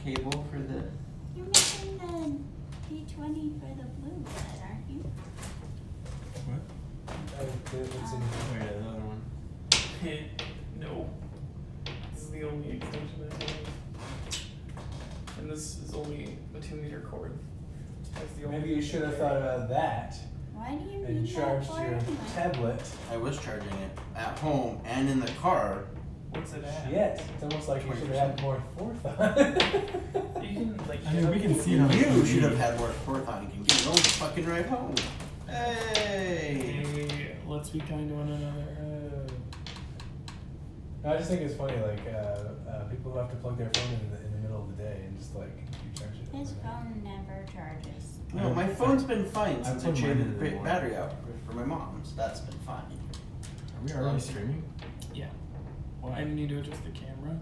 cable for the... You're missing the D20 for the blue red, aren't you? What? It's in Oh yeah, the other one. No. This is the only extension I have. And this is only a 2-meter cord. That's the only Maybe you thing should have I thought carry. about that Why do you and need that charged for your anyway? tablet. I was charging it at home and in the car. What's it at? Shit, it's almost like you should have had more forethought. You can, like, I mean, we can see it on the You TV. should have had more forethought. You can get your own fucking ride home. Hey! Hey, let's be kind to one another. I just think it's funny, like people who have to plug their phone in the middle of the day and just like you charge it. His phone never charges. No, my phone's been fine since I plugged mine traded in the in the battery out for my mom's. That's been fine. Are we already streaming? Yeah. Well, I need to adjust the camera.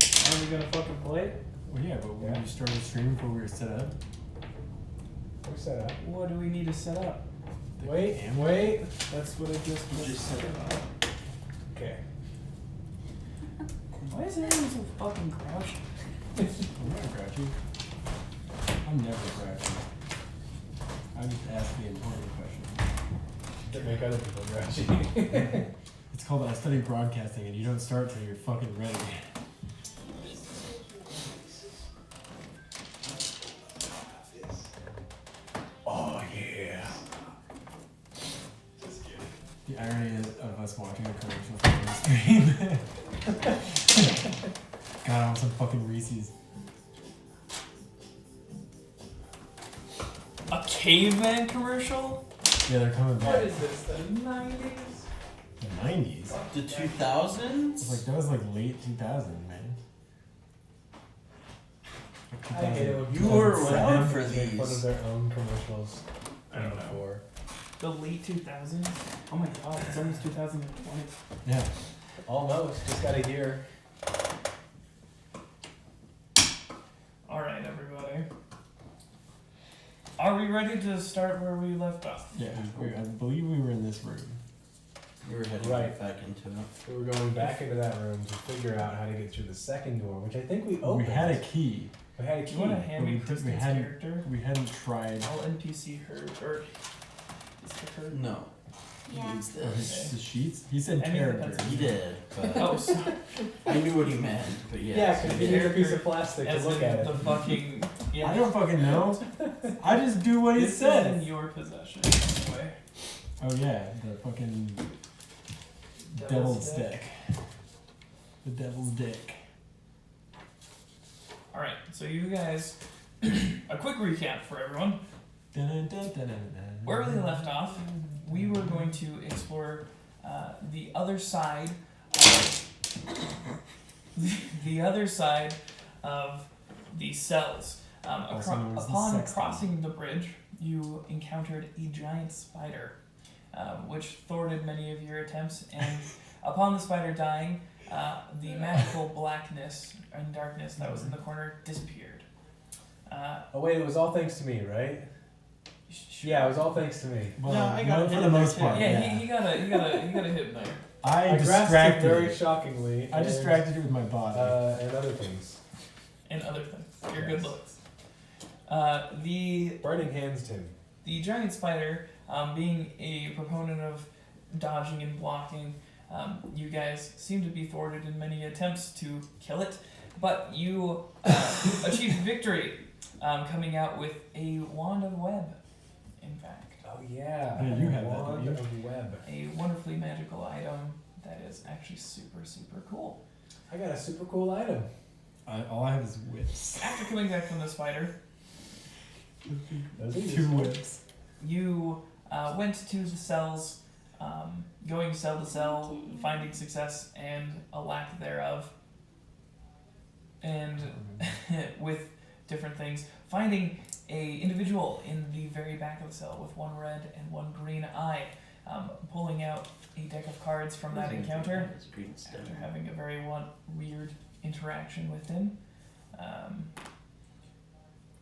Are we gonna fucking play? Well, yeah, but when Yeah. you started streaming before we were set up. We're set up. What do we need to set up? Wait, camera? wait. That's what I just Just set it up. Okay. Why is everyone so fucking grouchy? I'm not grouchy. I'm never grouchy. I just ask the important question. To make other people grouchy. It's called I study broadcasting, and you don't start till you're fucking ready. Oh yeah. The irony is of us watching a commercial from the screen. God, I want some fucking Reese's. A caveman commercial? Yeah, they're coming back. What is this, the 90s? The 90s? The 2000s? It's like, that was like late 2000, man. Like I hate it when You people were say around for make fun of these. their own commercials. I don't know. Before. The late 2000s? Oh my god, it's almost 2020. Yeah. Almost. Just got a year. Alright, everybody. Are we ready to start where we left off? Yeah, I believe we were in this room. We were heading Right. back into it. We were going back into that room to figure out how to get through the second door, which I think we opened. We had a key. We had a Do key. you want to hand me But we Kristen's hadn't- character? We hadn't tried. I'll NPC her, or is it her? No. Yeah. He needs Oh, this. the sheets? He said I mean, character. that's- He did, but Oh, sorry. I knew what he meant. But Yeah, yes, because he you did. need a piece of plastic to As look in at it. the fucking. Yeah. I don't fucking know. I just do what he This is in says. your possession, anyway. Oh yeah, the fucking devil's dick. The devil's dick. Alright, so you guys. A quick recap for everyone. Dun, dun, dun, dun, dun. Where we left off, we were going to explore the other side of the other side of the cells. Also known as the Upon sexton. crossing the bridge, you encountered a giant spider, which thwarted many of your attempts. And upon the spider dying, the magical blackness and darkness that was in the corner disappeared. Oh wait, it was all thanks to me, right? Yeah, it was all thanks to me. Well, No, I got no, it for in the there most too. part. Yeah, Yeah, he got a hit there. I grasped it distracted. very shockingly. I distracted you with my body. And other things. And other things. Your Yes. good looks. The Burning hands, Tim. giant spider, being a proponent of dodging and blocking, you guys seem to be thwarted in many attempts to kill it, but you achieved victory, coming out with a wand of web, in fact. Oh yeah. Yeah, you had that, Wand didn't you? of web. A wonderfully magical item that is actually super, super cool. I got a super cool item. All I have is whips. After coming back from the spider, Those are 2 useful. whips. you went to the cells, going cell to cell, finding success and a lack thereof, and with different things, finding a individual in the very back of the cell with one red and one green eye, pulling out a deck of cards from that encounter It's green stem. after having a very weird interaction with him.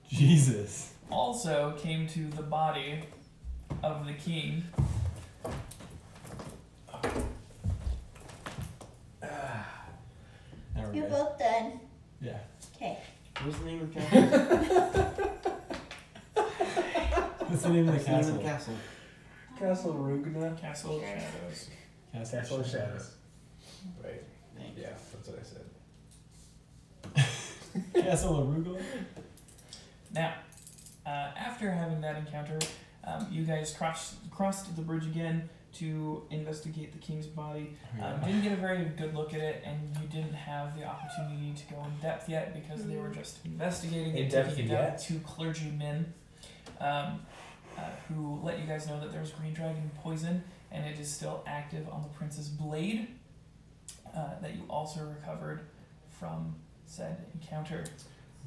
Jesus. Also came to the body of the king. Now we're You're good. both done. Yeah. What's the name of the castle? What's the name of the What's the name castle? of the castle? Castle Rugna. Castle of Sure. Shadows. Castle of Shadows. Right. Thank you. Yeah, that's what I said. Castle of Arugula? Now, after having that encounter, you guys crossed the bridge again to investigate the king's body. Didn't get a very good look at it, and you didn't have the opportunity to go in depth yet because they were just investigating In and depth taking it down yet? to clergymen who let you guys know that there's green dragon poison, and it is still active on the prince's blade that you also recovered from said encounter.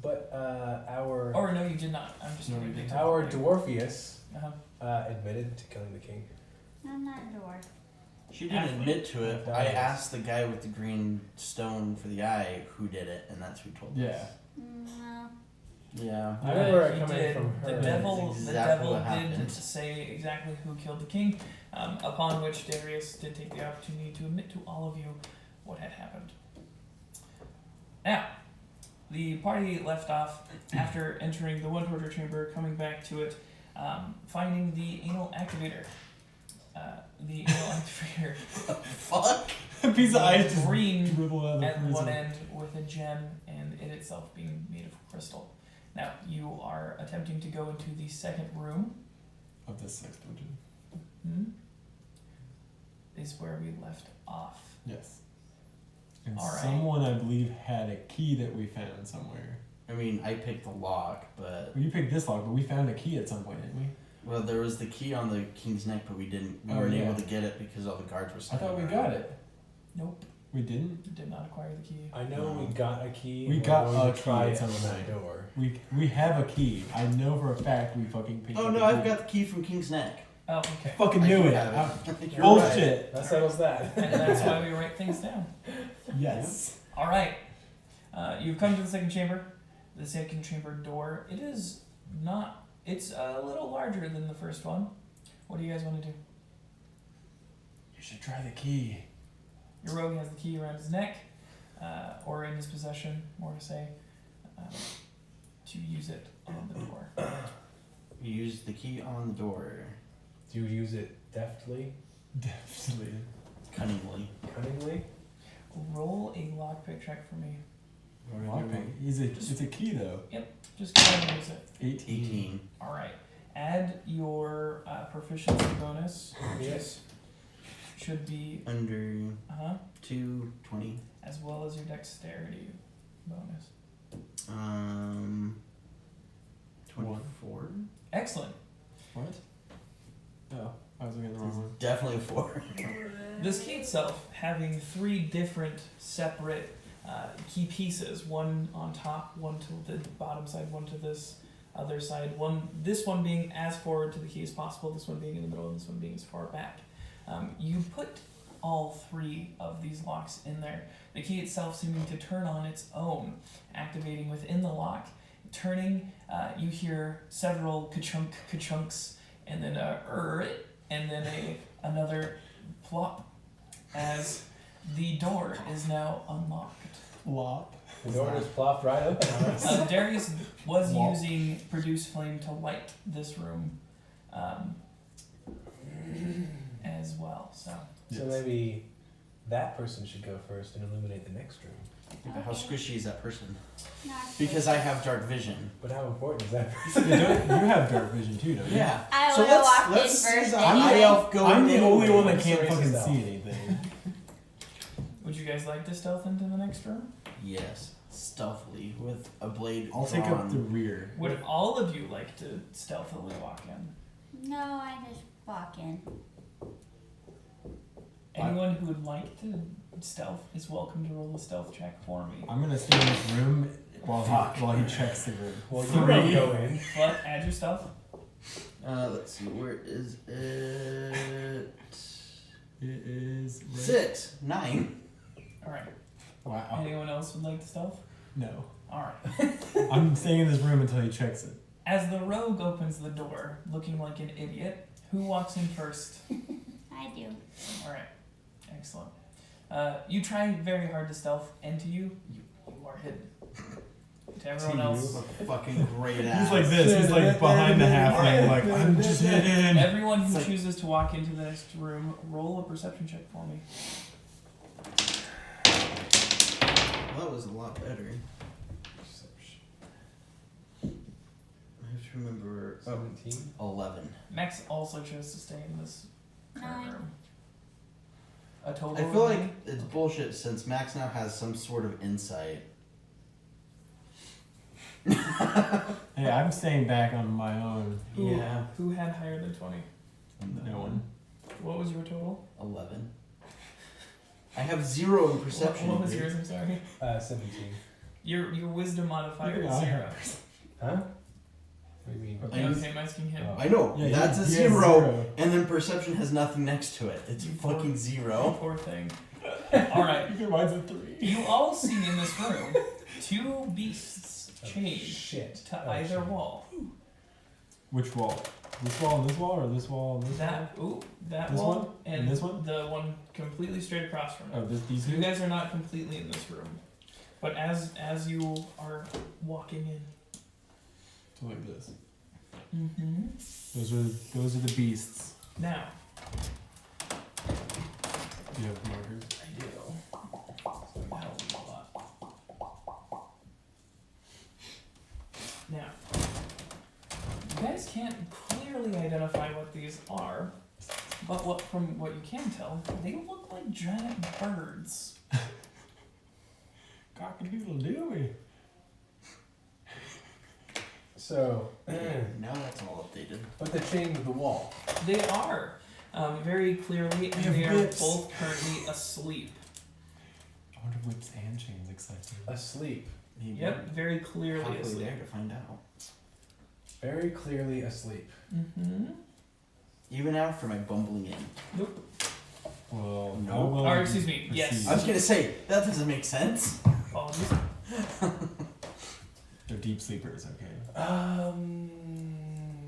But our Or no, you did not. I'm just No, reading we it. didn't. our Dwarfius Uh-huh. admitted to killing the king. I'm not a dwarf. She didn't admit to it. I Nice. asked the guy with the green stone for the eye who did it, and that's who told Yeah. us. No. Yeah. I remember it he coming did. from her. The That's devil, exactly what did happened. say exactly who killed the king, upon which Darius did take the opportunity to admit to all of you what had happened. Now, the party left off after entering the one torture chamber, coming back to it, finding the anal activator. The anal activator Fuck. A piece of ice just green dribbled out of the at one freezer. end with a gem and it itself being made of crystal. Now, you are attempting to go into the second room. Of the sixth dungeon. Is where we left off. Yes. And All right. someone, I believe, had a key that we found somewhere. I mean, I picked the lock, but Well, you picked this lock, but we found a key at some point, didn't we? well, there was the key on the king's neck, but we didn't. We Oh, weren't yeah. able to get it because all the guards were. I standing thought we around. got it. Nope, We didn't? you did not acquire the key. I know we got a key. We and got we're going a to try key it at on some that point. door. We have a key. I know for a fact we fucking picked Oh up no, the I've key. got the key from King's Neck. Oh, okay. I fucking I knew do it. have it. You're Bullshit. That settles that. And that's why we write things down. Yes. All right. You've come to the second chamber. The second chamber door. It is not. It's a little larger than the first one. What do you guys want to do? You should try the key. Your rogue has the key around his neck, or in his possession, more to say, to use it on the door. We used the key on the door, Do you use it deftly, Definitely. cunningly. cunningly? Roll a lockpick check for me. Lockpick. It's a key though. Just go ahead and use it. 18. All right. Add your proficiency bonus, which Yes. should be Under 220. as well as your dexterity bonus. 24. Excellent. What? Oh, I was looking at the wrong one. Definitely a 4. This key itself having 3 different separate key pieces, one on top, one to the bottom side, one to this other side, this one being as forward to the key as possible, this one being in the middle, and this one being as far back. You put all 3 of these locks in there. The key itself seeming to turn on its own, activating within the lock. Turning, you hear several ka-chunks, and then and then another plop as the door is now unlocked. Flop. The door just plopped right open on us. Darius was Wall. using Produce Flame to light this room as well. So So maybe that person should go first and illuminate the next room. How squishy is that person? Not Because I have dark vision. But how important is that person? You have dark vision too, don't you? Yeah. I So would've let's- walked in let's first see the anyway. high elf go I'm the in. only one that Let's can't raise fucking this see out. anything. would you guys like to stealth into the next room? Yes. Stealthily with a blade I'll take drawn. up the rear. Would all of you like to stealthily walk in? No, I just walk in. Anyone who would like to stealth is welcome to roll a stealth check for me. I'm gonna stay in this room while he checks the room. Well, you 3. don't go in. But add your stealth. Let's see. Where is it? It is right- 6. 9. All right. Wow. Anyone else would like to stealth? No. All right. I'm staying in this room until he checks it. As the rogue opens the door, looking like an idiot, who walks in first? I do. All right. Excellent. You try very hard to stealth, and to you are hidden. To everyone To you. else, A fucking great ass. He's like this. He's like behind the halfling. Like I'm just hidden. everyone who It's like- chooses to walk into the next room, roll a perception check for me. Well, that was a lot better. I have to remember. 17. 11. Max also chose to stay in this current 9. room. A total. I feel of like 9? it's bullshit since Max now has some sort of insight. Hey, I'm staying back on my own. Who, Yeah. Who had higher than 20? No one. What was your total? 11. I have 0 in perception. What was dude. yours? I'm sorry. 17. Your wisdom modifier is Yeah, I 0. Huh? What do you mean? I Okay, I'm asking him. Oh. I know. Yeah, that's a he has 0, and then perception has nothing next to it. It's You fucking poor- 0. Poor thing. Alright. Mine's a 3. You all see in this room 2 beasts Oh, chained shit. to Oh, either shit. wall. Which wall? This wall and this wall, or this wall and this That that This wall one? and And this one? the one completely straight across from it. wall? Oh, these You two? guys are not completely in this room. But as you are walking in. So like this. Mm-hmm. Those are the beasts. Now, You have markers. I do. So that helps a lot. Now, you guys can't clearly identify what these are, but from what you can tell, they look like giant birds. Cock-a-doodle-doo. So, Now that's all updated. but they're chained to the wall. They are very clearly, and have they are whips. both currently asleep. I wonder whips and chains exciting. Asleep. Maybe Yep, very clearly halfway asleep. there to find out. Very clearly asleep. Mm-hmm. Even after my bumbling in. Nope. Well, No. how will Or you excuse me, yes. proceed? I was gonna say, that doesn't make sense. Apologies. They're deep sleepers, okay.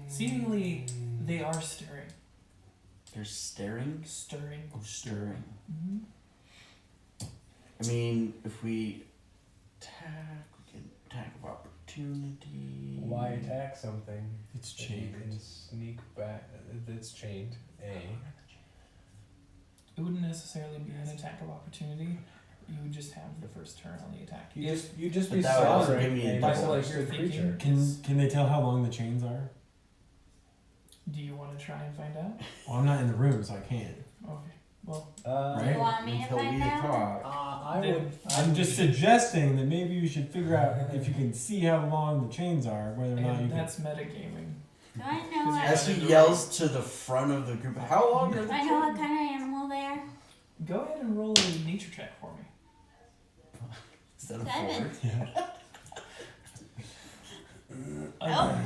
Seemingly, they are stirring. They're staring. Stirring. Oh, stirring. Mm-hmm. I mean, if we attack, we can attack of opportunity. Why attack something? It's that you chained. can sneak back. It's chained. It wouldn't necessarily be an attack of opportunity. You would just have the first turn on the attack. You just But be that would also sovereign give me a and double. isolate your Thinking. creature. Can they tell how long the chains are? Do you want to try and find out? Well, I'm not in the room, so I can't. Okay. Well, Right? You want me to Until find we out? talk. I Then- would. I'm just suggesting that maybe you should figure out if you can see how long the chains are, whether or not you and can. that's metagaming. Do I know Because what? As he yells to the front of the group, how long are Do the I know what kind of animal they are? Go ahead and roll a nature check for me. Instead of 7. 4. Yeah.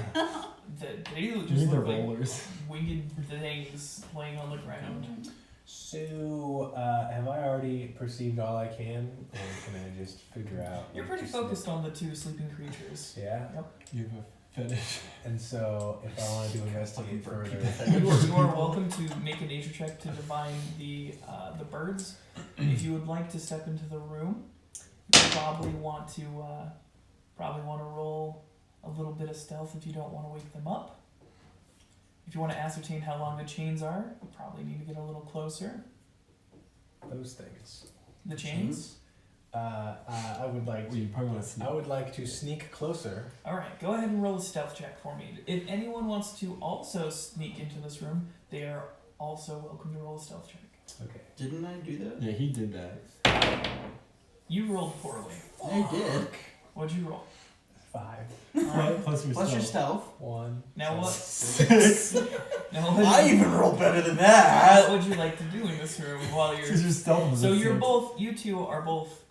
They You just need the look like rollers. winged things laying on the ground. So, have I already perceived all I can, or can I just figure out? You're like, pretty just focused on the 2 sleeping creatures. Yeah. You have a fetish. And so, if I wanted to investigate further, You are welcome to make a nature check to divine the birds. If you would like to step into the room, you probably want to roll a little bit of stealth if you don't want to wake them up. If you want to ascertain how long the chains are, you probably need to get a little closer. those things. The chains. I would like. Well, you probably want to sneak. I would like to sneak closer. All right, go ahead and roll a stealth check for me. If anyone wants to also sneak into this room, they are also welcome to roll a stealth check. Okay. Didn't I do that? Yeah, he did that. You rolled poorly. I did. What'd you roll? 5. Plus your Plus your stealth. stealth. 1. Now what? 6. Now what? I even rolled better than What that. would you like to do in this room while you're? Because your stealth was So a you're 6. both. You two are both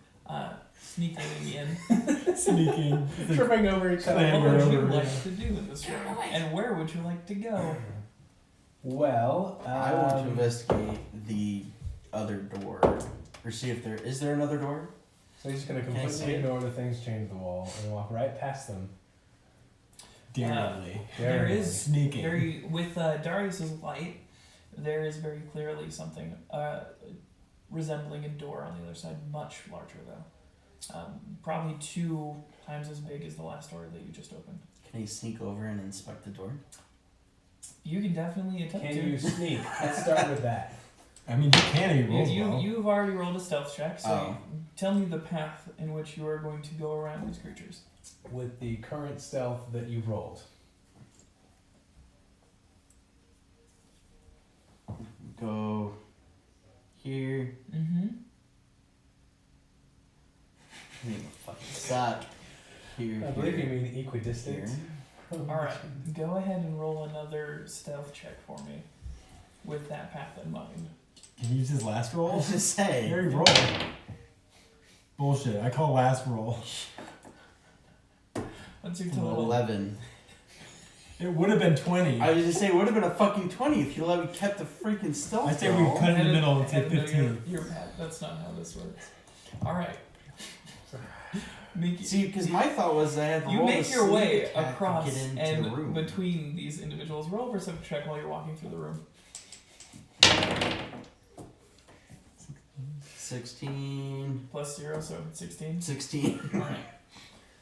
sneaking in. sneaking. It's like- Tripping over each other. Clamber What would you over, like yeah. to do in this room? And where would you like to go? Well, I want to investigate the other door, or see if is there another door? So he's just gonna I see completely it? ignore the things chained to the wall and walk right past them. Daringly. There is Sneaking. very with Darius's light. There is very clearly something resembling a door on the other side, much larger though. probably 2 times as big as the last door that you just opened. Can I sneak over and inspect the door? You can definitely attempt Can to. you sneak? Let's start with that. I mean, you can if you roll well. You've already rolled a stealth check, so Oh. tell me the path in which you are going to go around these creatures. With the current stealth that you rolled. Go here. Mm-hmm. I mean, fucking suck. Here. I believe you here, mean equidistant. here. Alright, go ahead and roll another stealth check for me with that path in mind. Can you use his last I roll? was just saying. Very roll. Bullshit. I call last roll. What's your total? 11. It would have been 20. I was just saying, it would have been a fucking 20 if you let me kept the freaking stealth I say we roll. cut in the middle and Ahead say of 15. Your path. That's not how this works. Alright. Make See, because my thought was I had to You roll make a your sneak way attack to across get into and the room. between these individuals. Roll a perception check while you're walking through the room. 16. Plus 0, so 16. 16. Alright.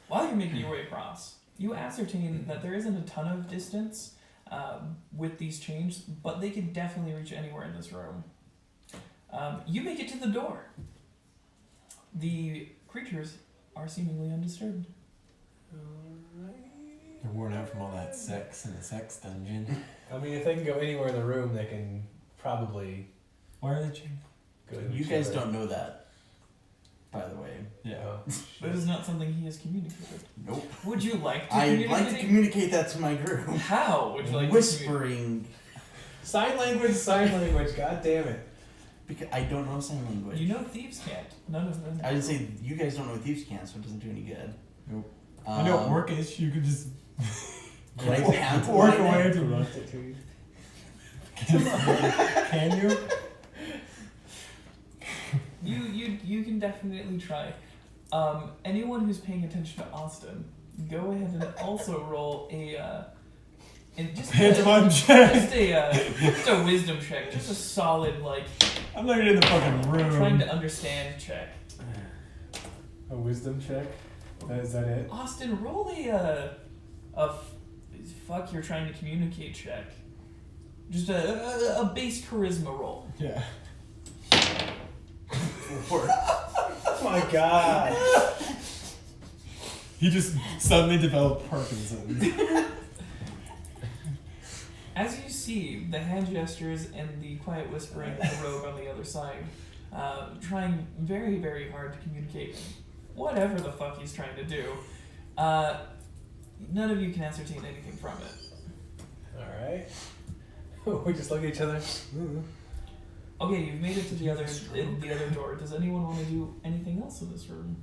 While you're making your way across, you ascertain that there isn't a ton of distance with these chains, but they can definitely reach anywhere in this room. You make it to the door. The creatures are seemingly undisturbed. They're worn out from all that sex in the sex dungeon. I mean, if they can go anywhere in the room, they can probably Why are they chained? go to You each guys other. don't know that, by the way. Yeah. Oh, But it is not something he has communicated. Nope. Would you like to I'd communicate? like to communicate that to my group. How would you like to Whispering. Sign language, god damn it. Because I don't know sign language. You know thieves can't. None of them. I would say you guys don't know what thieves can, so it doesn't do any good. Nope. I know Um, orcish, you could just Can I pantomime orc it? away to Roast it to you. Can you? You can definitely try. Anyone who's paying attention to Austin, go ahead and also roll a and just Pantomime check. just a wisdom check, just a solid like I'm not even in the fucking room. trying to understand check. A wisdom check? Is that it? Austin, roll fuck you're trying to communicate check. Just a base charisma roll. Yeah. Oh my god. He just suddenly developed Parkinson's. As you see the hand gestures and the quiet whispering of the rogue on the other side, trying very, very hard to communicate whatever the fuck he's trying to do, none of you can ascertain anything from it. Alright. We just look at each other. Okay, you've made it to the other door. Does anyone want to do anything else in this room?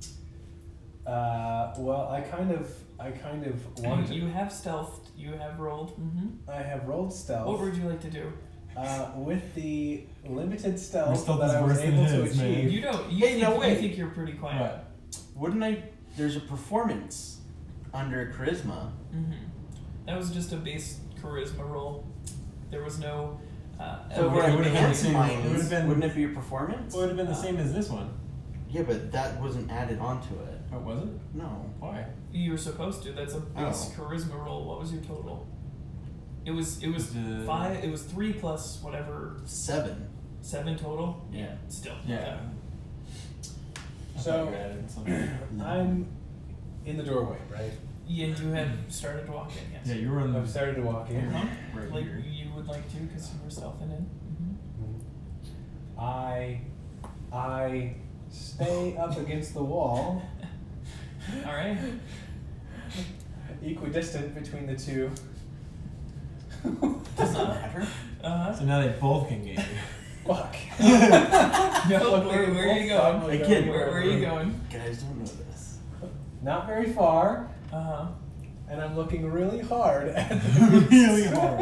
Well, I kind of wanted You have stealthed. You have rolled. Mm-hmm. I have rolled stealth. What would you like to do? With the limited Your stealth stealth that is I was worse than able to his, man. achieve. You don't. You Hey, think, no, you wait. think you're pretty quiet. What? Wouldn't I? There's a performance under charisma. Mm-hmm. That was just a base charisma roll. There was no. So would- if it would've been the same- pantomime, it would've been- wouldn't it be a performance? Well, it would have been the same as this one. Yeah, but that wasn't added onto it. Oh, was it? No. Why? You were supposed to. That's a base Oh. charisma roll. What was your total? It was The- 5. It was 3 plus whatever 7. 7 total. Yeah. Still. Yeah. I So- thought you added something. I'm in the doorway, right? Yeah, you had started to walk in. Yes. Yeah, you were on I've the started to walk in. Uh-huh. right Like here. you would like to, because you were stealthing in. I stay up against the wall, All right. equidistant between the two. Does that matter? Uh So now they both can get you. Fuck. huh. No, where are you going? Again, Where are you going? Guys don't know this. Not very far, Uh huh. and I'm looking really hard at Really hard.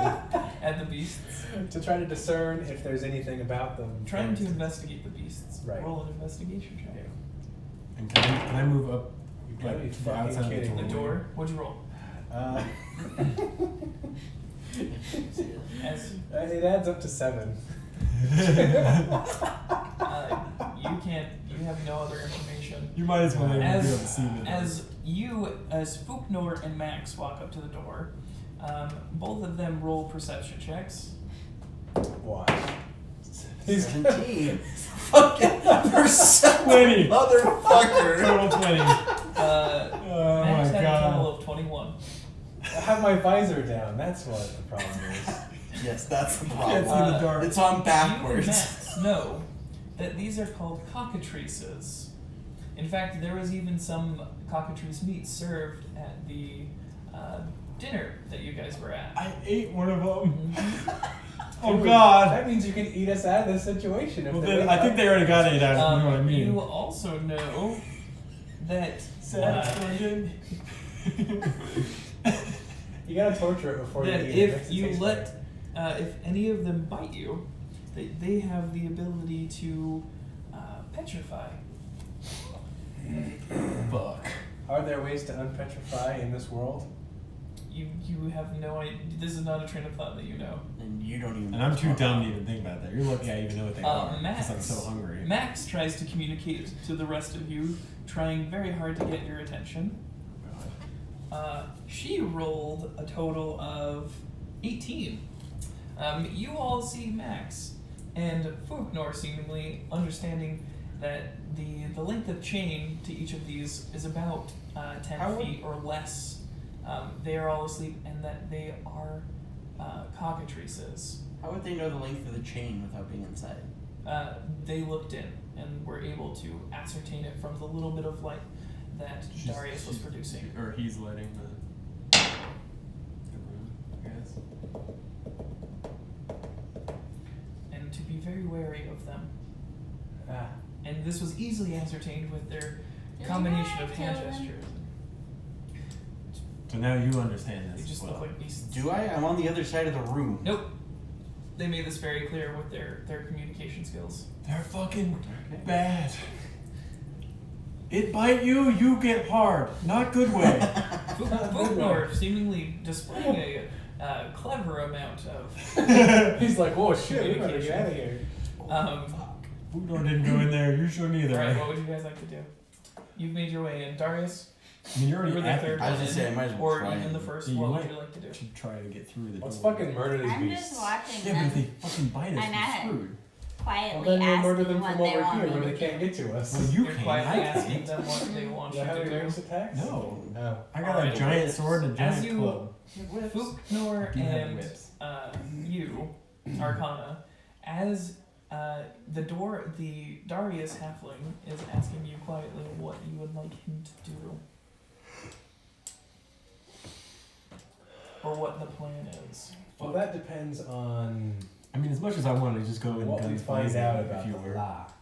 At the beasts. to try to discern if there's anything about them. Trying to investigate the beasts. Right. Roll an investigation check. Yeah. And can I move up You gotta be like fucking outside kidding. The the door. What'd you roll? Uh, As it adds up to 7. you can't. You have no other information kitchen. You might as well even be able to As, see me. as Fuknor and Max walk up to the door, both of them roll perception checks. Why? 17. Fucking perception, 20. motherfucker. Total 20. Oh Max my had a total god. of 21. I have my visor down. That's what the problem is. Yes, that's the Can't problem. see the dark. It's on You and backwards. Max know that these are called cockatrices. In fact, there was even some cockatrice meat served at the dinner that you guys were at. I ate one of them. Mhm. Oh Dude, god. That means you can eat us out of this situation. If Well, they then, wake I think up. they already got it out. You know what I mean? You also know that Sad story. You gotta torture it before that you eat it. Makes if it you taste let, better. if any of them bite you, they have the ability to petrify. Fuck. Are there ways to unpetrify in this world? You have no idea. This is not a train of thought that you know. And you don't even. And I'm too dumb to even think about that. You're lucky I even know what they are. Max. Because I'm so hungry. Max tries to communicate to the rest of you, trying very hard to get your attention. She rolled a total of 18. You all see Max and Fuknor seemingly understanding that the length of chain to each of these is about 10 How would- feet or less. They are all asleep and that they are cockatrices. How would they know the length of the chain without being inside? They looked in and were able to ascertain it from the little bit of light that Darius was producing. Or he's letting the room, I guess. And to be very wary of them. Ah. And this was easily ascertained with their Did combination I of hand kill them? gestures. So now you understand They this. just as look well. like beasts. Do I? I'm on the other side of the room. Nope. They made this very clear with their communication skills. They're fucking Okay. bad. It bite you, you get hard. Not good way. Fuknor seemingly displaying a clever amount of. He's like, whoa, shit, we better get out of here. Fuknor didn't go in there. You shouldn't either. Alright, what would you guys like to do? You've made your way in. Darius, I mean, you're you already were the at third I was one gonna in, say, I might as well or try even and- the first. Yeah, you What would might. you like to do? Should try to get through the Let's door. fucking murder these I'm beasts. just watching Yeah, but if them they fucking bite us, I'm we're at it. screwed. quietly Well, then we'll murder asking them what from they over want here me where to they can't do. get to us. Well, you You're can. quietly I asking can't. them what they want Do I have you any to ranged do. attacks? No. No. I got Alright. a giant sword and a As giant you- club. Fuknor You have and whips. you, Arcana, as the Darius halfling is asking you quietly what you would like him to do. Or what the plan is. Well, that depends on I mean, as much as I wanted to just go in what we guns find blazing, out if about you the were. lock.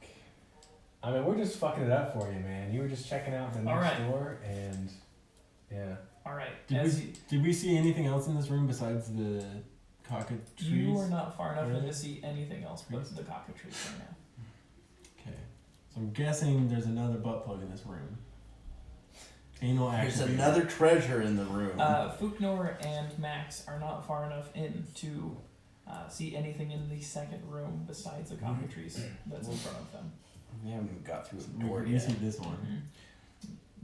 I mean, we're just fucking it up for you, man. You were just checking out the next Alright. door, and yeah. Alright, Did as we, did we see anything else in this room besides the cockatrice? you are not far enough in Really? to see anything else but Trees? the cockatrice right now. Okay. So I'm guessing there's another butt plug in this room. Anal There's activator. another treasure in the room. Fuknor and Max are not far enough in to see anything in the second room besides the cockatrice that's in front of them. We haven't even got through the door You yet. see this one.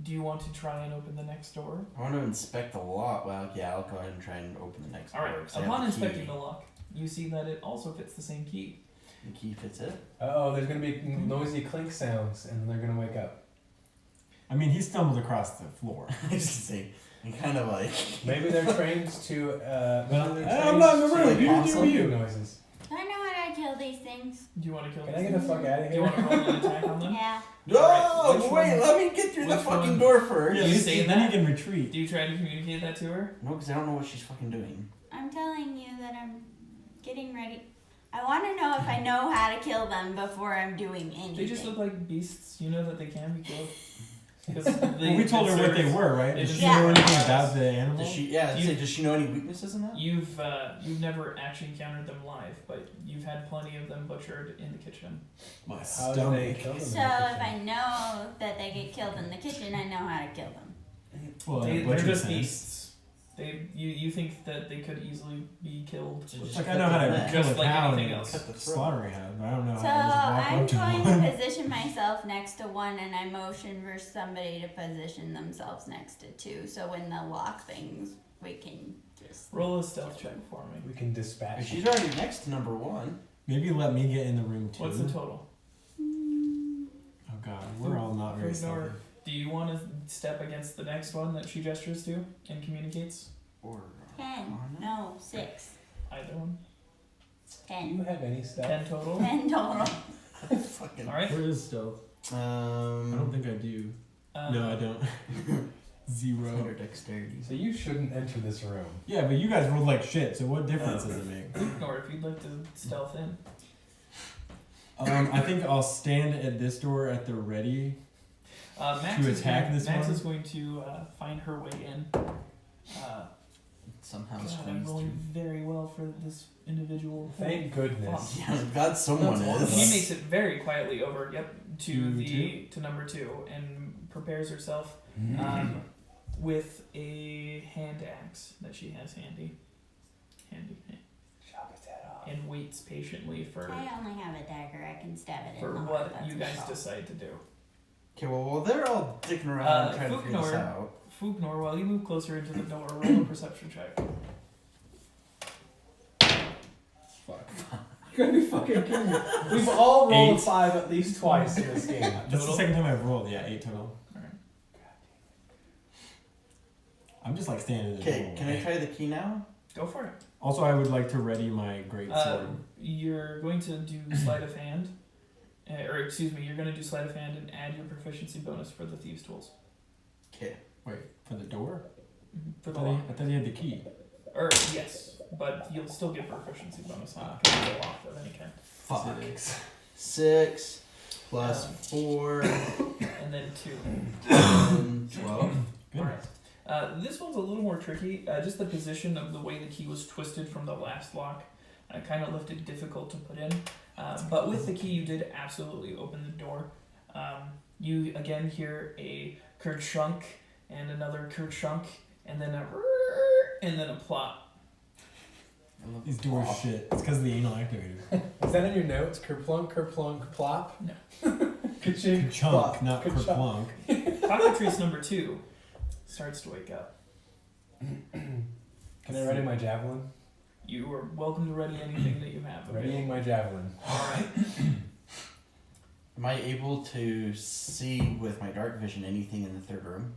Do you want to try and open the next door? I want to inspect the lock. Well, yeah, I'll go ahead and try and open the next door. Alright, 'cause I have upon the inspecting key. the lock, you see that it also fits the same key. The key fits it. Oh, there's gonna be noisy clink sounds, and they're gonna wake up. I mean, he stumbled across the floor. I just say, and kind of like. Maybe they're trained to. Maybe they're I'm not in the trained room. to You do awesome you. noises. Do I know how to kill these things? Do you want to kill Can this I get the thing? fuck out of Do you here? want to roll an attack on them? Yeah. Oh, which wait, one- let me get through the which fucking one- door first. Yeah, You you saying then that? you can retreat. Do you try to communicate that to her? No, because I don't know what she's fucking doing. I'm telling you that I'm getting ready. I want to know if I know how to kill them before I'm doing anything. They just look like beasts. You know that they can be killed. Because Well, we told her what they were, right? they Does she Yeah. know anything about the animal? Does she? Yeah. You- Does she know any weaknesses in that? You've never actually encountered them live, but you've had plenty of them butchered in the kitchen. My How do stomach. they kill them? So in the if kitchen? I know that they get killed in the kitchen, I know how to kill them. Well, They're butcher just sense. beasts. You think that they could easily be killed? So just Like I cut know how the to neck. kill Just a like cow anything and else. Cut the throat. slaughter a cow, but I don't know So how to I'm just walk going up to to one. position myself next to one, and I motion for somebody to position themselves next to two. So when the lock things, we can just. Roll a stealth check for me. We can dispatch. She's already next to number one. Maybe let me get in the room too. What's the total? Oh god, we're all not very Ignore- stealthy. Do you want to step against the next one that she gestures to and communicates? Or 10. No, 6. Either one. Do you 10. have any stuff? 10 total. 10 total. fucking. All right. Where is stealth? I don't think I do. No, I don't. 0. Under dexterity. So you shouldn't enter this room. Yeah, but you guys rolled like shit, so what difference does it make? Ignore if you'd like to stealth in. I think I'll stand at this door at the ready. Max To is attack going, this Max one? is going to find her way in. Somehow God, I'm squeezed rolling through. very well for this individual. Thank goodness. Yeah, God, someone is. She makes it very quietly over. Yep, to number 2 and prepares herself with a hand axe that she has handy. Chop its head off. And waits patiently for I only have a dagger. I can stab it for in the heart. what That's you guys all. decide to do. Okay, well, while they're all dicking around trying to figure this Fuknor. out. Fuknor, while you move closer into the door, roll a perception check. Fuck. You're gonna be fucking kidding me. We've all rolled 8. a 5 at least twice in this game. That's the Total? second time I've rolled. Yeah, 8 total. Alright. I'm just like standing in the Okay, doorway. can I try the key now? Go for it. Also, I would like to ready my great sword. You're going to do sleight of hand, or excuse me, you're going to do sleight of hand and add your proficiency bonus for the thieves' tools. Okay. Wait, for the door? For I the thought, lock. I thought he had the key. Or yes, but you'll still get proficiency bonus on it because it's a lock of any kind. Fuck. 6. 6 plus 4 And then 2. and 12. Good. Alright. This one's a little more tricky. Just the position of the way the key was twisted from the last lock kind of left it difficult to put in. But with the key, you did absolutely open the door. You again hear a kerchunk and another kerchunk and then a plop. I love These the doors plop. shit. It's because of the anal activator. Is that in your notes? Kerplunk, plop? No. Ka-ching, Chunk, plop, not ka-chunk. kerplunk. Cockatrice number 2 starts to wake up. Can I ready my javelin? You are welcome to ready anything that you have. Readying my javelin. Alright. Am I able to see with my dark vision anything in the third room?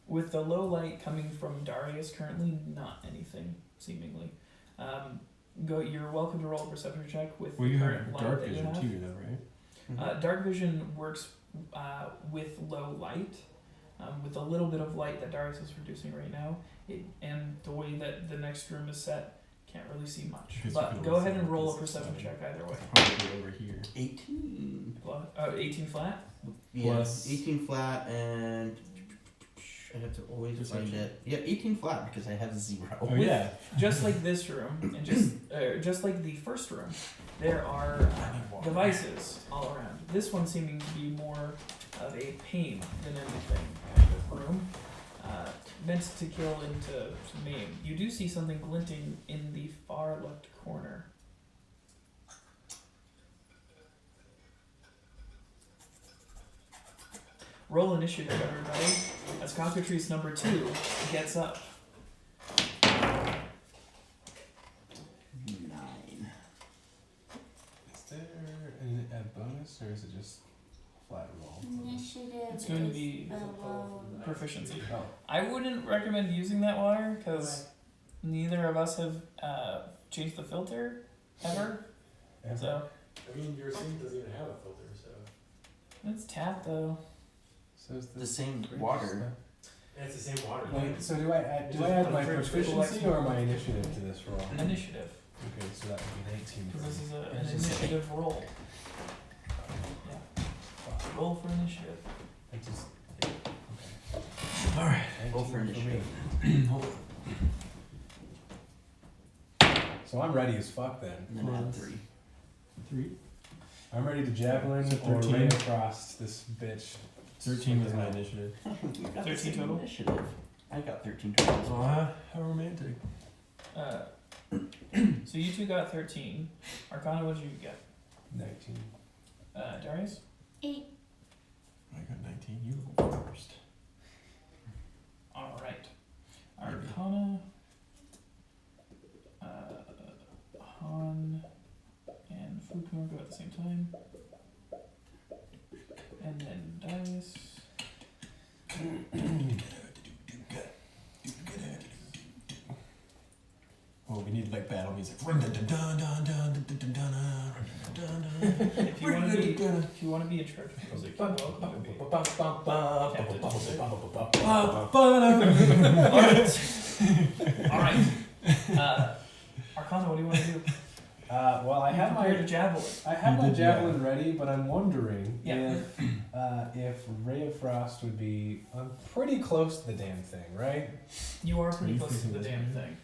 With the low light coming from Darius currently, not anything, seemingly. You're welcome to roll a perception check with Well, the you current have light dark that you vision have. too, though, right? Dark vision works with low light, with a little bit of light that Darius is producing right now, and the way that the next room is set, can't really see much. Because you But can go only ahead see and roll a this perception side. check either way. Probably over here. 18. 18 flat? Yeah, Plus- 18 flat and I have to always find Perception. it. Yeah, 18 flat because I have 0. Oh, yeah. Just like this room, and just like the first room, there are devices all around. This one seeming to be more of a pain than anything kind of room, meant to kill and to maim. You do see something glinting in the far left corner. Roll initiative, everybody, as Cockatrice number 2 gets up. 9. Is there a bonus or is it just flat roll? Initiative. It's going to is be below. proficiency. Oh. I wouldn't recommend using that water because neither of us have changed the filter ever. So I mean, your sink doesn't even have a filter, so. it's tap though. So is The same water. And it's the same water. Wait, so do I add my proficiency or my initiative to this roll? Initiative, Okay, so that would be an 18. because this is an It's just- initiative roll. Yeah, roll for initiative. I just, okay. Alright. Roll for 19 initiative. me. So I'm ready as fuck then. And then add 3. 3? I'm ready to javelin So or 13. rain across this bitch. 13 was my initiative. We got the 13 same total? Initiative. I got 13 tokens. How romantic. So you two got 13. Arcana, what did you get? 19. Darius? 8. I got 19. You go first. Alright. Arcana, Han, and Fuknor go at the same time. And then Darius. Oh, we need like battle music. If you want to be in charge of music, you're welcome to be. Alright. Arcana, what do you want to do? Well, I have prepared my a javelin. You did javelin ready, but I'm wondering Yeah. if Ray of Frost would be. I'm pretty close to the damn thing, right? You are pretty You close to facing the this damn way? thing.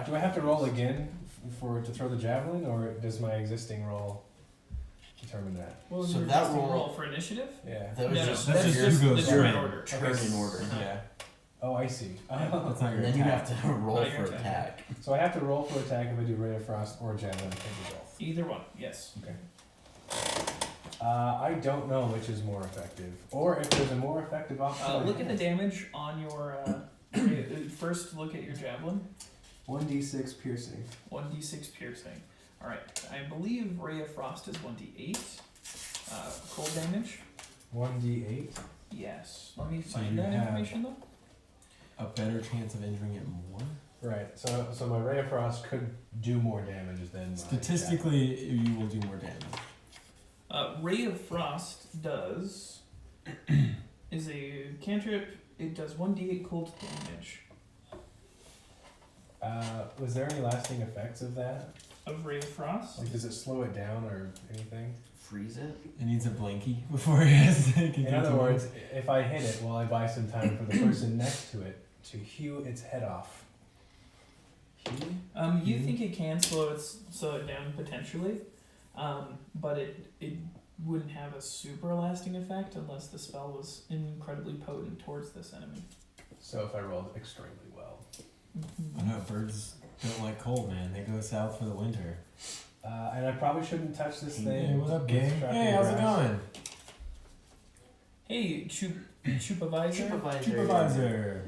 Do I have to roll again for to throw the javelin, or does my existing roll determine that? What was So your that existing roll- for initiative? Yeah. That was No, just that's your just Hugo's the turn turn. order. turn in order. Uh-huh. Yeah. Oh, I see. That's not your And then you attack. have to roll Not your for attack. So I have to roll for attack if I do Ray of Frost or javelin. I can do both. Either one, yes. I don't know which is more effective, or if there's a more effective option. I Look at the have. damage on your. First, look at your javelin. 1d6 piercing. 1d6 piercing. Alright, I believe Ray of Frost is 1d8. Cold damage. 1d8. Yes. Let me So find you that have- information though. A better chance of injuring it more? Right. So my Ray of Frost could do more damage than my Statistically, you will do more damage. Ray of Frost does. is a cantrip. It does 1d8 cold damage. Was there any lasting effects of that? Of Ray of Frost. Like, does it slow it down or anything? Freeze it. It needs a blankie before he has to continue. In other words, if I hit it, will I buy some time for the person next to it to hew its head off? Hew? You think it can slow it down potentially, but it wouldn't have a super lasting effect unless the spell was incredibly potent towards this enemy. So if I rolled extremely well. I know, birds don't like cold, man. They go south for the winter. And I probably shouldn't touch this thing. Hey, what's up, with gang? trapping Hey, how's it grass. going? Hey, Chupavisor. Supervisor.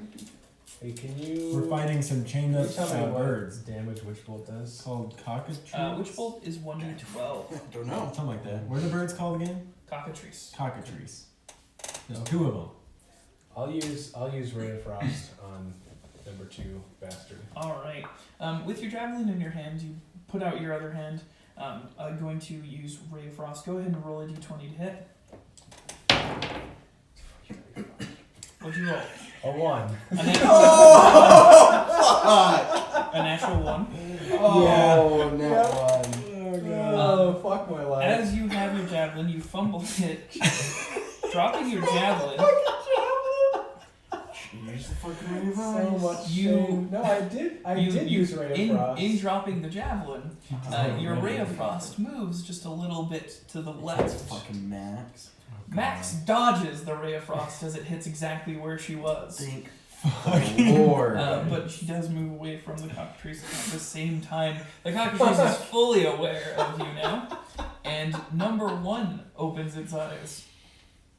Hey, can you... We're fighting some chained Can up you tell me what birds. damage Witch Bolt does? It's called cockatrice. Witch Bolt is 1d12. Don't know. Something like that. What are the birds called again? Cockatrice. Cockatrice. There's two of them. I'll use Ray of Frost on number 2 bastard. Alright. With your javelin in your hand, you put out your other hand. I'm going to use Ray of Frost. Go ahead and roll a d20 to hit. What'd you roll? A 1. A natural 1. Oh, no Yeah. one. Oh, fuck my life. As you have your javelin, you fumble it, dropping your javelin. Use the fucking ray of so Frost. much You- shame. No, I did use Ray of in, Frost. in dropping the javelin, your Ray of Frost moves just a little bit to the That's left. fucking Max. Max dodges the Ray of Frost as it hits exactly where she was. Thank the Lord. But she does move away from the cockatrice at the same time. The cockatrice is fully aware of you now. And number 1 opens its eyes.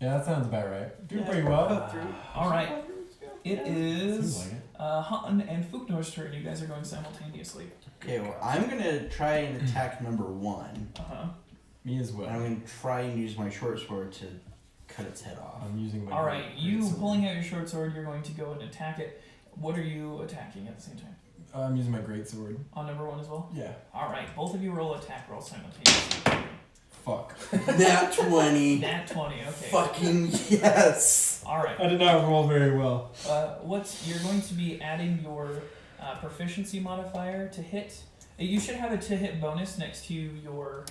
Yeah, that sounds about right. Doing pretty well. Alright. It Seems is like it. Han and Fuknor's turn. You guys are going simultaneously. Okay, well, I'm gonna try and attack number 1. Uh-huh. Me as well. And I'm gonna try and use my short sword to cut its head off. I'm using my. Alright, you great sword. pulling out your short sword, you're going to go and attack it. What are you attacking at the same time? I'm using my great sword. On number 1 as well? Yeah. Alright, both of you roll attack rolls simultaneously. Fuck. Nat 20. Nat 20, okay. Fucking yes. Alright. I did not roll very well. You're going to be adding your proficiency modifier to hit. You should have a to hit bonus next to your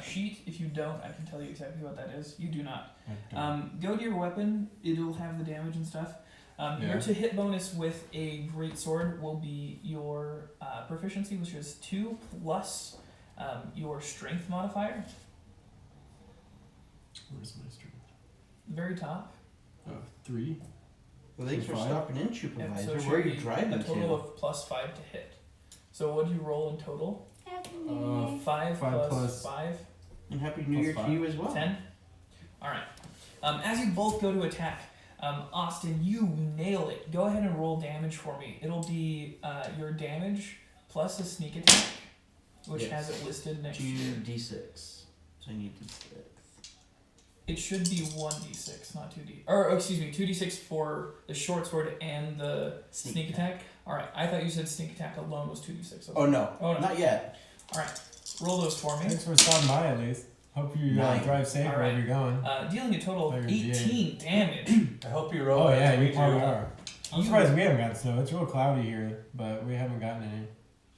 sheet. If you don't, I can tell you exactly what that is. You do not. Go to your weapon. It'll have the damage and stuff. Yeah. Your to hit bonus with a great sword will be your proficiency, which is 2 plus your strength modifier. Where's my strength? Very top. Oh, 3. Well, thanks for Five? stopping in, Yep, Supervisor. so it Where are should you be driving a total to? of +5 to hit. So what do you roll in total? Happy Uh, New Year. 5 5 plus plus- 5? And Happy New Plus Year five. to you as well. 10? Alright. As you both go to attack, Austin, you nail it. Go ahead and roll damage for me. It'll be your damage plus a sneak attack, which Yes. has it listed next to you. 2d6. So I need d6. It should be 1d6, not 2d. Or, excuse me, 2d6 for the short sword and the sneak attack. Alright, I thought you said sneak attack alone was 2d6. Okay. Oh no. Oh, no. Not yet. Alright, roll those for me. Thanks for stopping by at least. Hope you Nine. drive safe Alright. wherever you're going. Dealing a total of Oh, you're 18 damage. I hope you roll. Oh yeah, we you probably are. I'm You- surprised we haven't gotten snow. It's real cloudy here, but we haven't gotten any.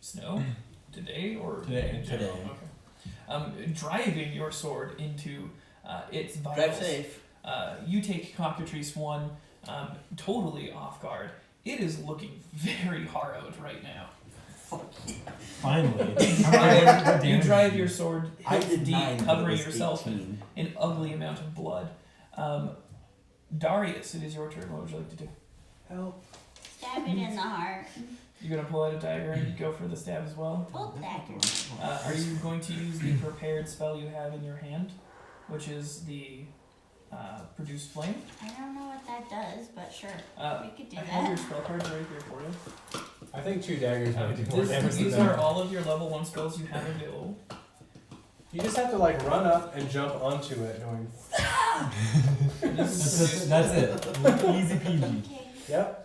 Snow? Today or Today. in general? Today. Okay. Driving your sword into its vitals. Drive safe. You take Cockatrice 1 totally off guard. It is looking very harrowed right now. Fuck yeah. Finally. You drive your sword I hits did 9, deep, but it covering was yourself in 18. an ugly amount of blood. Darius, it is your turn. What would you like to do? Help. Stab it in the heart. You're gonna pull out a dagger and go for the stab as well. Pull dagger. Are you going to use the prepared spell you have in your hand, which is the produce flame? I don't know what that does, but sure. Uh, We could do I have your that. spell cards right here for you. I think 2 daggers might do more damage than These that. are all of your level 1 spells you have available. You just have to like run up and jump onto it, going. That's it. Easy peasy. Okay. Yep.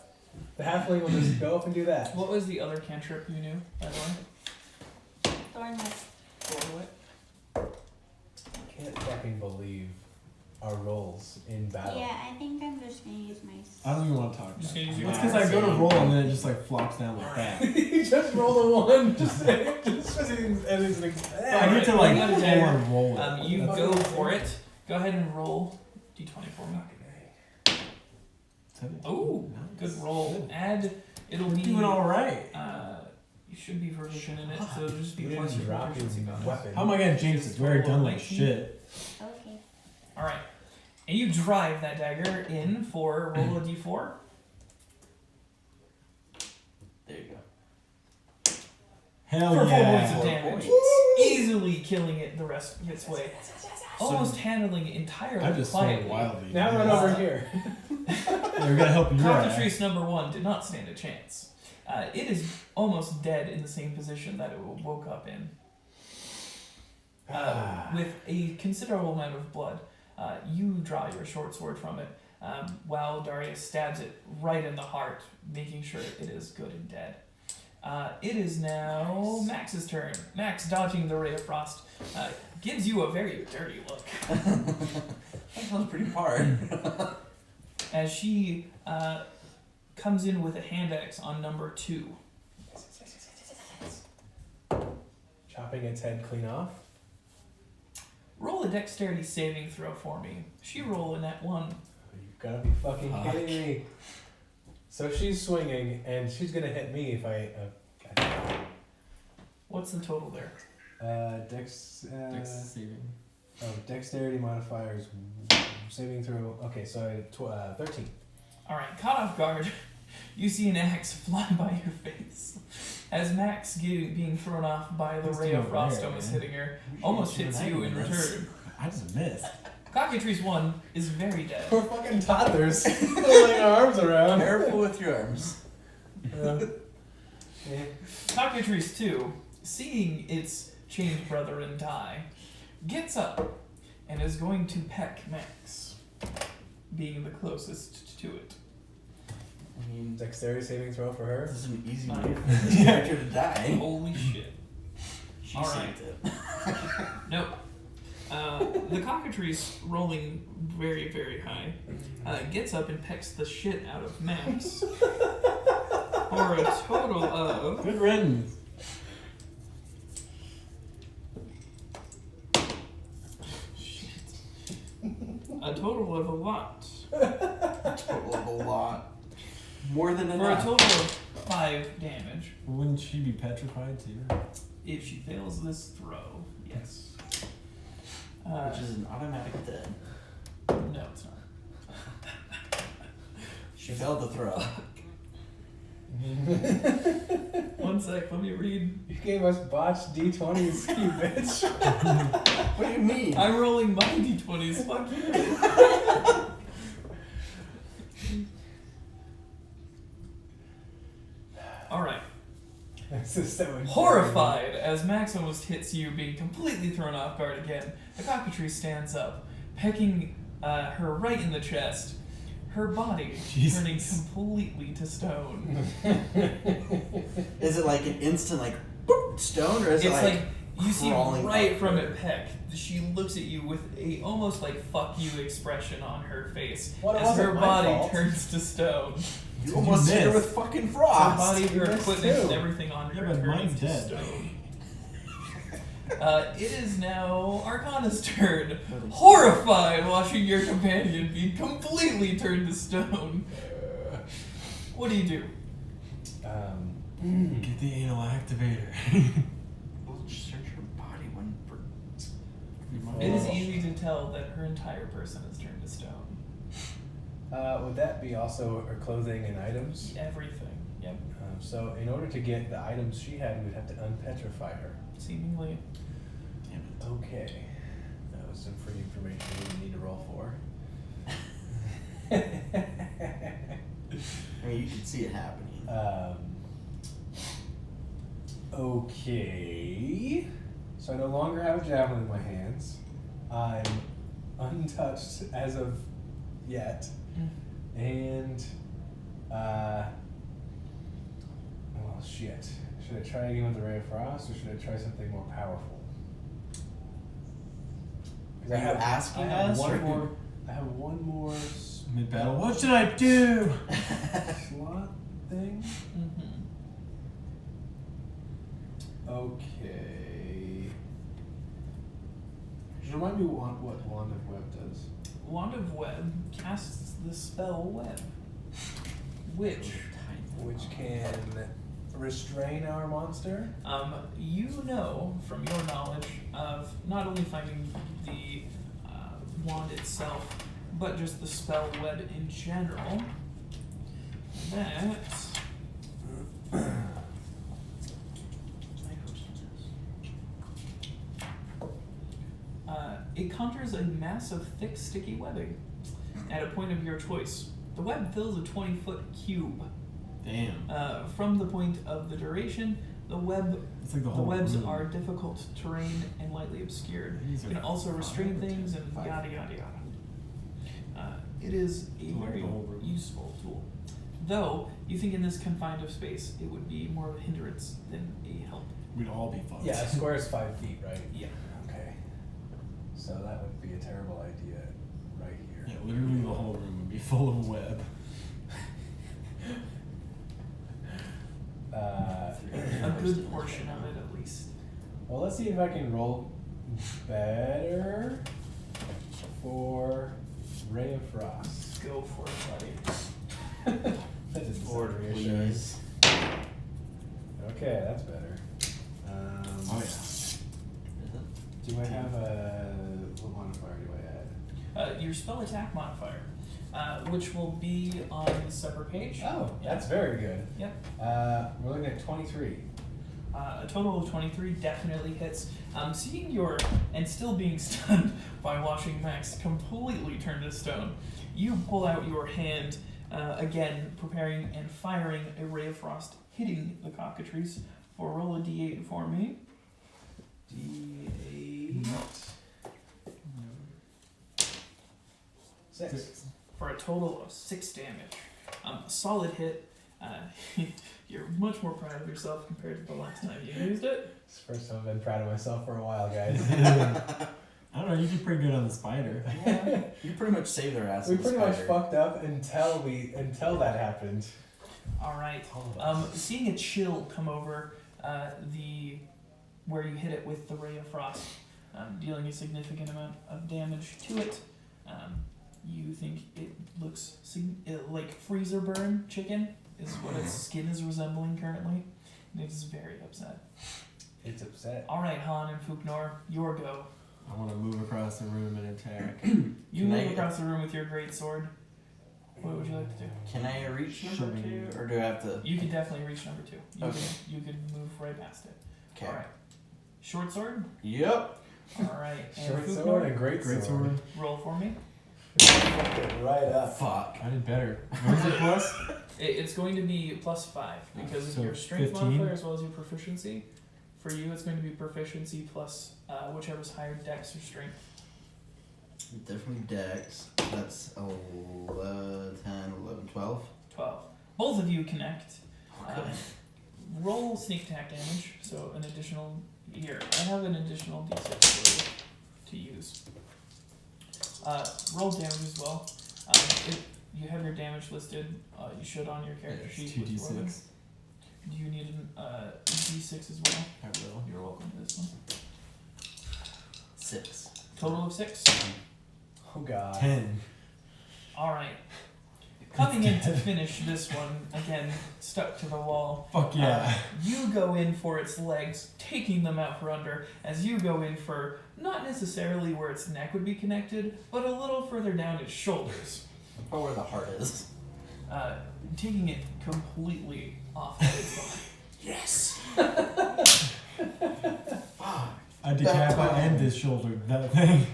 The halfling will just go up and do that. What was the other cantrip you knew, by the way? Thornless. Or what? I can't fucking believe our rolls in battle. Yeah, I think I'm just gonna use my. I don't even want to talk Just about gonna it. use your It's because I go to save. roll and then it just like flops down like that. You just roll a 1, just and it's like. I need to like Alright, full dagger. on roll it. You go for it. Go ahead and roll d20 for me. 17. Oh, good roll. Add, it'll We're be. doing all right. You should be proficient in it, so it'll just be You plus didn't your drop your proficiency bonus. weapon. How am I gonna jinx this? We already done like shit. Okay. Alright. And you drive that dagger in for roll a d4. There you go. Hell For 4 yeah. points of 4 damage. points. Easily killing it the rest of its way. Almost handling it entirely I just swung quietly. wildly. Now run over here. Yeah, we gotta help you. Cockatrice number 1 did not stand a chance. It is almost dead in the same position that it woke up in. With a considerable amount of blood. You draw your short sword from it, while Darius stabs it right in the heart, making sure it is good and dead. It is now Max's turn. Max, dodging the ray of frost, gives you a very dirty look. That sounds pretty hard. As she comes in with a hand axe on number 2. Chopping its head clean off. Roll a dexterity saving throw for me. She rolled a net 1. You've gotta be fucking Fuck. kidding me. So she's swinging, and she's gonna hit me if I. What's the total there? Dex. saving. Oh, dexterity modifiers. Saving throw. Okay, so 13. Alright, caught off guard, you see an axe fly by your face. As Max being thrown off by the Let's ray do of it frost there, almost man. hitting her, almost hits you in return. I just missed. Cockatrice 1 is very dead. We're fucking toddlers. Throwing our arms around. Careful with your arms. Yeah. Cockatrice 2, seeing its chained brethren die, gets up and is going to peck Max, being the closest to it. I mean, Dexterity saving throw for her. this is an easy way for this character to die. Holy shit. She Alright. saved it. Nope. The cockatrice, rolling very, very high, gets up and pecks the shit out of Max for a total of Good riddance. a total of a lot. Total of a lot. More than For a enough. total of 5 damage. Wouldn't she be petrified too? If she fails this throw, yes. Which is an automatic dead. No, it's not. She failed to throw. 1 sec, let me read. You gave us botched D20s, you bitch. What do you mean? I'm rolling my d20s, fuck you. Alright. This is so infuriating. Horrified as Maximus hits you, being completely thrown off guard again, the cockatrice stands up, pecking her right in the chest, her body Jesus. turning completely to stone. Is it like an instant like boop, stone, or is It's it like you see crawling right up from her? it peck. She looks at you with a almost like "fuck you" expression on her face Well, it as her wasn't my body fault. turns to stone. You almost hit her with fucking Her frost. body, her missed equipment, and too. everything on Yeah, her but turns mine's to dead. stone. It is now Arcana's turn. Horrified watching your companion be completely turned to stone. What do you do? Get the anal activator. We'll search her body one for. It is easy to tell that her entire person is turned to stone. Would that be also her clothing and items? Everything. Yep. So in order to get the items she had, we'd have to unpetrify her. Seemingly. Damn it. Okay. That was some free information we didn't need to roll for. I mean, you can see it happening. Okay. So I no longer have a javelin in my hands. I'm untouched as of yet. And, well, shit. Should I try again with the Ray of Frost, or should I try something more powerful? 'Cause Are you asking I have us, one or- more. I have one more Mid battle. What should I do? slot thing. Mm-hmm. Okay. Just remind me what Wand of Web does. Wand of Web casts the spell Web, which Can restrain our monster. you know from your knowledge of not only finding the wand itself, but just the spell Web in general. That it conjures a mass of thick, sticky webbing at a point of your choice. The web fills a 20-foot cube. Damn. From the point of the duration, the It's like the the whole webs room. are difficult terrain and lightly obscured. These You are can also restrain 5 or things 10, and 5. yada yada yada. It is a Like very the whole room. useful tool. Though, you think in this confined of space, it would be more of a hindrance than a help. We'd all be fucked. Yeah, a square is 5 feet, right? Yeah. Okay. So that would be a terrible idea right here. Yeah, literally the whole room would be full of web. A good portion of it, at least. Well, let's see if I can roll better for Ray of Frost. Go for it, buddy. That doesn't sound Lord, reassuring. please. Okay, that's better. Oh yeah. Do I have a what modifier do I add? Your spell attack modifier, which will be on a separate page. Oh, Yeah. that's very good. Yep. We're looking at 23. A total of 23 definitely hits. Seeing your, and still being stunned by watching Max completely turn to stone, you pull out your hand, again, preparing and firing a ray of frost, hitting the cockatrice. For roll a d8 for me. D8. 6. For a total of 6 damage. A solid hit. You're much more proud of yourself compared to the last time you used it. It's the first time I've been proud of myself for a while, guys. I don't know. You did pretty good on the spider. You pretty much saved their ass. We with the pretty much spider. fucked up until that happened. Alright. All of us. Seeing a chill come over where you hit it with the ray of frost, dealing a significant amount of damage to it. You think it looks like freezer burn chicken is what its skin is resembling currently, and it is very upset. It's upset. All right, Han and Fuknor, your go. I want to move across the room and attack. You Can move I- across the room with your great sword. What would you like to do? Can I reach number Shouldn't- 2, or do I have to? You could definitely reach number 2. Okay. You could move right past it. Okay. All right. Short sword. Yep. All right. And Short Fuknor, sword and great Great sword. sword. roll for me. Fucked it right up. Fuck. I did better. What is it plus? It's going to be +5 because So of your strength 15? modifier as well as your proficiency. For you, it's going to be proficiency plus whichever's higher, dex or strength. Definitely Dex. That's 11, 10, 11, 12. 12. Both of you connect. Okay. Roll sneak attack damage, so an additional. Here, I have an additional d6 for you to use. Roll damage as well. You have your damage listed. You should on your character It's sheet. with your weapon. 2d6. Do you need a d6 as well? I will. You're welcome to this one. 6. Total of 6. Oh god. 10. All right. Coming in to finish this one, again, stuck to the wall. Fuck yeah. You go in for its legs, taking them out for under, as you go in for not necessarily where its neck would be connected, but a little further down its shoulders, Or where the heart is. taking it completely off of its body. Yes. I decapitated and dishouldered that thing.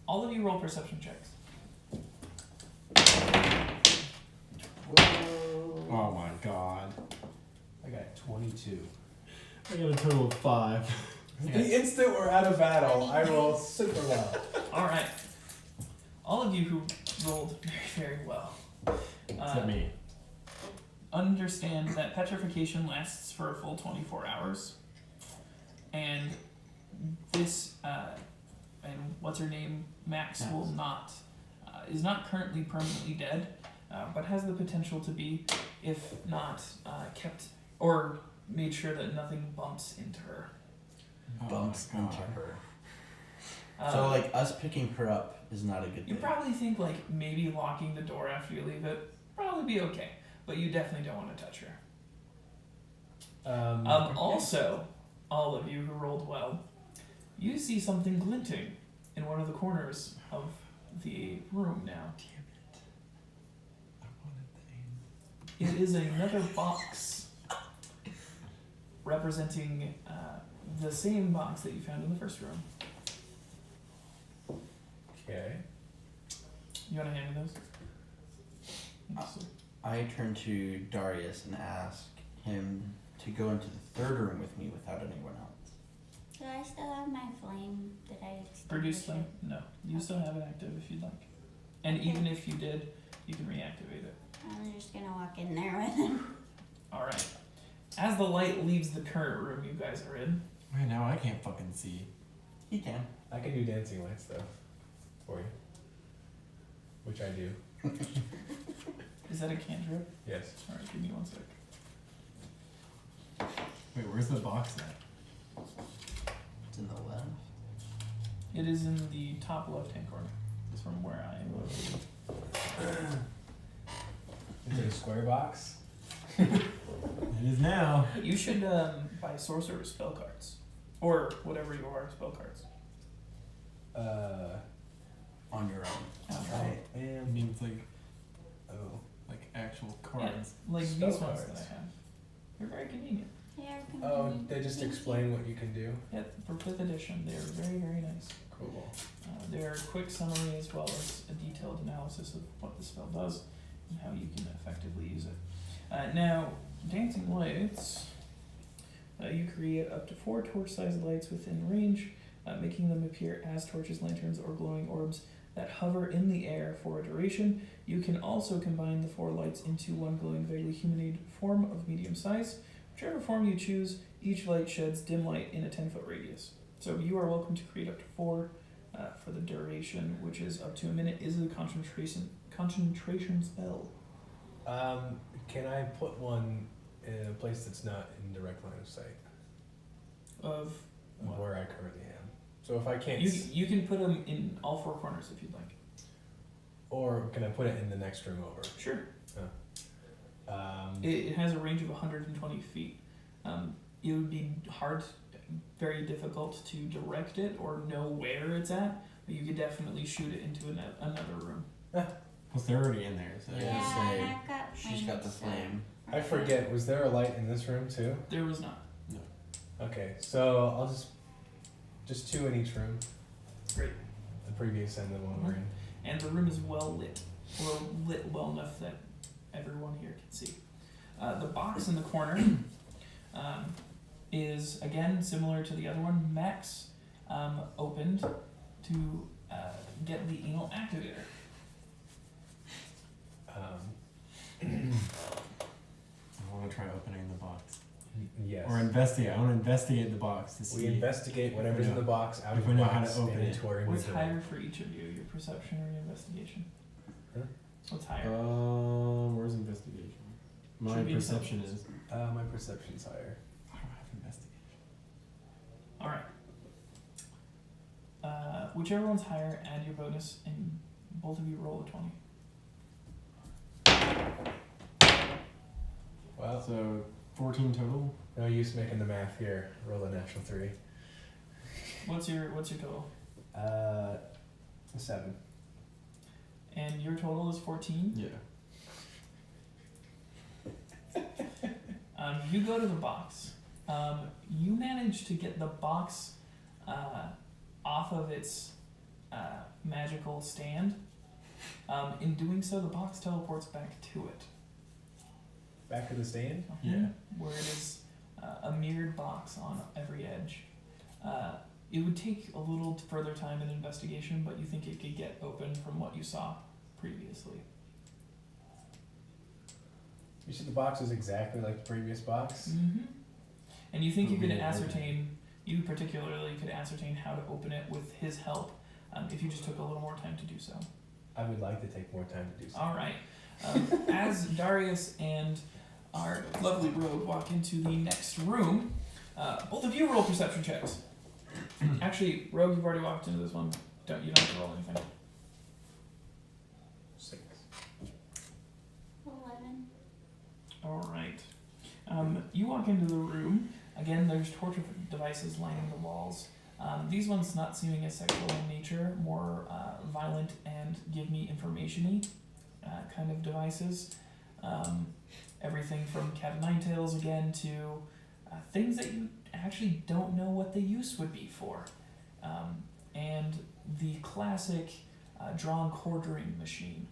All of you roll perception checks. Whoa. Oh my god. I got 22. I got a total of 5. The instant we're out of battle, I roll super well. All right. All of you who rolled very, very well. Except me. Understand that petrification lasts for a full 24 hours. And this, and what's her name, Max, Max. will not, is not currently permanently dead, but has the potential to be, if not kept, or made sure that nothing bumps into her. Bumps Oh my into God. her. Uh, So, like, us picking her up is not a good you thing. probably think like maybe locking the door after you leave it probably be okay, but you definitely don't want to touch her. Also, all of you who rolled well, you see something glinting in one of the corners of the room now. I wanted It is another box representing the same box that you found in the first room. Okay. You want to hand me those? I turn to Darius and ask him to go into the third room with me without anyone else. Do I still have my flame? Did I Produce extinguish flame? No. You still have it active if you'd like. And even if you did, you can reactivate it. I'm just gonna walk in there with him. Alright. As the light leaves the current room you guys are in, Man, now I can't fucking see. He can. I can do dancing lights though. For you. Which I do. is that a cantrip? Yes. Alright, give me 1 sec. Wait, where's the box at? It's in the left. It is in the top left hand corner. It's from where I am located. Is it a square box? It is now. You should buy sorcerer spell cards. Or whatever you are, spell cards. On your own. That's I right. It am. means like actual Yeah, cards. like Spell these ones that cards. I have. They're very convenient. They are Oh, convenient. they just Thank explain what you can do. Yeah, for 5th edition, they're very, very nice. Cool. They're a quick summary as well as a detailed analysis of what the spell does and how you can effectively use it. Now, dancing lights, you create up to 4 torch-sized lights within range, making them appear as torches, lanterns, or glowing orbs that hover in the air for a duration. You can also combine the 4 lights into one glowing, vaguely humanoid form of medium size. Whichever form you choose, each light sheds dim light in a 10-foot radius. So you are welcome to create up to 4 for the duration, which is up to a minute. Is a concentration spell. Can I put one in a place that's not in direct line of sight Of of where I currently am? So if I can't, you can put them in all 4 corners if you'd like. or can I put it in the next room over? Sure. Um, It has a range of 120 feet. It would be hard, very difficult to direct it or know where it's at, but you could definitely shoot it into another room. Plus, they're already in there, so. Yeah. Yeah, say, and I've got She's got the flames, so- flame. I forget. Was there a light in this room too? There was not. Okay, so I'll just 2 in each room. Great. The previous and the one we're in. And the room is well lit. Lit well enough that everyone here can see. The box in the corner is, again, similar to the other one. Max opened to get the anal activator. I want to try opening the box. Yes. Or investigate. I want to investigate the box to see. We investigate whatever's in the box out if of we the know how box to open and it. into our What's inventory. higher for each of you? Your perception or your investigation? Huh? What's higher? Where's investigation? My Should be perception is. My perception's higher. I don't have investigation. Alright. Whichever one's higher, add your bonus, and both of you roll a 20. Well, So 14 total. no use making the math here. Roll a natural 3. What's your total? 7. And your total is 14. Yeah. You go to the box. You manage to get the box off of its magical stand. In doing so, the box teleports back to it. Back to the stand? Yeah. Where it is a mirrored box on every edge. It would take a little further time and investigation, but you think it could get open from what you saw previously. You said the box was exactly like the previous box? Mm-hmm. And you think you could Yeah, ascertain, you particularly could ascertain how to open it with his help if you just took a little more time to do so. I would like to take more time to do so. All right. As Darius and our lovely Rogue walk into the next room, both of you roll perception checks. Actually, Rogue, you've already walked into this one. You don't have to roll anything. 6. 11. All right. You walk into the room. Again, there's torture devices lining the walls. These ones not seeming as sexual in nature, more violent and give me information-y kind of devices. Everything from cat o' nine tails again to things that you actually don't know what the use would be for. And the classic drawn quartering machine.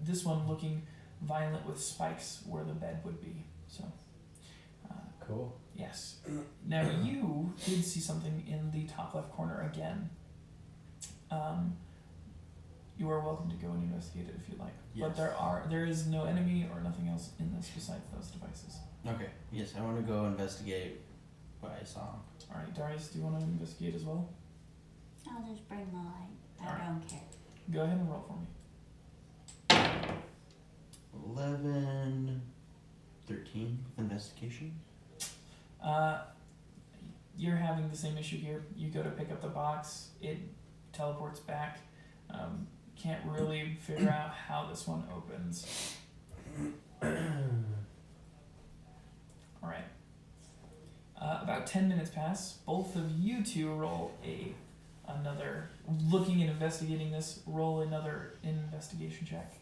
This one looking violent with spikes where the bed would be. So, Cool. yes. Now you did see something in the top left corner again. You are welcome to go and investigate it if you'd like. But Yes. there is no enemy or nothing else in this besides those devices. Okay. Yes, I want to go investigate what I saw. All right, Darius, do you want to investigate as well? I'll just bring the light. I Alright. don't care. Go ahead and roll for me. 11, 13 with investigation. You're having the same issue here. You go to pick up the box, it teleports back. Can't really figure out how this one opens. All right. About 10 minutes pass. Both of you two roll another, looking and investigating this, roll another investigation check.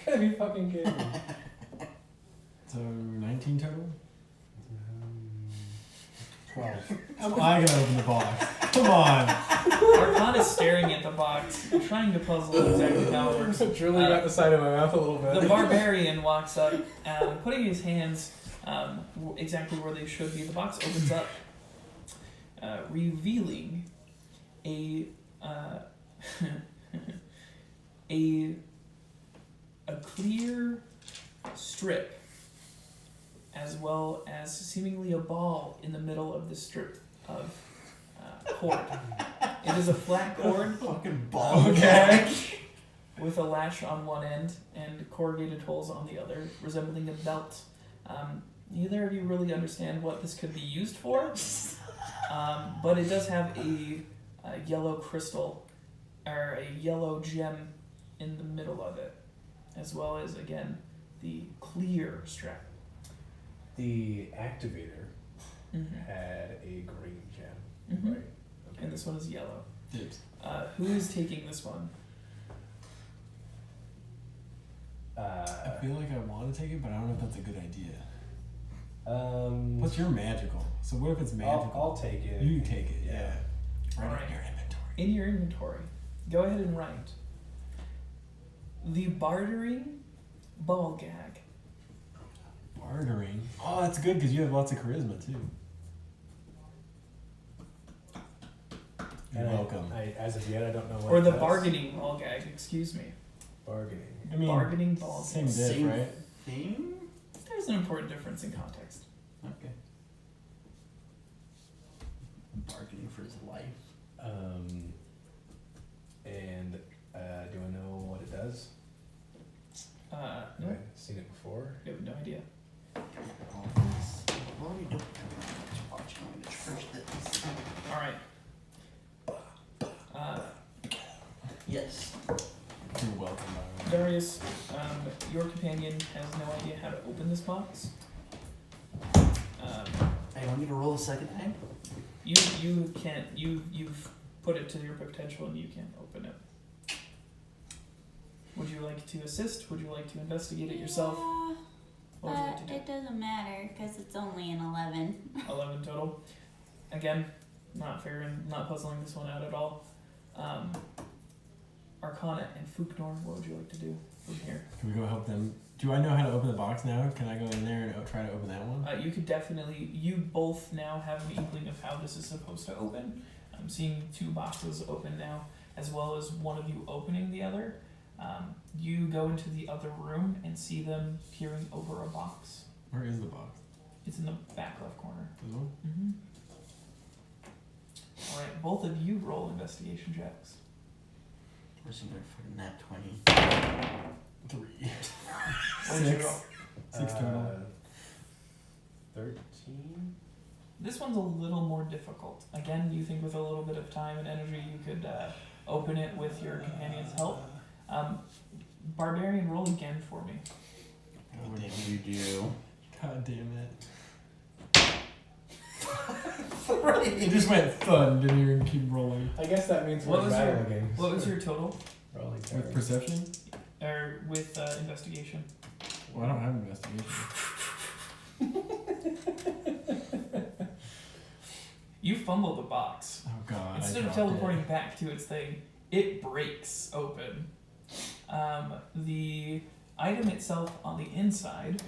Gotta be fucking kidding me. So 19 total. 12. Am I gonna open the box? Come on. Arcana's staring at the box, trying to puzzle exactly how it works. Drilling out the side of my mouth a little bit. The barbarian walks up, putting his hands exactly where they should be. The box opens up, revealing a clear strip, as well as seemingly a ball in the middle of the strip of cord. It is a flat cord. Fucking ball. Okay. With a lash on one end and corrugated holes on the other, resembling a belt. Neither of you really understand what this could be used for, but it does have a yellow crystal, or a yellow gem in the middle of it, as well as, again, the clear strap. The activator Mm-hmm. had a green gem, Mhm. right? Okay. And this one is yellow. Dibs. Who is taking this one? I feel like I want to take it, but I don't know if that's a good idea. What's Plus, you're magical. So what if it's magical? I'll take it. You take it, yeah. Yeah. Right Alright. in your inventory. In your inventory, go ahead and write the bartering ball gag. Bartering. Oh, that's good because you have lots of charisma too. You're And welcome. I, as of yet, I don't know what. Or it the does. bargaining ball gag, excuse me. Bargaining. I mean, Bargaining ball same gag. diff, Same right? thing? There's an important difference in context. Okay. Bargaining for his life. And do I know what it does? Have No, I seen it before? you have no idea. All this. Well, we don't have much watching on the church this. Alright. Yes. You're welcome. Byron. Darius, your companion has no idea how to open this box. Hey, want me to roll a second time? You can't. You've put it to your potential and you can't open it. Would you like to assist? Would you like to investigate it yourself? Yeah, What would you like to but do? it doesn't matter because it's only an 11. 11 total. Again, not figuring, not puzzling this one out at all. Arcana and Fuknor, what would you like to do from here? Can we go help them? Do I know how to open the box now? Can I go in there and try to open that one? You could definitely, you both now have an inkling of how this is supposed to open. I'm seeing 2 boxes open now, as well as one of you opening the other. You go into the other room and see them peering over a box. Where is the box? It's in the back left corner. This one? Mm-hmm. Alright, both of you roll investigation checks. Where's in there fucking nat 20? 3. What did you roll? 6 total. 13? This one's a little more difficult. Again, you think with a little bit of time and energy you could open it with your companion's help. Barbarian, roll again for me. What did you do? God damn it. 3. It just went thud, didn't even keep rolling. I guess that means What we're was your- battling games. What was your total? Rolling With terror. perception? Or with investigation? Well, I don't have investigation. You fumble the box. Oh god. Instead I of dropped teleporting back to its thing, it breaks open. The item itself on the inside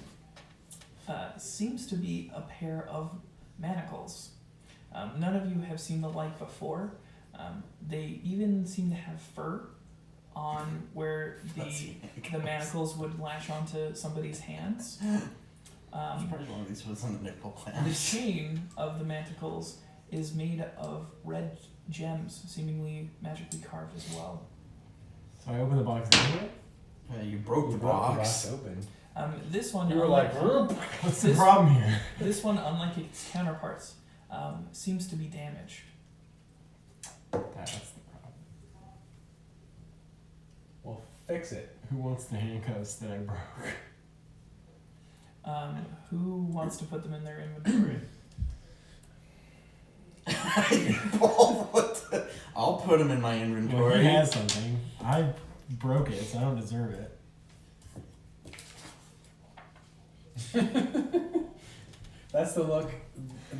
seems to be a pair of manacles. None of you have seen the like before. They even seem to have fur on where the manacles would latch onto somebody's hands. I'm probably one of these was on the nipple The clamps. chain of the manacles is made of red gems, seemingly magically carved as well. So I opened the box anyway? You broke the You broke the box. box open. This one, You were like, What's the This- problem here? this one, unlike its counterparts, seems to be damaged. That's the problem. well, fix it. Who wants the handcuffs that I broke? Who wants to put them in their inventory? I'll put them in my Well, inventory. he has something. I broke it, so I don't deserve it. That's the look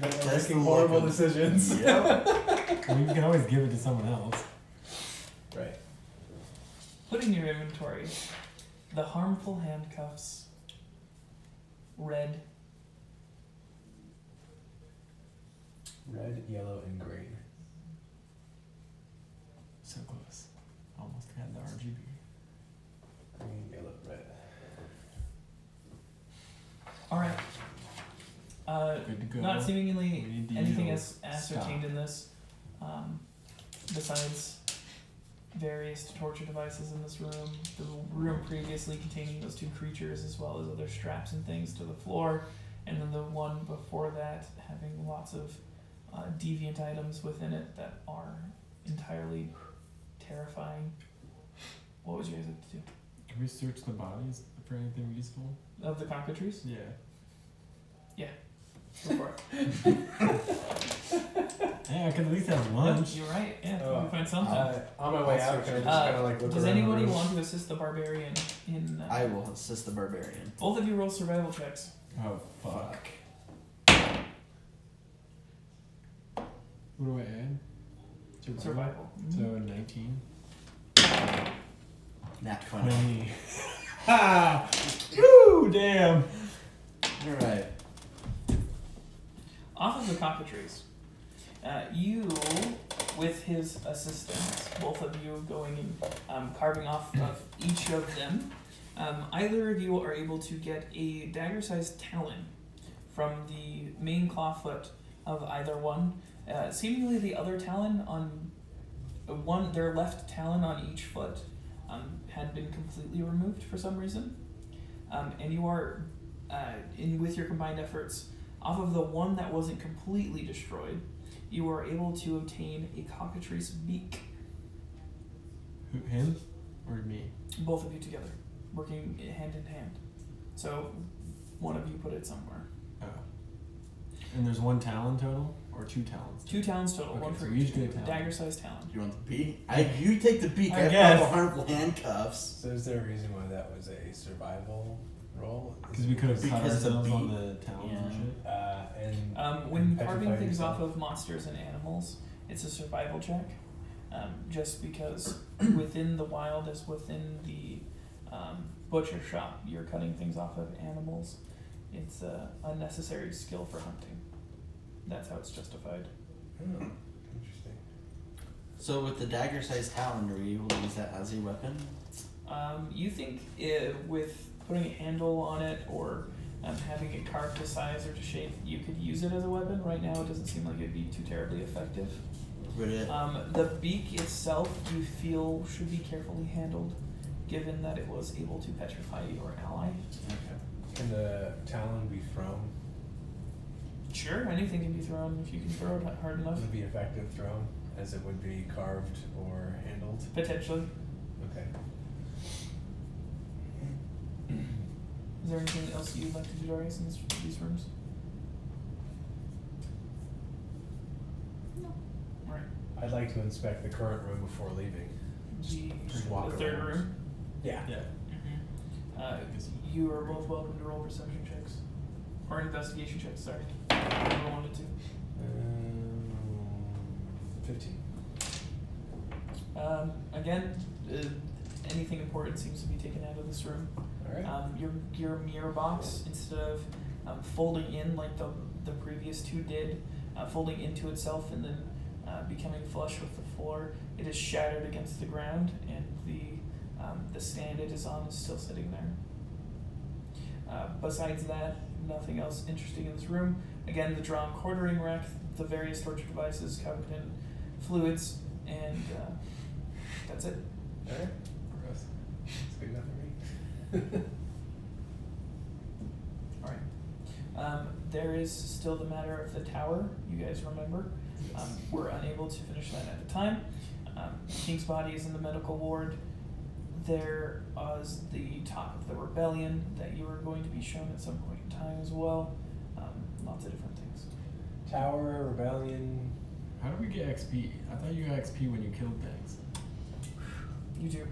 that we're That's making the look horrible of- decisions. Yep. Well, you can always give it to someone else. Right. Put in your inventory the harmful handcuffs, red, Red, yellow, and green. So close. Almost had the RGB. Green, yellow, red. Alright. Good to go. Not We seemingly need to anything use as ascertained stop. in this, besides various torture devices in this room. The room previously containing those 2 creatures, as well as other straps and things to the floor, and then the one before that having lots of deviant items within it that are entirely terrifying. What would you guys like to do? Can we search the bodies for anything useful? Of the cockatrices? Yeah. Go for it. Hey, I could at least have lunch. You're right. Yeah, Oh, we can find something. On my way out, can I just kind of like look Does around the anybody room? want to assist the barbarian in? I will assist the barbarian. Both of you roll survival checks. Oh, fuck. What do I add? Survival. So 19. Nat 20. 20. Ha! Woo! Damn. Alright. Off of the cockatrice, you, with his assistance, both of you going and carving off of each of them, either of you are able to get a dagger-sized talon from the main clawfoot of either one. Seemingly the other talon on their left talon on each foot had been completely removed for some reason. And you are, with your combined efforts, off of the one that wasn't completely destroyed, you are able to obtain a cockatrice beak. Who, him or me? Both of you together, working hand in hand. So one of you put it somewhere. Oh. And there's one talon total? Or 2 talons? 2 talons total, Okay, one for so we each each get a talon. dagger-sized talon. You want the beak? You take the beak. I I have guess. powerful, harmful handcuffs. So is there a reason why that was a survival roll? Because we could have cut Because the ourselves on beak- the talons and yeah. shit. When and carving petrify things yourself. off of monsters and animals, it's a survival check. Just because within the wild, as within the butcher shop, you're cutting things off of animals. It's a necessary skill for hunting. That's how it's justified. Oh, interesting. So with the dagger-sized talon, are we able to use that as a weapon? You think with putting a handle on it or having it carved to size or to shape, you could use it as a weapon? Right now, it doesn't seem like it'd be too terribly effective. Would it? The beak itself, you feel, should be carefully handled, given that it was able to petrify your ally. Okay. Can the talon be thrown? Sure, anything can be thrown if you can throw it hard enough. Would it be effective thrown as it would be carved or handled? Potentially. Okay. Is there anything else you'd like to do, Darius, in these rooms? No. Alright. I'd like to inspect the current room before leaving. Just walk The third around. room? Yeah. Yeah. You are both welcome to roll perception checks. Or investigation checks, sorry. Whoever wanted to. 15. Again, anything important seems to be taken out of this room. Alright. Your mirror box, instead of folding in like the previous two did, folding into itself and then becoming flush with the floor, it is shattered against the ground, and the stand it is on is still sitting there. Besides that, nothing else interesting in this room. Again, the drawn quartering rack, the various torture devices covered in fluids, and that's it. Alright. Gross. It's good enough for me. Alright. There is still the matter of the tower, you guys remember. We're unable to finish that at the time. King's body is in the medical ward. There was the talk of the rebellion that you were going to be shown at some point in time as well. Lots of different things. Tower, rebellion. How do we get XP? I thought you got XP when you killed things. You do.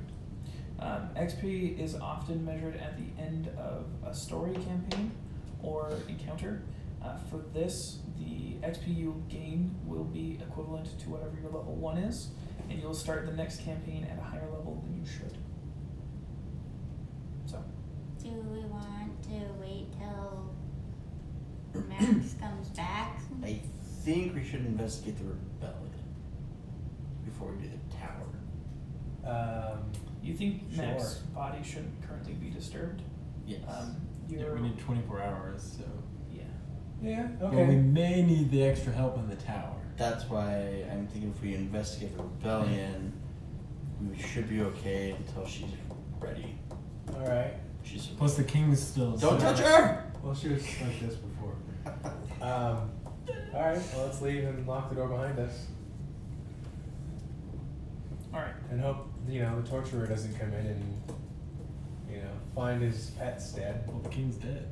XP is often measured at the end of a story campaign or encounter. For this, the XP you gain will be equivalent to whatever your level 1 is, and you'll start the next campaign at a higher level than you should. So, Do we want to wait till Max comes back? I think we should investigate the rebellion before we do the tower. you think Sure. Max's body shouldn't currently be disturbed? Yes. Yeah, You're, we need 24 hours, so. yeah. Yeah, But we okay. may need the extra help in the tower. That's why I'm thinking if we investigate the rebellion, we should be okay until she's ready. Alright. She's Plus the king's still. Don't touch her! Well, she was like this before. Alright, well, let's leave and lock the door behind us. Alright. And hope, the torturer doesn't come in and, find his pets dead. Well, the king's dead.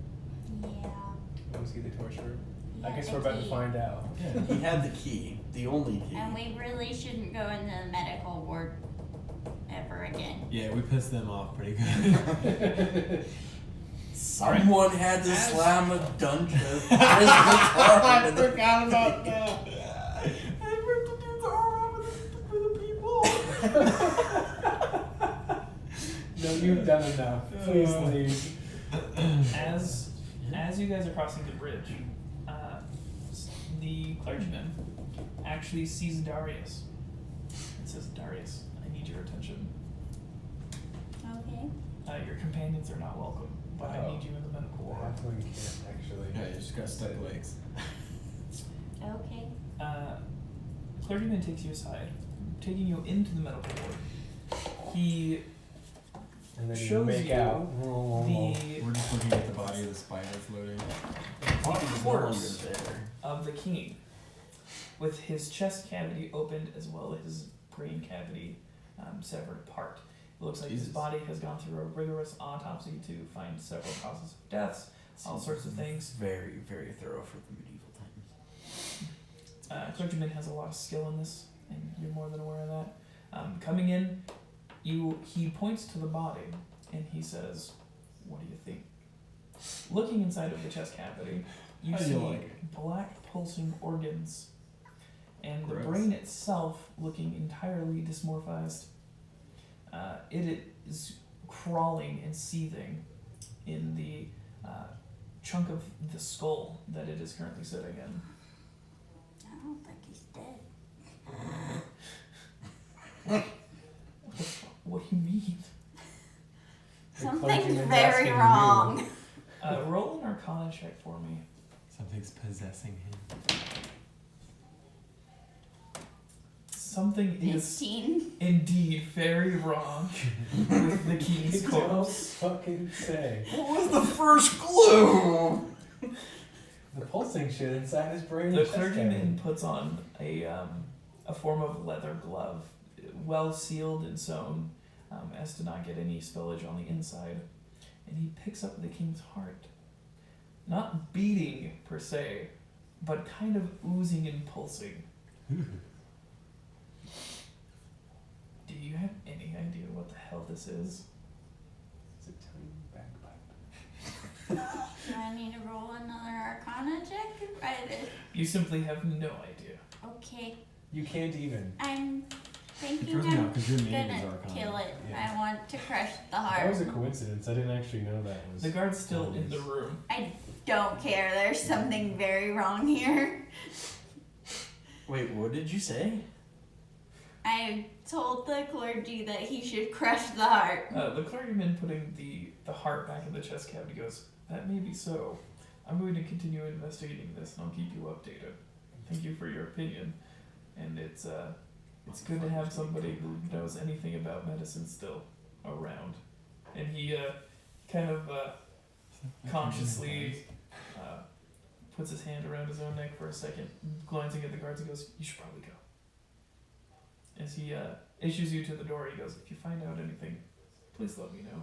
Yeah. Want to see the torturer? I guess we're about to find out. Yeah. He had the key, the only key. And we really shouldn't go into the medical ward ever again. Yeah, we pissed them off pretty good. Someone had to slam a dungeon. I forgot about that. I ripped the dude's arm off for the people. No, you've done enough. Please leave. As you guys are crossing the bridge, the clergyman actually sees Darius and says, "Darius, I need your attention. Okay. Your companions are not welcome, but I need you in the medical ward." Halfling can't actually. Yeah, you just got stuck legs. Okay. Clergyman takes you aside, taking you into the medical ward. He And then you shows make you out. the We're just looking at the body of the spider floating. Body was no longer there. of the king, with his chest cavity opened as well as his brain cavity severed apart. It looks like his Jesus. body has gone through a rigorous autopsy to find several causes of deaths, all sorts of things. Very, very thorough for the medieval times. Clergyman has a lot of skill in this, and you're more than aware of that. Coming in, he points to the body and he says, "What do you think?" Looking inside of the chest cavity, you How do see you like it? black pulsing organs, and the Gross. brain itself looking entirely dysmorphized. It is crawling and seething in the chunk of the skull that it is currently sitting in. I don't think he's dead. What do you mean? The Something's clergyman's very asking you. wrong. Roll an Arcana check for me. Something's possessing him. Something is 15. indeed very wrong with the king's Don't corpse. fucking say. What was the first clue? The pulsing shit inside his brain. The and chest clergyman cavity. puts on a form of leather glove, well sealed and sewn, as to not get any spillage on the inside, and he picks up the king's heart, not beating per se, but kind of oozing and pulsing. Do you have any idea what the hell this is? It's a tiny bagpipe. Do I need to roll another Arcana check? You simply have no idea. Okay. You can't even. I'm It thinking throws me I'm off because your name is gonna Arcana. kill it. Yeah. I want to crush the That heart. was a coincidence. I didn't actually know that was. The guard's still in the room. I don't care. There's something very wrong here. Wait, what did you say? I told the clergy that he should crush the heart. The clergyman putting the heart back in the chest cavity goes, "That may be so. I'm going to continue investigating this and I'll keep you updated. Thank you for your opinion. And it's good to have somebody who knows anything about medicine still around." And he kind of consciously puts his hand around his own neck for a second, glancing at the guards, and goes, "You should probably go." As he issues you to the door, he goes, "If you find out anything, please let me know."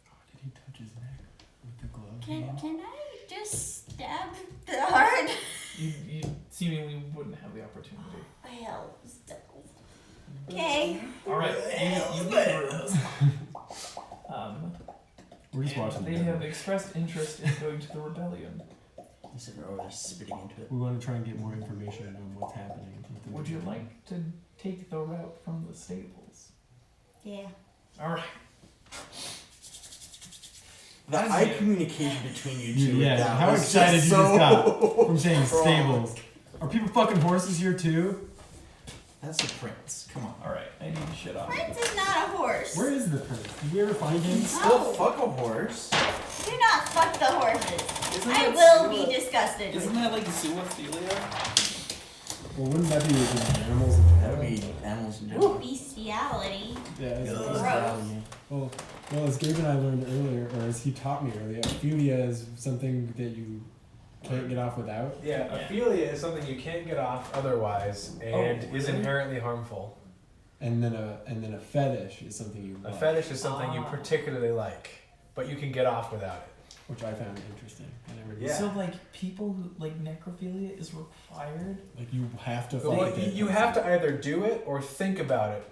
Oh, did he touch his neck with the glove? Can I just stab the heart? You seemingly wouldn't have the opportunity. Well, still. Okay. All right, you leave the room. We're just And watching. they have expressed interest in going to the rebellion. He's sitting over there spitting into it. We want to try and get more information on what's happening. with the Would you rebellion. like to take the route from the stables? Yeah. All right. The As eye you- communication between you two. Yeah, with that how was excited you so just got from saying wrong. stables. Are people fucking horses here too? That's the prince. Come on. All right. I need to shit off. Prince is not a horse. Where is the prince? Did we ever find him? Still No. fuck a horse. Do not fuck the horses. Isn't I that will Sua- be disgusted. Isn't that like zoophilia? Well, wouldn't that be just animals in That general? would be animals in general. Bestiality. Yeah, it's Gross. well, as Gabe and I learned earlier, or as he taught me earlier, Ophelia is something that you can't get off without. Yeah, Yeah. Ophelia is something you can't get off otherwise, and is really? inherently harmful. And then a fetish is something you A love. fetish is something you Ah. particularly like, but you can get off without it. which I found interesting. I never knew. Yeah. So like people who like necrophilia is required. Like you have to Well, fight it. you have to either do it or think about it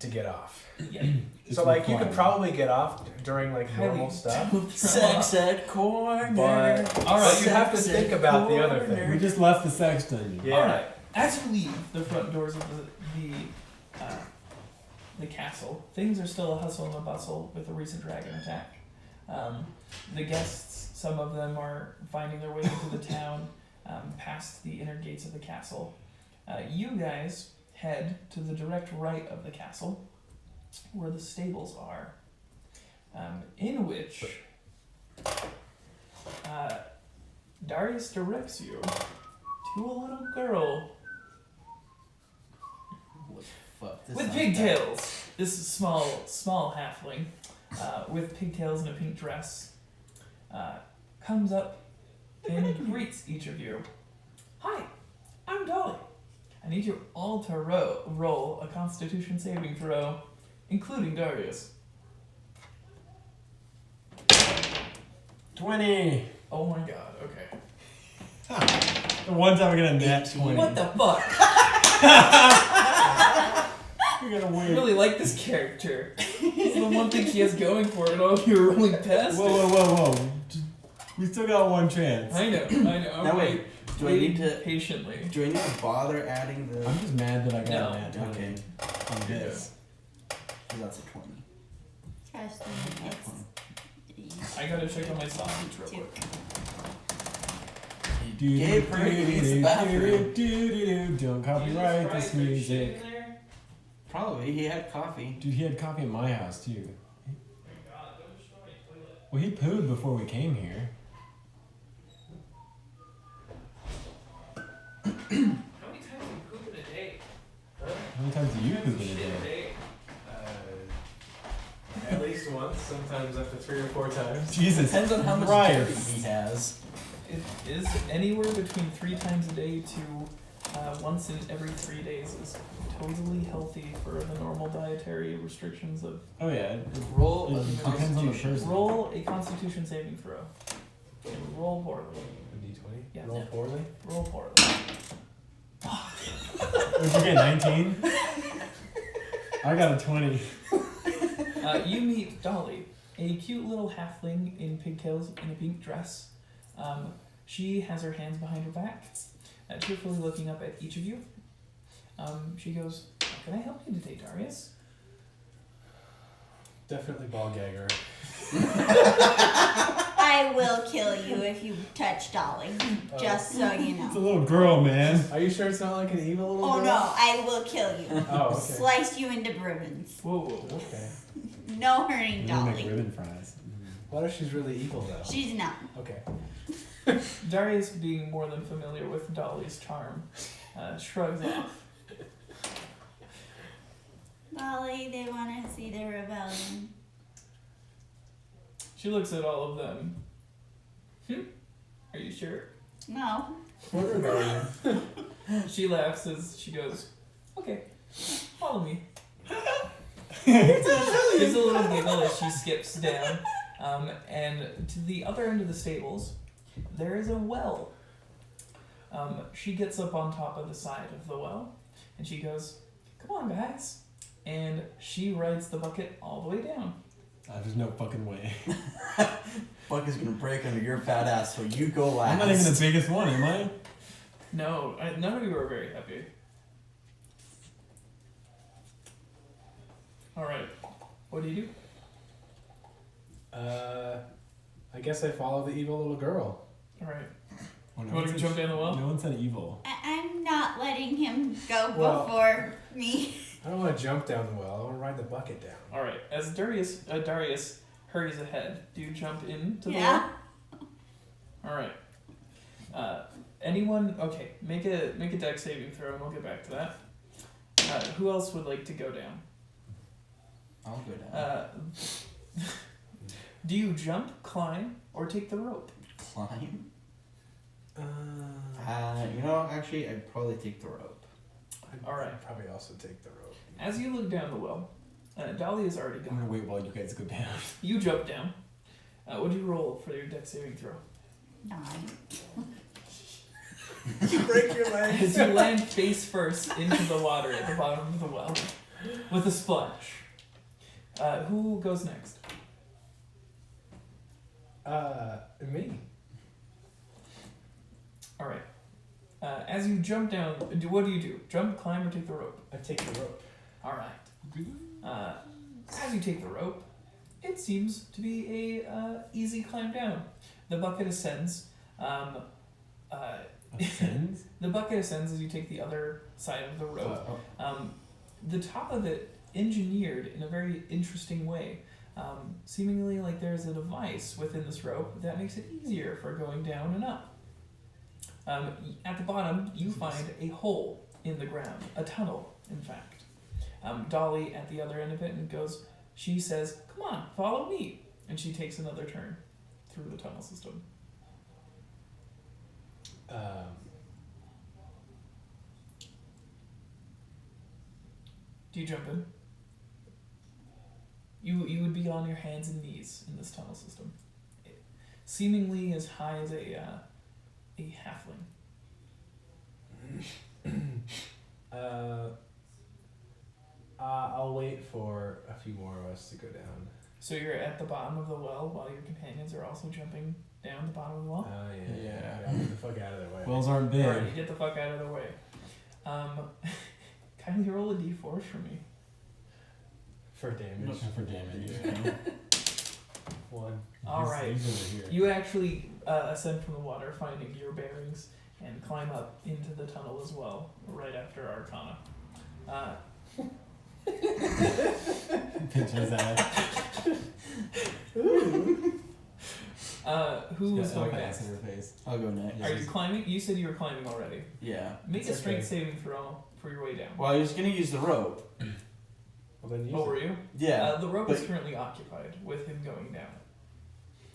to get off. Yeah. It's So like you required. could probably get off during like normal Highly stuff, Sex at corner. but All right, but you have to Sex think at about the other corner. We thing. just left the sex dungeon. Yeah. All right. As you leave the front doors of the castle, things are still a hustle and a bustle with the recent dragon attack. The guests, some of them are finding their way into the town, past the inner gates of the castle. You guys head to the direct right of the castle, where the stables are, in which Darius directs you to a little girl Fuck, this with sounds pigtails. This is small halfling with pigtails and a pink dress comes up and greets each of you. Hi, I'm Dolly. I need you all to roll a Constitution saving throw, including Darius. 20. Oh my god, okay. The one time I get a nat 20. What the fuck? You're gonna I win. really like this character. This is the one thing she has going for it, all you're rolling past Whoa, it. whoa, whoa, whoa. We still got one chance. I know. Now wait, do I need to patiently? do I need to bother adding the? I'm just mad that I got No. a nat 20 Okay. on this. So that's a 20. Trust me, it's I gotta check on my sausage real two. quick. Gabe Purdy needs the bathroom. Don't copyright this music. Probably he had coffee. Dude, he had coffee at my house too. Well, he pooed before we came here. How many times do you poop in a day? How many times do you poop in a day? At least once, sometimes up to 3 or 4 times. Jesus Depends on how much dairy Christ. he has. It is anywhere between 3 times a day to once in every 3 days is totally healthy for the normal dietary restrictions of. Oh yeah, Roll a it depends on the Constitution. person. Roll a Constitution saving throw. Roll poorly. A D20? Yeah. Roll poorly? Roll poorly. Did you get 19? I got a 20. You meet Dolly, a cute little halfling in pigtails and a pink dress. She has her hands behind her back, cheerfully looking up at each of you. She goes, "How can I help you today, Darius?" Definitely ball gagger. I will kill you if you touch Dolly. Just so you It's a know. little girl, man. Are you sure it's not like an evil little Oh girl? no, I will kill you. Oh, okay. Slice you into ribbons. Whoa, whoa, whoa. Okay. No hurting I'm gonna make Dolly. ribbon fries. What if she's really evil though? She's not. Okay. Darius, being more than familiar with Dolly's charm, shrugs off. Dolly, they want to see the rebellion. She looks at all of them. Are you sure? No. What rebellion? She laughs as she goes, "Okay, follow me." Gives a little giggle as she skips down. And to the other end of the stables, there is a well. She gets up on top of the side of the well, and she goes, "Come on, guys." And she rides the bucket all the way down. There's no fucking way. Buck is gonna break under your fat ass, so you go last. I'm not even the biggest one, am I? No, none of you are very happy. Alright, what do you do? I guess I follow the evil little girl. Alright, Well, you want to jump down the well? No one said evil. I'm not letting him go Well- before me. I don't want to jump down the well. I want to ride the bucket down. Alright, as Darius hurries ahead, do you jump into the Yeah. well? Alright. Anyone? Okay, make a dex saving throw and we'll get back to that. Who else would like to go down? I'll go down. Do you jump, climb, or take the rope? Climb. You know, actually, I'd probably take the rope. Alright. I'd probably also take the rope. As you look down the well, Dolly is already I'm gone. gonna wait while you guys go down. You jump down. What do you roll for your dex saving throw? 9. You break your legs. As you land face first into the water at the bottom of the well with a splash. Who goes next? Me. All right. As you jump down, what do you do? Jump, climb, or take the rope? I take the rope. All right. As you take the rope, it seems to be a easy climb down. The bucket ascends. Ascends? The bucket ascends as you take the other side of the rope. The top of it engineered in a very interesting way. Seemingly like there's a device within this rope that makes it easier for going down and up. At the bottom, you find a hole in the ground, a tunnel, in fact. Dolly at the other end of it and she says, "Come on, follow me." And she takes another turn through the tunnel system. Do you jump in? You would be on your hands and knees in this tunnel system, seemingly as high as a halfling. I'll wait for a few more of us to go down. So you're at the bottom of the well while your companions are also jumping down the bottom of the well? Yeah. I'll get the fuck out of their way. Wells aren't big. Alright, you get the fuck out of the way. Kindly roll a d4 for me. For damage. For damage. One. Alright. These over here. You actually ascend from the water, finding your bearings, and climb up into the tunnel as well, right after Arcana. Pinch his ass. Who is Got going elf ass next? in her face. I'll go next. Are you climbing? You said you were climbing already. Yeah. Make It's a strength okay. saving throw for your way down. Well, I was gonna use the rope. Well, then use Oh, it. were you? Yeah. The rope is but- currently occupied with him going down.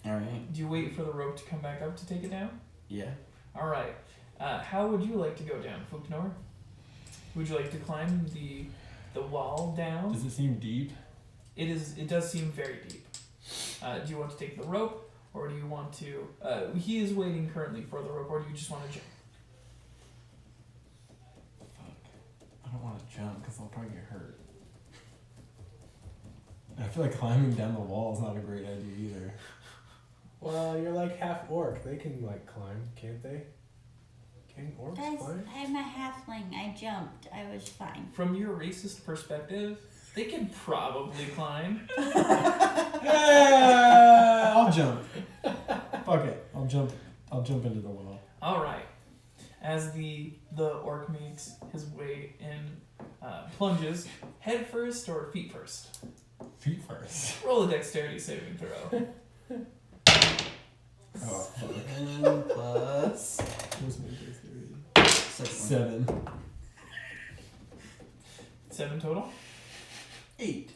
All right. Do you wait for the rope to come back up to take it down? Yeah. All right. How would you like to go down, Fuknor? Would you like to climb the wall down? Does it seem deep? It does seem very deep. Do you want to take the rope, or do you want to? He is waiting currently for the rope, or do you just want to jump? I don't want to jump because I'll probably get hurt. I feel like climbing down the wall is not a great idea either. Well, you're like half orc. They can like climb, can't they? Can orcs Guys, climb? I'm a halfling. I jumped. I was fine. From your racist perspective, they can probably climb. Yeah, I'll jump. Fuck it. I'll jump into the wall. All right. As the orc makes his way in, plunges head first or feet first. Feet first. Roll a dexterity saving throw. Oh, fuck. 7 plus What's my dexterity? 6. 7. 7 total. 8.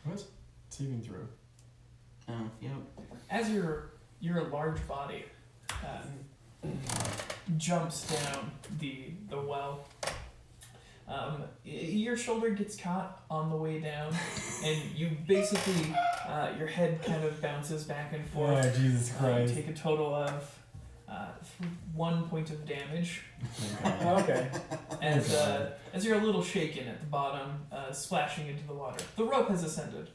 What? Saving throw. Oh, yep. As your large body jumps down the well, your shoulder gets caught on the way down, and you basically your head kind of bounces back and forth. Oh, Jesus You Christ. take a total of 1 point of damage, Okay. as you're a little shaken at the bottom, splashing into the water. The rope has ascended,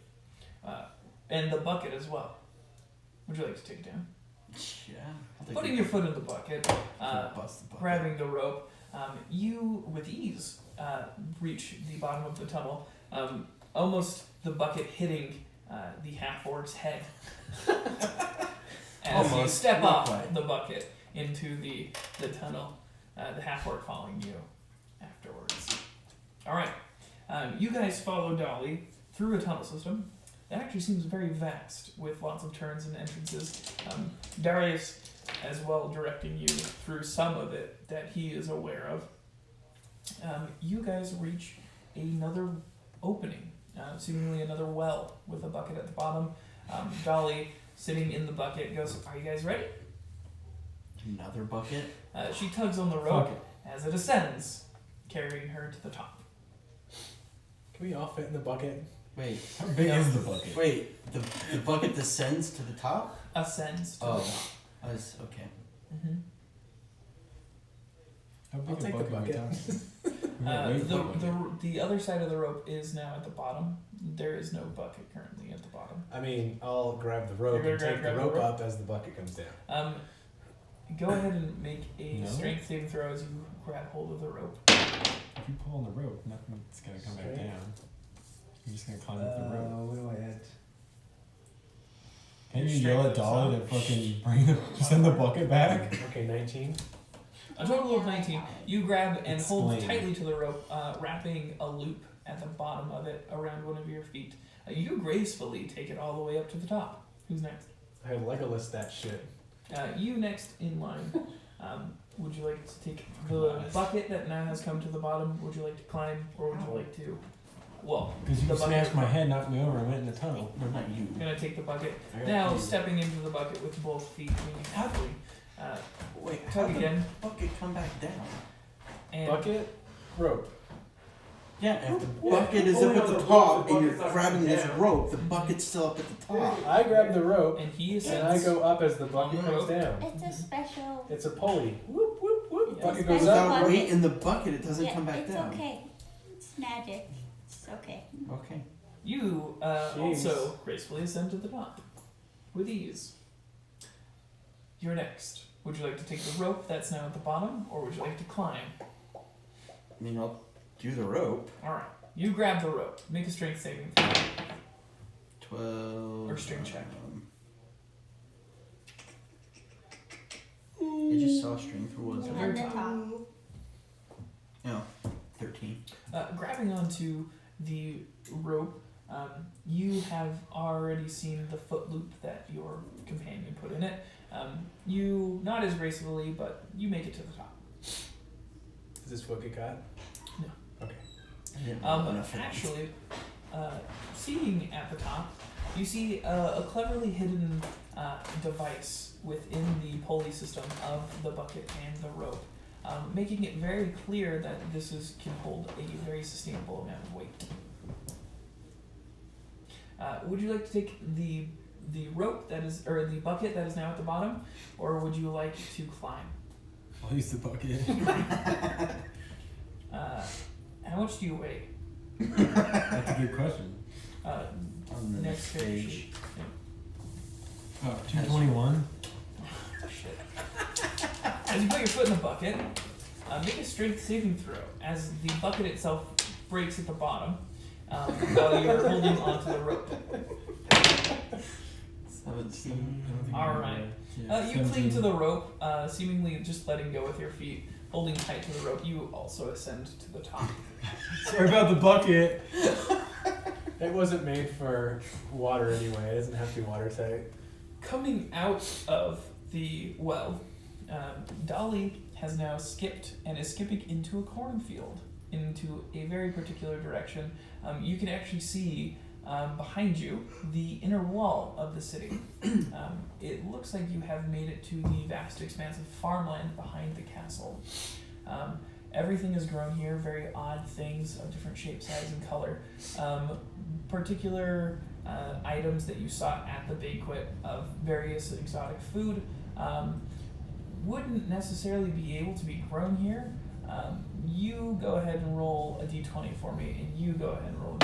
and the bucket as well. Would you like to take it down? Yeah. I'll take Putting it. your foot in the bucket, Bust the bucket. grabbing the rope, you with ease reach the bottom of the tunnel, almost the bucket hitting the half-orc's head. As you Almost, step not off quite. the bucket into the tunnel, the half-orc following you afterwards. Alright, you guys follow Dolly through a tunnel system that actually seems very vast with lots of turns and entrances. Darius as well directing you through some of it that he is aware of. You guys reach another opening, seemingly another well with a bucket at the bottom. Dolly, sitting in the bucket, goes, "Are you guys ready?" Another bucket? She tugs on the Fuck rope it. as it ascends, carrying her to the top. Can we all fit in the bucket? Wait, How big is the bucket? wait. The bucket descends to the top. Ascends to Oh. the top. I was okay. Mm-hmm. How big I'll a take the bucket are we bucket. talking? We got way bucket. The other side of the rope is now at the bottom. There is no bucket currently at the bottom. I mean, I'll grab the rope You're and gonna take grab the the rope rope? up as the bucket comes down. Go ahead and make a No? strength saving throw as you grab hold of the rope. If you pull on the rope, nothing's gonna come back Straight. down. You're just gonna climb up the rope. What do I add? Can you Strength yell at is Dolly up. to fucking bring the send the bucket back? Okay, 19. A total of 19. You grab and hold Explain. tightly to the rope, wrapping a loop at the bottom of it around one of your feet. You gracefully take it all the way up to the top. Who's next? I had Legolas that shit. You next in line. Would you like to take the bucket that now has come to the bottom? Would you like to climb, or would you like to? Well, Because you the bucket. smashed my head, knocked me over, and went in the tunnel. No, not you. Gonna take the bucket. I got Now you. stepping into the bucket with both feet, meaning happily. Wait, how Tug did again, the bucket come back down? and Bucket, rope. Yeah, if the Yeah, bucket is pulling up on at the the rope, top the and you're bucket's not grabbing coming this down. rope, the bucket's still up at the top. I grab the rope and he and I ascends. go up as the bucket On the comes rope. down. It's a special. It's a pulley. Whoop, whoop, whoop. Yeah. Bucket goes Special up. Without bucket. weight in the bucket, it doesn't Yeah, come back it's down. okay. It's magic. It's okay. Okay. You Jeez. also gracefully ascend to the top with ease. You're next. Would you like to take the rope that's now at the bottom, or would you like to climb? I mean, I'll do the rope. All right. You grab the rope. Make a strength saving throw. 12. Or string check. I just saw strength. What was At it? the On very the top. top. No, 13. Grabbing onto the rope, you have already seen the foot loop that your companion put in it. You, not as gracefully, but you make it to the top. Does this foot get caught? I didn't know enough of that. Actually, seeing at the top, you see a cleverly hidden device within the pulley system of the bucket and the rope, making it very clear that this can hold a very sustainable amount of weight. Would you like to take the rope that is, or the bucket that is now at the bottom, or would you like to climb? I'll use the bucket. How much do you weigh? That's a good question. On the next page. page. Oh, 221. Shit. As you put your foot in the bucket, make a strength saving throw as the bucket itself breaks at the bottom while you're holding onto the rope. 17. Alright. You cling to the rope, seemingly just letting go with your feet, holding tight to the rope. You also ascend to the top. Sorry about the bucket. It wasn't made for water anyway. It doesn't have to be watertight. Coming out of the well, Dolly has now skipped and is skipping into a cornfield, into a very particular direction. You can actually see behind you the inner wall of the city. It looks like you have made it to the vast expanse of farmland behind the castle. Everything is grown here, very odd things of different shape, size, and color. Particular items that you saw at the banquet of various exotic food wouldn't necessarily be able to be grown here. You go ahead and roll a d20 for me, and you go ahead and roll a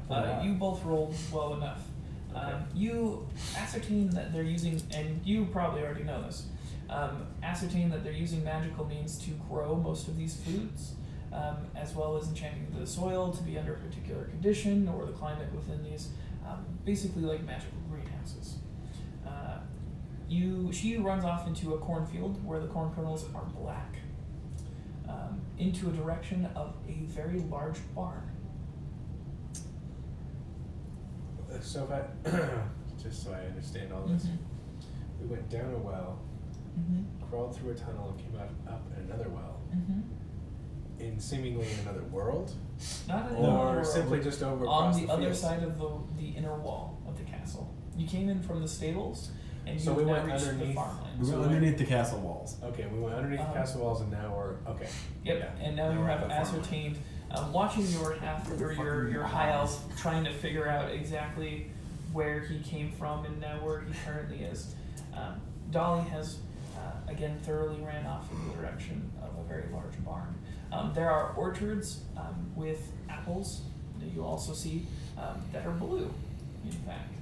d20. You both rolled well enough. You ascertain that they're using, and you probably already know this, ascertain that they're using magical means to grow most of these foods, as well as enchanting the soil to be under a particular condition or the climate within these, basically like magical greenhouses. She runs off into a cornfield where the corn kernels are black, into a direction of a very large barn. So if I, just so I understand all this, we went down a well, crawled through a tunnel, and came up in another well, in seemingly another world, Not in or the world. simply just over On across the other fields? side of the inner wall of the castle. You came in from the stables, and So you we now went reached the underneath- farmland. We So went we- underneath the castle walls. Okay, we went underneath the castle walls, and now we're okay. Yep, Yeah. and now Now you we're have at the farmland. ascertained watching your half or your high elf trying to figure out exactly where he came from and now where he currently is. Dolly has again thoroughly ran off in the direction of a very large barn. There are orchards with apples that you also see that are blue, in fact,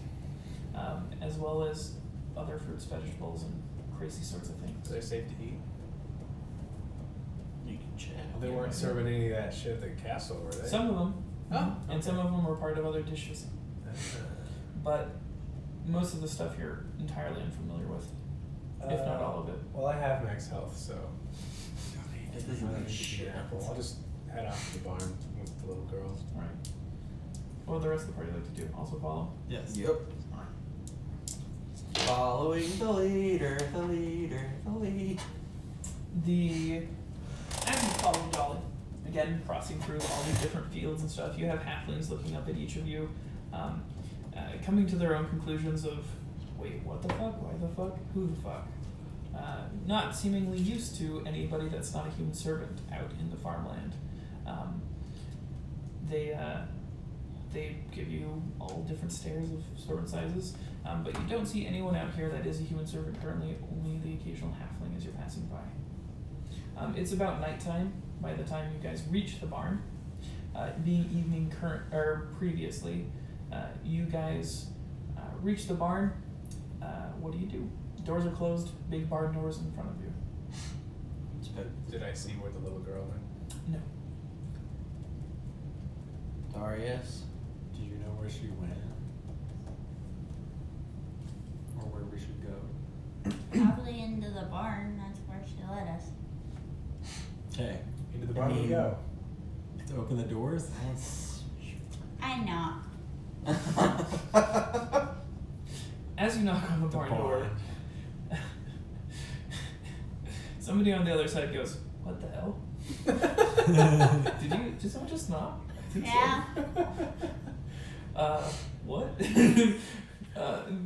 as well as other fruits, vegetables, and crazy sorts of things. Are they safe to eat? You can check. Well, they weren't serving any of that shit at the castle, were they? Some of them, Oh, and some of them were part of other dishes, but most of the stuff you're entirely unfamiliar with, if not all of it. Well, I have max health, so This I isn't don't need to shit. get an apple. I'll just head off to the barn with the little girls. All right. What would the rest of the party like to do? Also follow? Yes. Yep. Following the leader, the leader, the lead. As you follow Dolly, again crossing through all these different fields and stuff, you have halflings looking up at each of you, coming to their own conclusions of, wait, what the fuck? Why the fuck? Who the fuck? Not seemingly used to anybody that's not a human servant out in the farmland. They give you all different stares of servant sizes, but you don't see anyone out here that is a human servant currently, only the occasional halfling as you're passing by. It's about nighttime by the time you guys reach the barn. Being evening previously, you guys reach the barn. What do? Doors are closed, big barn doors in front of you. Did I see where the little girl went? No. Darius. Do you know where she went? Or where we should go? Probably into the barn. That's where she led us. Okay. Into the barn we go. To open the doors? That's. I know. As you knock on the barn door, somebody on the other side goes, "What the hell? Did someone just knock?" I think Yeah. so. What?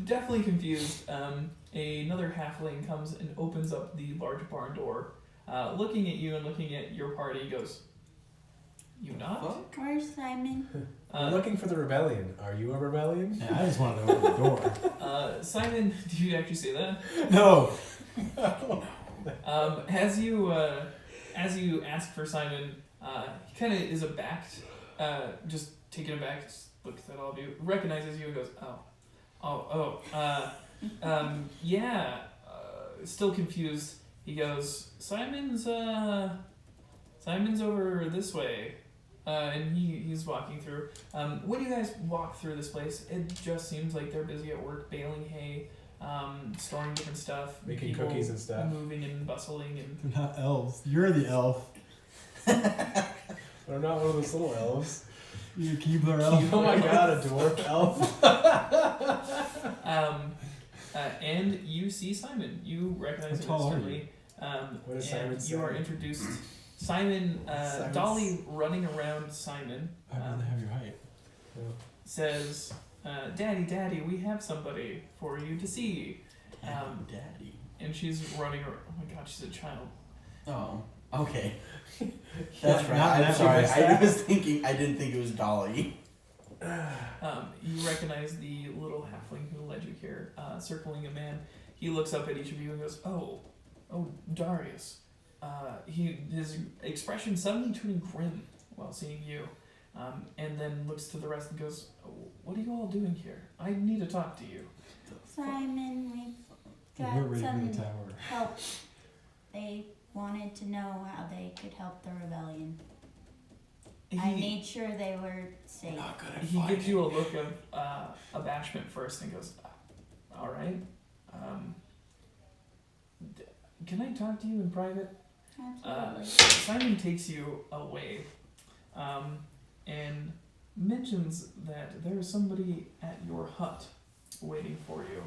Definitely confused. Another halfling comes and opens up the large barn door, looking at you and looking at your party. Goes, "You not?" Where's Simon? I'm looking for the rebellion. Are you a rebellion? Yeah, I just wanted to open the door. Simon, did you actually say that? No! As you ask for Simon, he kind of is abacked, just taken aback, just looks at all of you, recognizes you, and goes, yeah. Still confused. He goes, Simon's over this way, and he's walking through. When you guys walk through this place, it just seems like they're busy at work, baling hay, storing different stuff, Making people cookies and stuff. moving and bustling, and They're not elves. You're the elf. But I'm not one of those little elves. You're a Keebler elf. Oh my god, a dwarf elf. and you see Simon. You recognize him How tall are instantly. What does and Simon you are say? introduced. Simon, Simon's- Dolly running around Simon, I don't have your height. says, Daddy, we have somebody for you to see. Daddy. And she's running around. Oh my god, she's a child. Oh, okay. That's right. Not I'm that sorry. big a I stack. was thinking. I didn't think it was Dolly. You recognize the little halfling who led you here, circling a man. He looks up at each of you and goes, Oh, Darius. His expression suddenly turning grim while seeing you, and then looks to the rest and goes, "What are you all doing here? I need to talk to you." Simon, we've We're got ready for some the tower. help. They wanted to know how they could help the rebellion. I He, made sure they were safe. Not good at he gives fighting. you a look of abashment first and goes, "All right. Can I talk to you in private?" Absolutely. Simon takes you away, and mentions that there is somebody at your hut waiting for you.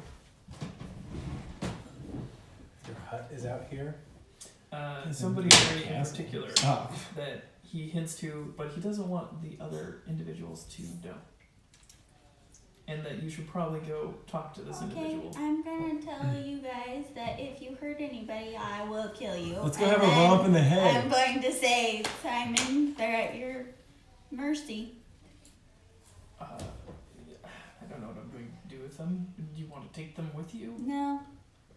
Your hut is out here. Somebody very in Castle. particular Stop. that he hints to, but he doesn't want the other individuals to know. And that you should probably go talk to this Okay, individual. I'm gonna tell you guys that if you hurt anybody, I will kill you. Let's go And have a then romp in the I'm head. going to say, Simon, they're at your Mercy. I don't know what I'm going to do with them. Do you want to take them with you? No.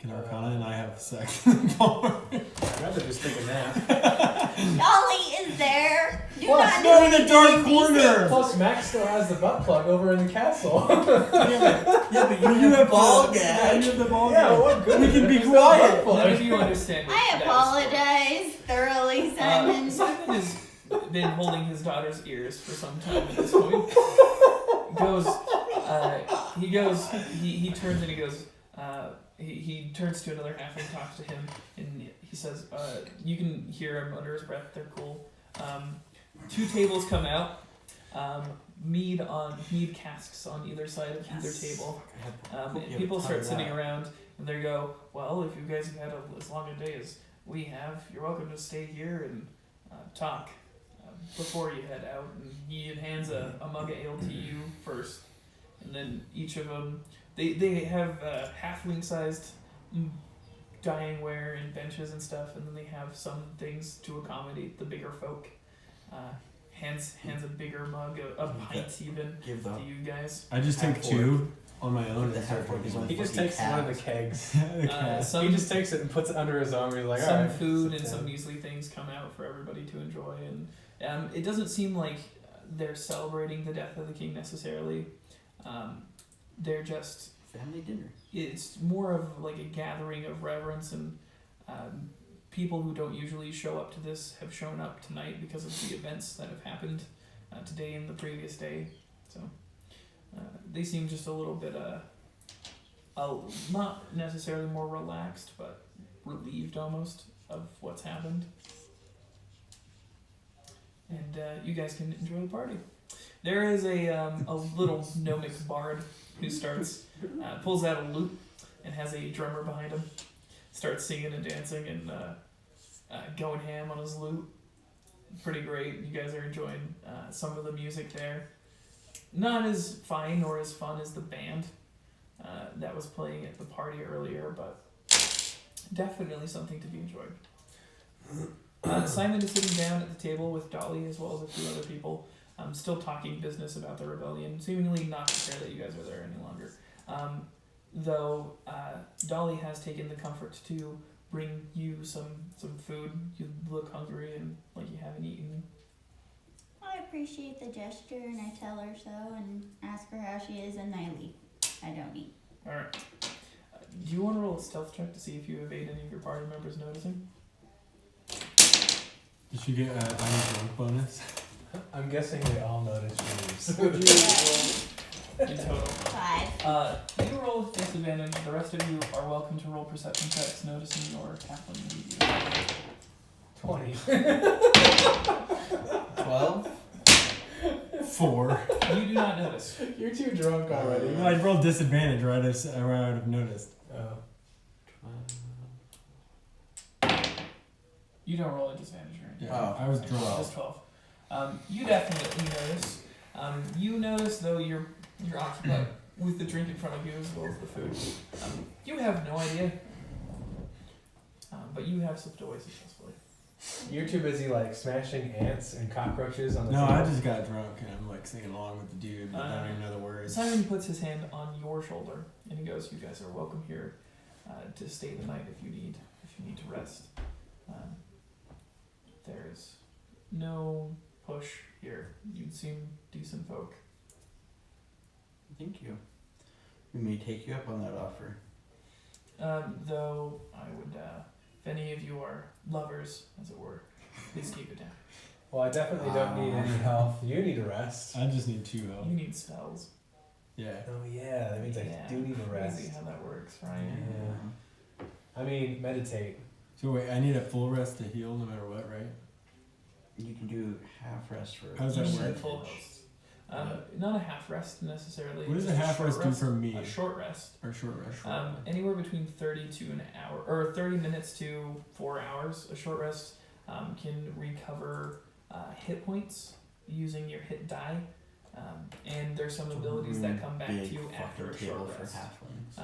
Can Arcana and I have sex in the bar? I'd rather just take a nap. Dolly is there. Do Plus, not Go do in the anything dark indecent. corner! Plus, Max still has the butt plug over in the castle. Yeah, but You have ball the- gag. Yeah, you have the ball Yeah, gag. what good? We can be There's no quiet. butt plug. None of you understand. What I that is for. apologize thoroughly, Simon. Simon has been holding his daughter's ears for some time at this point. He turns and he goes, he turns to another halfling, talks to him, and he says, you can hear him under his breath, they're cool. 2 tables come out, mead casks on either side of either table. And people start sitting around and they go, well, if you guys have had as long a day as we have, you're welcome to stay here and talk before you head out. And he hands a mug of ale to you first, and then each of them, they have halfling-sized dining ware and benches and stuff, and then they have some things to accommodate the bigger folk. Hands a bigger mug, a pint even, Give the to you guys. I just take Half 2 on my own. The and start half orc is drinking. on He just fucking takes one of the calves. kegs. The cat. Some He just takes it and puts it under his arm. He's like, some alright. food and sit some down." measly things come out for everybody to enjoy, and it doesn't seem like they're celebrating the death of the king necessarily. They're just, Family dinner. it's more of like a gathering of reverence, and people who don't usually show up to this have shown up tonight because of the events that have happened today and the previous day. So they seem just a little bit not necessarily more relaxed, but relieved almost of what's happened. And you guys can enjoy the party. There is a little gnomic bard who starts pulls out a lute and has a drummer behind him. Starts singing and dancing and going ham on his lute. Pretty great. You guys are enjoying some of the music there. Not as fine or as fun as the band that was playing at the party earlier, but definitely something to be enjoyed. Simon is sitting down at the table with Dolly as well as a few other people, still talking business about the rebellion, seemingly not to care that you guys are there any longer. Though Dolly has taken the comfort to bring you some food. You look hungry and like you haven't eaten. I appreciate the gesture, and I tell her so, and ask her how she is, and I leave. I don't eat. Alright. Do you want to roll a stealth check to see if you evade any of your party members noticing? Did she get an drunk bonus? I'm guessing they all noticed Would you yours. roll in total? 5. You roll with disadvantage. The rest of you are welcome to roll perception checks, noticing your halfling immediately. 20. 12? 4. You do not notice. You're too drunk already. I rolled disadvantage right as I would have noticed. Oh. You don't roll a disadvantage or anything. Yeah, Oh. I was drunk. Just 12. You definitely notice. You notice, though you're occupied with the drink in front of you as well as the food. You have no idea. But you have slipped away successfully. You're too busy like smashing ants and cockroaches on the No, table. I just got drunk and I'm like singing along with the dude, but I don't even know the words. Simon puts his hand on your shoulder and he goes, "You guys are welcome here to stay the night if you need to rest. There's no push here. You seem decent folk." Thank you. We may take you up on that offer. Though I would, if any of you are lovers, as it were, please keep it down. Well, I definitely don't need any help. You need a rest. I just need 2 help. You need spells. Yeah. Oh yeah, that means I do need a rest. Crazy how that works, right? Yeah. I mean, meditate. So wait, I need a full rest to heal no matter what, right? You can do half rest for. How does You that need work? full health. Not a half rest necessarily. What does just a half short rest do for me? A short rest. Or short rest? Anywhere between 30 to an hour, or 30 minutes to 4 hours. A short rest can recover hit points using your hit die, and there's some abilities that come back to Big you after a fucking short table for rest. halflings.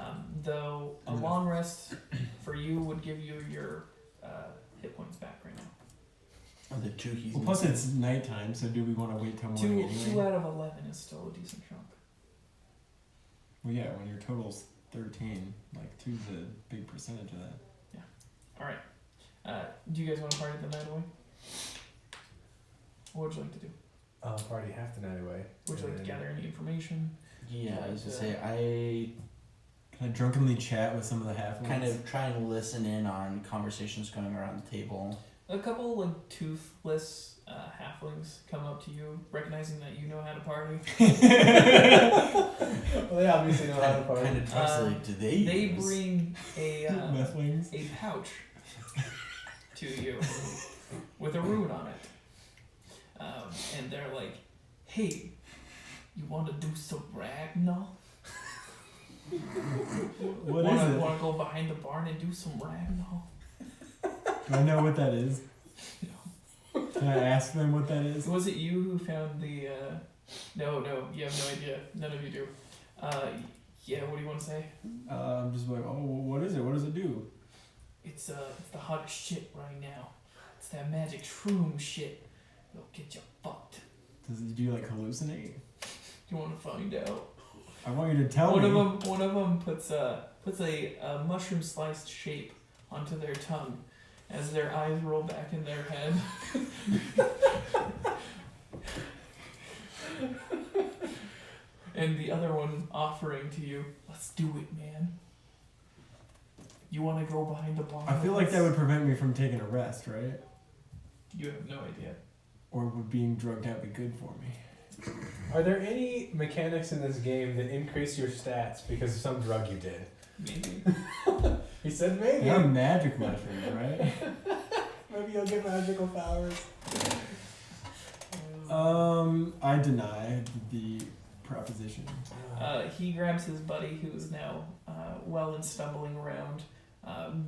Though a long rest for you would give you your hit points back right now. Of the two he's Well, plus missing. it's nighttime, so do we want to wait till morning Two anyway? out of 11 is still a decent chunk. Well, yeah, when your total's 13, like 2's a big percentage of that. All right. Do you guys want to party the night away? What would you like to do? I'll party half the night away. Would you like to and gather any information? Yeah, I was gonna say, Can I drunkenly chat with some of the halflings? I kind of try and listen in on conversations going around the table. A couple like toothless halflings come up to you, recognizing that you know how to party. Well, they obviously know how to party. Kind of trust, like, do they? They use? bring a Methlings. a pouch to you with a rune on it, and they're like, "Hey, you want to do some Ragnar? What is it? Want to go behind the barn and do some Ragnar?" Do I know what that is? Can I ask them what that is? Was it you who found the? No, you have no idea. None of you do. Yeah. What do you want to say? I'm just like, oh, what is it? What does it do? It's the hottest shit right now. It's that magic shroom shit. It'll get you fucked. Does it do like hallucinate? You want to find out? I want you to tell me. One of them puts a mushroom sliced shape onto their tongue as their eyes roll back in their head. And the other one offering to you, "Let's do it, man. You want to go behind the barn?" I feel like that would prevent me from taking a rest, right? You have no idea. Or would being drugged out be good for me? Are there any mechanics in this game that increase your stats because of some drug you did? Maybe. He said maybe. They're magic mushrooms, right? Maybe you'll get magical powers. I deny the proposition. He grabs his buddy, who is now well and stumbling around,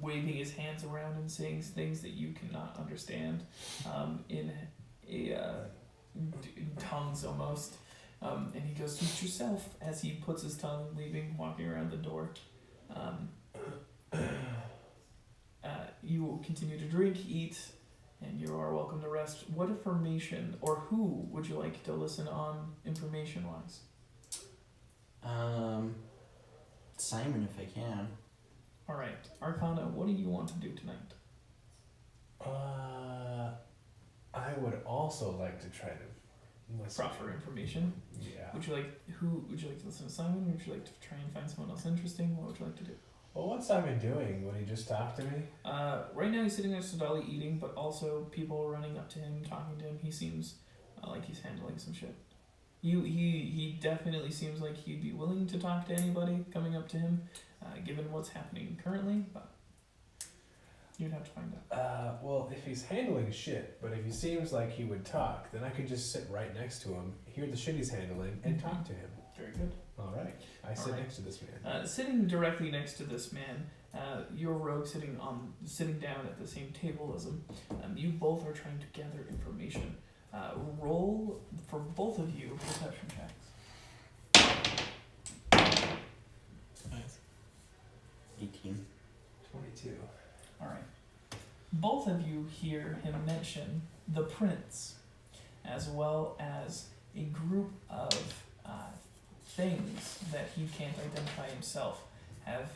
waving his hands around and saying things that you cannot understand in tongues almost. And he goes, "Suit yourself," as he puts his tongue, leaving, walking around the door. You will continue to drink, eat, and you are welcome to rest. What information, or who would you like to listen on information-wise? Simon, if I can. All right, Arcana, what do you want to do tonight? I would also like to try to listen. Proffer information. Yeah. Would you like to listen to Simon? Would you like to try and find someone else interesting? What would you like to do? Well, what's Simon doing? Would he just talk to me? Right now he's sitting next to Dolly eating, but also people running up to him, talking to him. He seems like he's handling some shit. He definitely seems like he'd be willing to talk to anybody coming up to him, given what's happening currently, but you'd have to find out. Well, if he's handling shit, but if he seems like he would talk, then I could just sit right next to him, hear the shit he's handling, and talk to him. Very good. All right. I sit right. next to this man. Sitting directly next to this man, your rogue sitting down at the same table as him. You both are trying to gather information. Roll for both of you perception checks. Nice. 18. 22. All right. Both of you hear him mention the prince, as well as a group of things that he can't identify himself have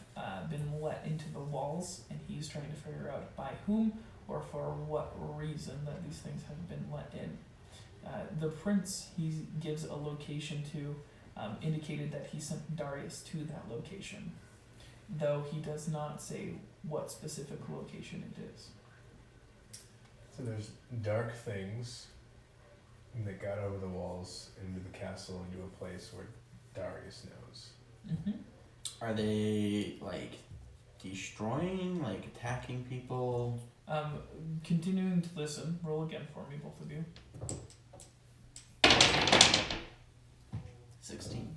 been let into the walls, and he's trying to figure out by whom or for what reason that these things have been let in. The prince he gives a location to indicated that he sent Darius to that location, though he does not say what specific location it is. So there's dark things that got over the walls into the castle into a place where Darius knows. Mm-hmm. Are they, like, destroying, like, attacking people? Continuing to listen. Roll again for me, both of you. 16.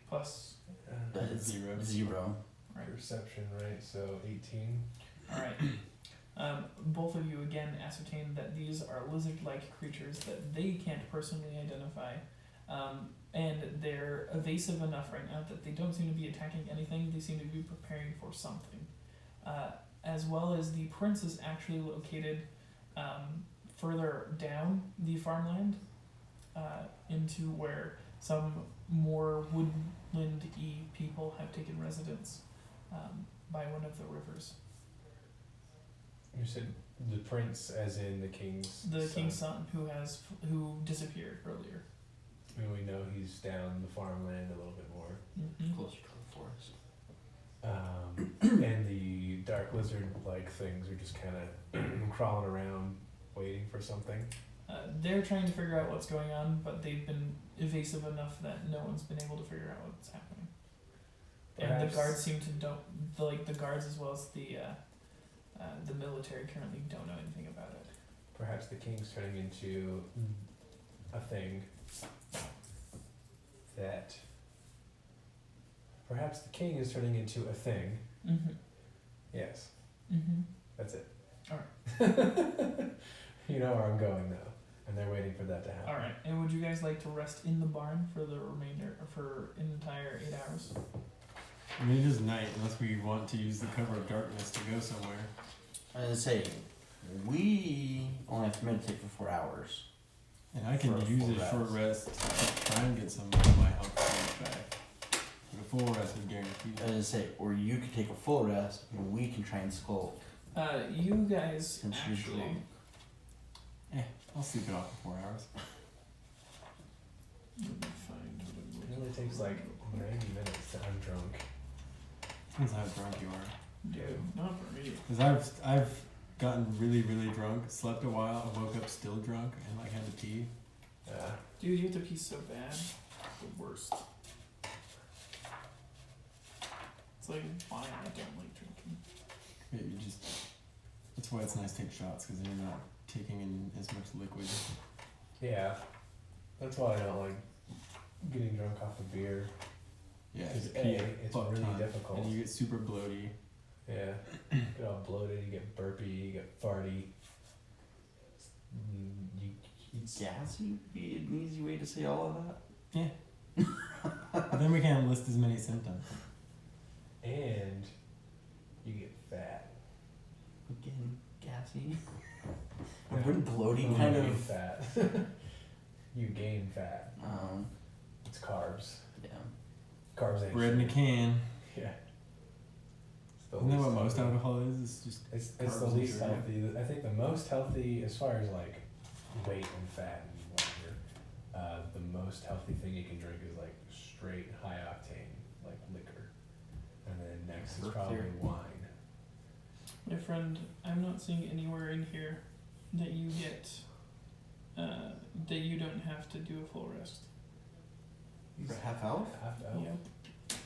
Plus, Zero. right. Perception, right? So 18. All right. Both of you again ascertain that these are lizard-like creatures that they can't personally identify, and they're evasive enough right now that they don't seem to be attacking anything. They seem to be preparing for something. As well as the prince is actually located further down the farmland into where some more woodland-y people have taken residence by one of the rivers. You said the prince, as in the king's. The son. king's son, who disappeared earlier. And we know he's down the farmland a little bit more. Mm-hmm. Closer to the forest. And the dark lizard-like things are just kind of crawling around, waiting for something. They're trying to figure out what's going on, but they've been evasive enough that no one's been able to figure out what's happening. And Perhaps- the guards seem to don't like the guards as well as the military currently don't know anything about it. Perhaps the king's turning into a thing that. Perhaps the king is turning into a thing. Mm-hmm. Yes, Mm-hmm. that's it. Alright. You know where I'm going now, and they're waiting for that to happen. All right. And would you guys like to rest in the barn for the remainder, for an entire 8 hours? I mean, it is night, unless we want to use the cover of darkness to go somewhere. I was gonna say, we only have to meditate for 4 hours. And I can For a use full a short rest. rest to try and get some of my health points back. But a full rest is guaranteed. I was gonna say, or you could take a full rest, and we can try and skulk. You guys Since you're actually. drunk. I'll sleep it off for 4 hours. Let me find what It only takes like 90 minutes to undrunk. Depends how drunk you are. Dude, not for me. Because I've gotten really, really drunk, slept a while, I woke up still drunk, and like had to pee. Dude, you have to pee so bad. The worst. It's like why I don't like drinking. Yeah, you just. That's why it's nice to take shots, because then you're not taking in as much liquid. Yeah, that's why I don't like getting drunk off of beer. Yeah, Because you pee A, a it's fuck really ton, difficult. and you get super bloaty. Yeah, you get all bloated, you get burpy, you get farty. It's Gassy would be an easy way to say all of that. But then we can't list as many symptoms. and you get fat. Again, gassy. No, Wouldn't bloating you kind gain of. fat. You gain fat. It's carbs. Yeah. Carbs ain't Bread in a sugar. can. Yeah. It's the Isn't that what least most healthy. alcohol is? It's just It's carbs the and least sugar. healthy. I think the most healthy, as far as like weight and fat and whatever, the most healthy thing you can drink is like straight high octane, like liquor. And then next is For probably clear. wine. My friend, I'm not seeing anywhere in here that you get that you don't have to do a full rest. For half elf? Half elf. Yep.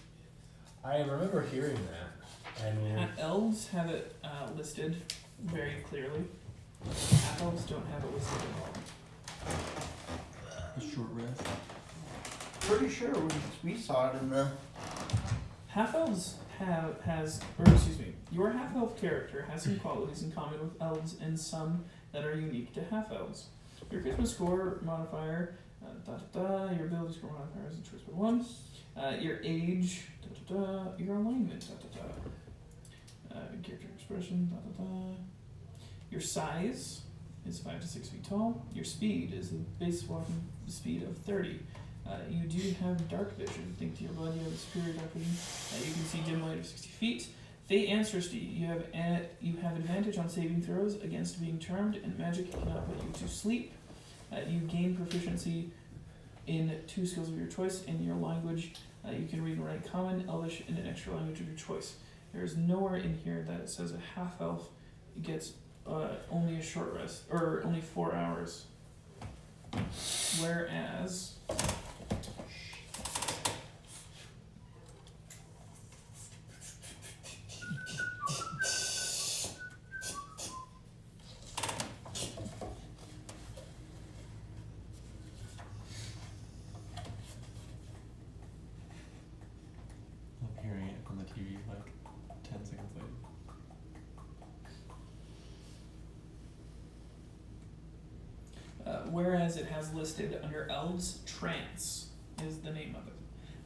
I remember hearing that. And Elves have it listed very clearly. Half elves don't have it listed at all. a short rest. Pretty sure we saw it in the. Half elves your half elf character has some qualities in common with elves and some that are unique to half elves. Your charisma score modifier, your ability score modifier is a choice by 1. Your age, your alignment, character expression, Your size is 5 to 6 feet tall. Your speed is the base walking speed of 30. You do have dark vision. Think to your body, you have a superior dark vision. You can see dim light of 60 feet. Fate Ancestry. You have advantage on saving throws against being charmed, and magic cannot put you to sleep. You gain proficiency in 2 skills of your choice. In your language, you can read and write Common, Elvish, and an extra language of your choice. There is nowhere in here that it says a half elf gets only a short rest or only 4 hours. Whereas I'm hearing it on the TV like 10 seconds later. Whereas it has listed under elves, trance is the name of it.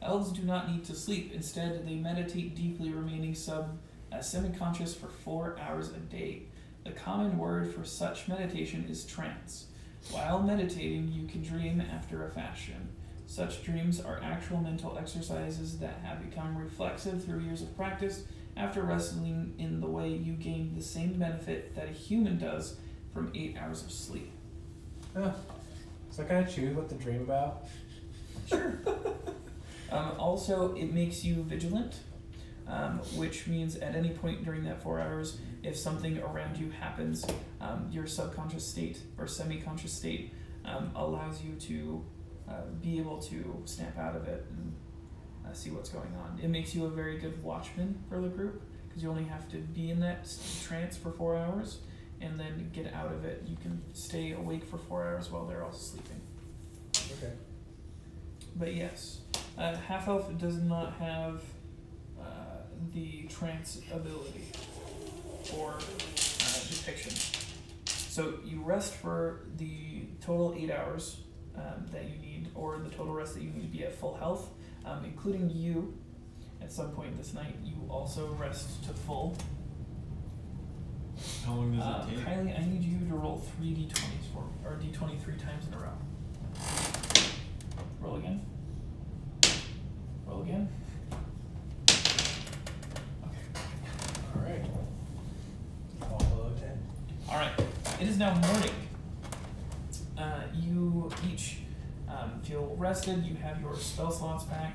Elves do not need to sleep. Instead, they meditate deeply, remaining semi-conscious for 4 hours a day. The common word for such meditation is trance. While meditating, you can dream after a fashion. Such dreams are actual mental exercises that have become reflexive through years of practice. After wrestling in the way, you gain the same benefit that a human does from 8 hours of sleep. So can I choose what to dream about? Sure. Also, it makes you vigilant, which means at any point during that 4 hours, if something around you happens, your subconscious state or semi-conscious state allows you to be able to snap out of it and see what's going on. It makes you a very good watchman for the group because you only have to be in that trance for 4 hours and then get out of it. You can stay awake for 4 hours while they're all sleeping. Okay. But yes, Half Elf does not have the trance ability or depiction. So you rest for the total 8 hours that you need, or the total rest that you need to be at full health, including you. At some point this night, you also rest to full. How long does it take? Kylie, I need you to roll 3 d20s for, or d20 3 times in a row. Roll again. Roll again. Okay. Alright. All below 10. Alright. It is now morning. You each feel rested. You have your spell slots back.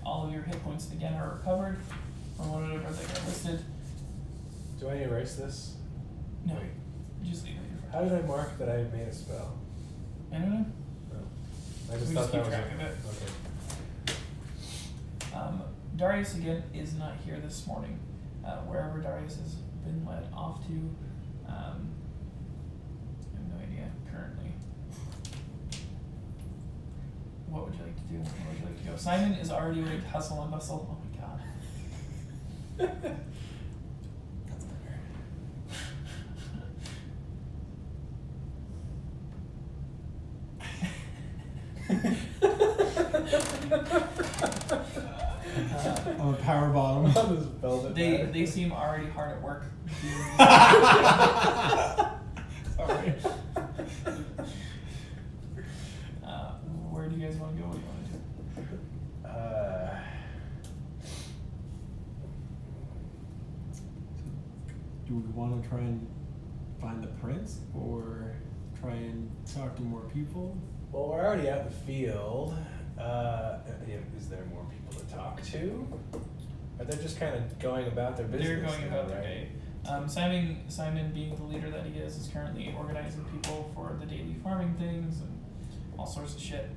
All of your hit points again are recovered from whatever they got listed. Do I erase this? No. Wait. You just leave it here. How did I mark that I had made a spell? I don't know. I just We thought just that keep was track of it. Okay. Darius again is not here this morning. Wherever Darius has been led off to, I have no idea currently. What would you like to do? Where would you like to go? Simon is already ready to hustle and bustle. Oh my god. That's better. On the power bottom. On this velvet bag. They seem already hard at work. Sorry. Where do you guys want to go? What do you want to do? Do we want to try and find the prince, or try and talk to more people? Well, we're already out in the field. Is there more people to talk to? Or they're just kind of going about their business? They're going now, about their right? day. Simon, being the leader that he is currently organizing people for the daily farming things and all sorts of shit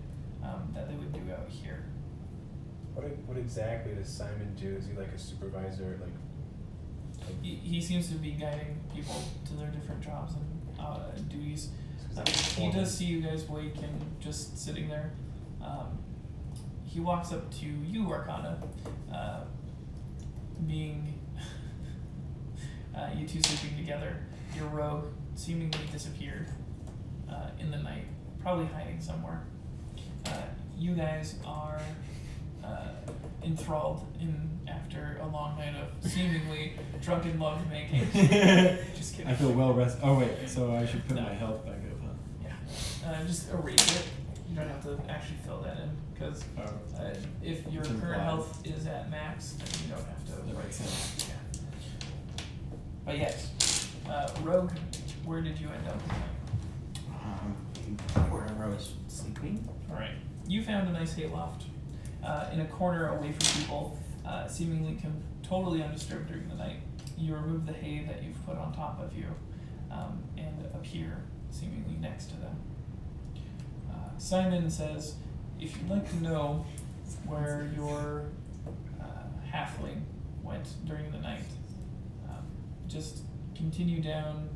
that they would do out here. What exactly does Simon do? Is he like a supervisor? He seems to be guiding people to their different jobs and duties. Like He does see you guys wake and just sitting there. He walks up to you, Arcana, being you two sleeping together. Your rogue seemingly disappeared in the night, probably hiding somewhere. You guys are enthralled after a long night of seemingly drunken love making. Just kidding. I feel well rested. Oh wait, so I should put No. my health back up, huh? Yeah. Just erase it. You don't have to actually fill that in because Oh, if your It's current implied. health is at max, then you don't have to that write makes it. sense. Yeah. But yes, Rogue, where did you end up tonight? Wherever I was sleeping. Alright. You found a nice hayloft in a corner away from people, seemingly totally undisturbed during the night. You remove the hay that you've put on top of you and appear seemingly next to them. Simon says, if you'd like to know where your halfling went during the night, just continue down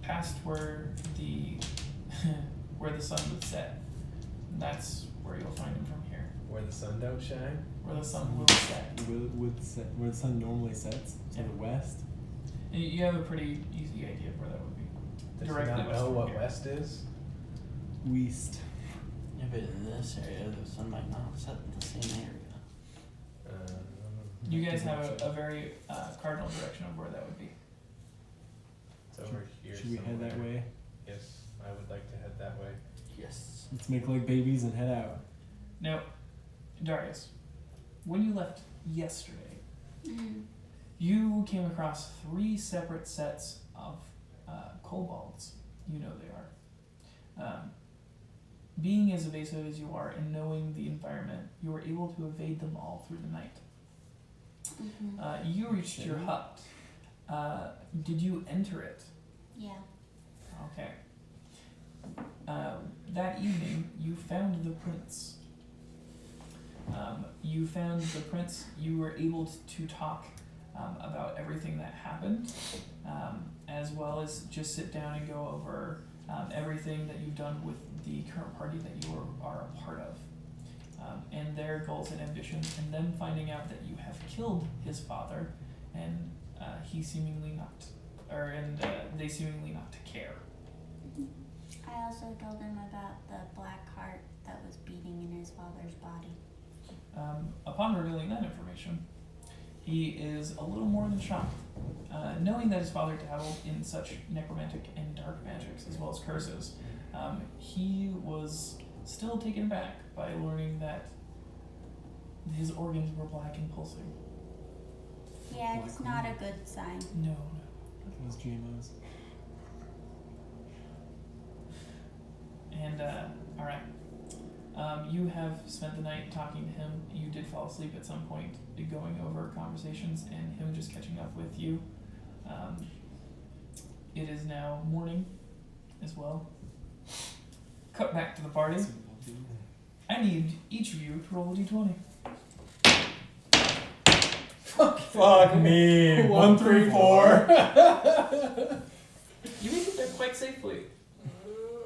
past where the where the sun would set. That's where you'll find him from here. Where the sun don't shine? Where the sun will set. Where the sun normally sets, so Yeah. the west. And you have a pretty easy idea of where that would be. Does Directly he not west know from what here. west is? West. Yeah, but in this area, the sun might not set in the same area. You You guys have a very cardinal direction of where that would be. It's over here. Should we head that somewhere. way? Yes, I would like to head that way. Yes. Let's make like babies and head out. Now, Darius, when you left yesterday, Mm. you came across 3 separate sets of kobolds. You know they are. Being as evasive as you are and knowing the environment, you were able to evade them all through the night. Mhm. You reached your hut. Did you enter it? Yeah. Okay. That evening, you found the prince. You were able to talk about everything that happened, as well as just sit down and go over everything that you've done with the current party that you are a part of, and their goals and ambitions, and then finding out that you have killed his father, and he seemingly not, they seemingly not to care. I also told him about the black heart that was beating in his father's body. Upon revealing that information, he is a little more than shocked, knowing that his father dabbled in such necromantic and dark magics as well as curses. He was still taken aback by learning that his organs were black and pulsing. Yeah, it's not a good sign. No. Those GMOs. And, alright. You have spent the night talking to him. You did fall asleep at some point, going over conversations and him just catching up with you. It is now morning as well. Cut back to the party. I need each of you to roll a d20. Fuck me. 1, 3, 4. You made it there quite safely.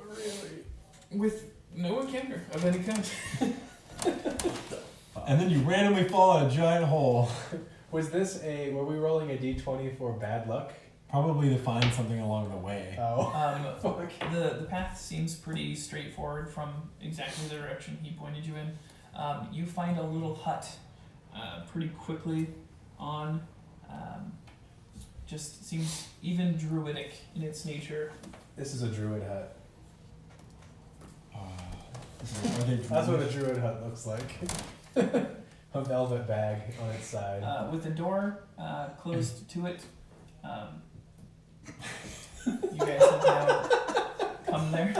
Really? With no encounter of any kind. And then you randomly fall in a giant hole. Was this were we rolling a d20 for bad luck? Probably to find something along the way. Oh. The path seems pretty straightforward from exactly the direction he pointed you in. You find a little hut pretty quickly on. Just seems even druidic in its nature. This is a druid hut. Are they That's what a druid hut looks like. A velvet bag on its side. With the door closed to it. You guys have now come there.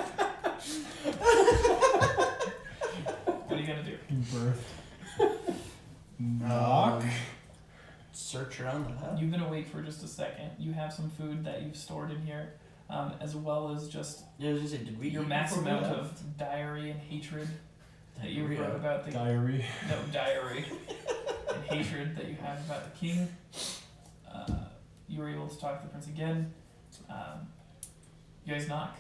What are you gonna do? birth? Knock. Search around the hut. You're gonna wait for just a second. You have some food that you've stored in here, as well as just Yeah, I was gonna say, did we your eat massive before we amount left? of diary and hatred that you Diarrhea. wrote about the Diary. diary and hatred that you have about the king. You were able to talk to the prince again. You guys knock.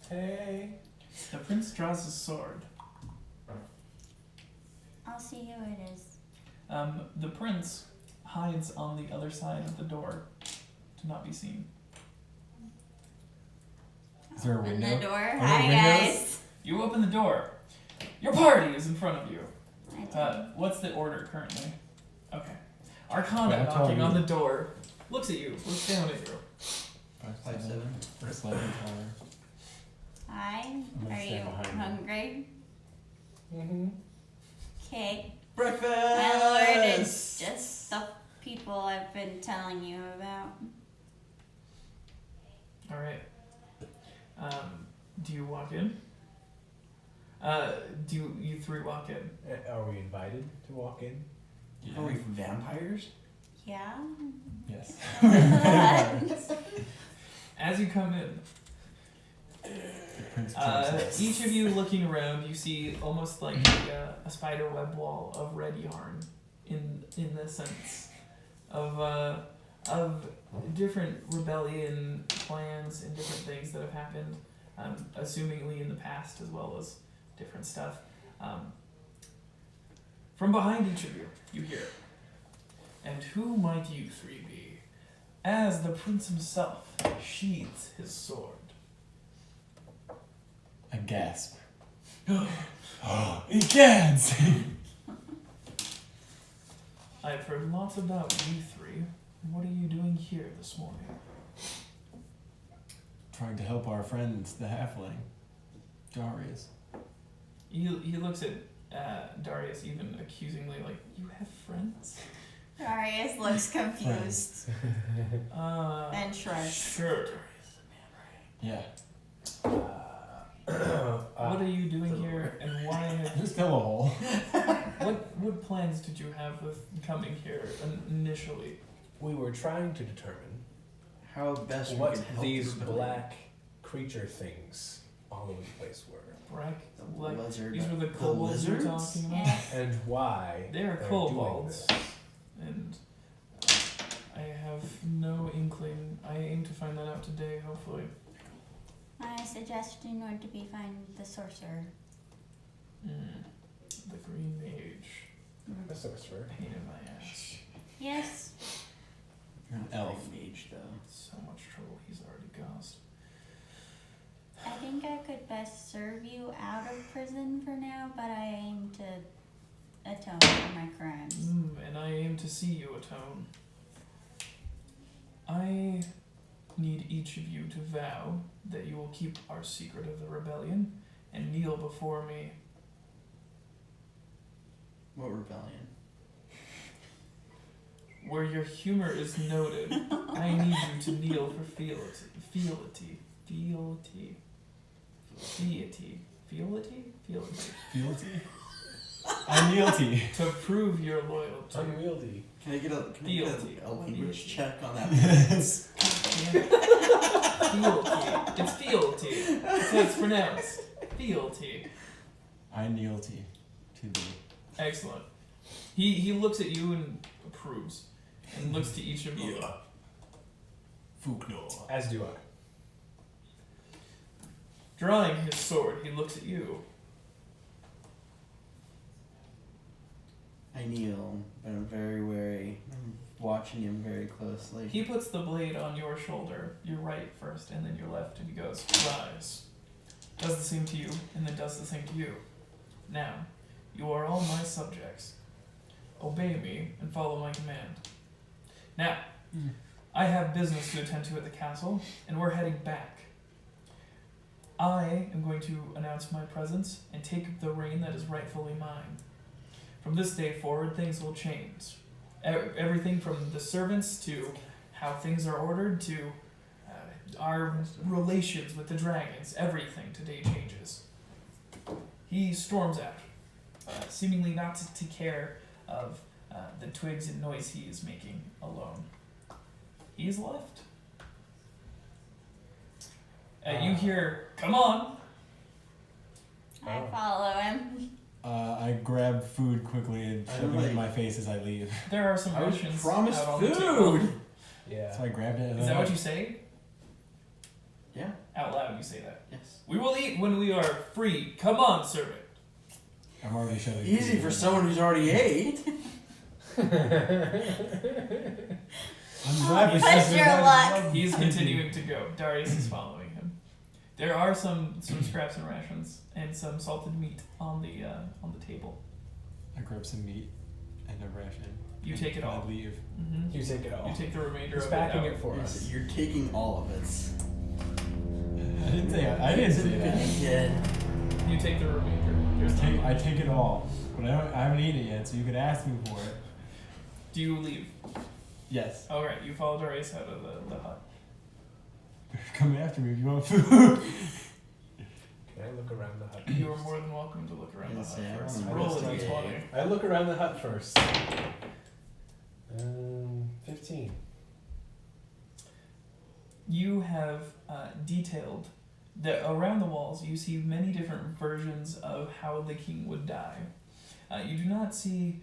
Hey. The prince draws his sword. I'll see who it is. The prince hides on the other side of the door to not be seen. Is there a Open window? the door. there Hi windows? guys. You open the door. Your party is in front of you. I did. What's the order currently? Okay. Arcana Yeah, tell knocking me. on the door. Looks at you. Looks down at you. 5, 7. First level tower. Hi. I'm gonna Are stand you behind you. hungry? Mm-hmm. Okay. Breakfast! My lord, it's just the people I've been telling you about. All right. Do you walk in? Do you 3 walk in? Are we invited to walk in? Are we vampires? Yeah. Yes. As you come in, Prince Princess. each of you looking around, you see almost like a spider web wall of red yarn in the sense of different rebellion plans and different things that have happened, assumingly in the past as well as different stuff. From behind each of you, you hear, "And who might you 3 be?" As the prince himself sheathes his sword. A gasp. Egads! I've heard lots about you three. What are you doing here this morning? Trying to help our friends, the halfling, Darius. He looks at Darius even accusingly, like, you have friends? Darius looks confused and shrugs. Sure. Yeah. What are you doing here, and why have Just fill a hole. what plans did you have with coming here initially? We were trying to determine How best we what could help these the rebellion. black creature things all over the place were, Brack, The like, lizard. these were the The kobolds you're lizards? talking about? Yeah. and why They are they're kobolds. doing this. And I have no inkling. I aim to find that out today, hopefully. My suggestion would to be find the sorcerer. The green mage. A sorcerer. Pain in my ass. Yes. You're not Elf. very mage though. So much trouble he's already caused. I think I could best serve you out of prison for now, but I aim to atone for my crimes. And I aim to see you atone. I need each of you to vow that you will keep our secret of the rebellion and kneel before me. What rebellion? Where your humor is noted, I need you to kneel for fealty. Fealty? I'm Neilty. To prove your loyalty. Unwieldy. Can I get Fealty. a language Fealty. check on that? Fealty. It's fealty. That's how it's pronounced. Fealty. I Neilty to thee. Excellent. He looks at you and approves, and looks to each of you. Fuknor. As do I. Drawing his sword, he looks at you. I kneel, but I'm very wary. I'm watching him very closely. He puts the blade on your shoulder, your right first, and then your left, and he goes, rise. Does the same to you, and then does the same to you. Now, you are all my subjects. Obey me and follow my command. Now, I have business to attend to at the castle, and we're heading back. I am going to announce my presence and take the reign that is rightfully mine. From this day forward, things will change. Everything from the servants to how things are ordered to our relations with the dragons, everything today changes. He storms out, seemingly not to care of the twigs and noise he is making alone. He is left. You hear, come on! I Oh. follow him. I grab food quickly and I shove it in like- my face as I leave. There are some I was rations promised out on the table. food! Yeah. So I grabbed it and Is I that what you say? Yeah, Out loud, you say that. yes. We will eat when we are free. Come on, servant. I'm already shoving Easy food for in. someone who's already ate. I'm glad we Push shoved it your in. luck. He's continuing to go. Darius is following him. There are some scraps and rations and some salted meat on the table. I grab some meat and a ration. You take it I all. leave. Mm-hmm. You take it all. You take the remainder He's of packing it out. it for us. You're taking all of it. I didn't say that. Yeah. You take the remainder. There's no I take it all, but I haven't eaten it yet, so you could ask me for it. Do you leave? Yes. Alright, you follow Darius out of the hut. Come after me if you want food. Can I look around the hut? You are more than welcome to look around the Yes, hut yeah, I first. wanna Roll a investigate. d20. I look around the hut first. 15. You have detailed that around the walls you see many different versions of how the king would die. You do not see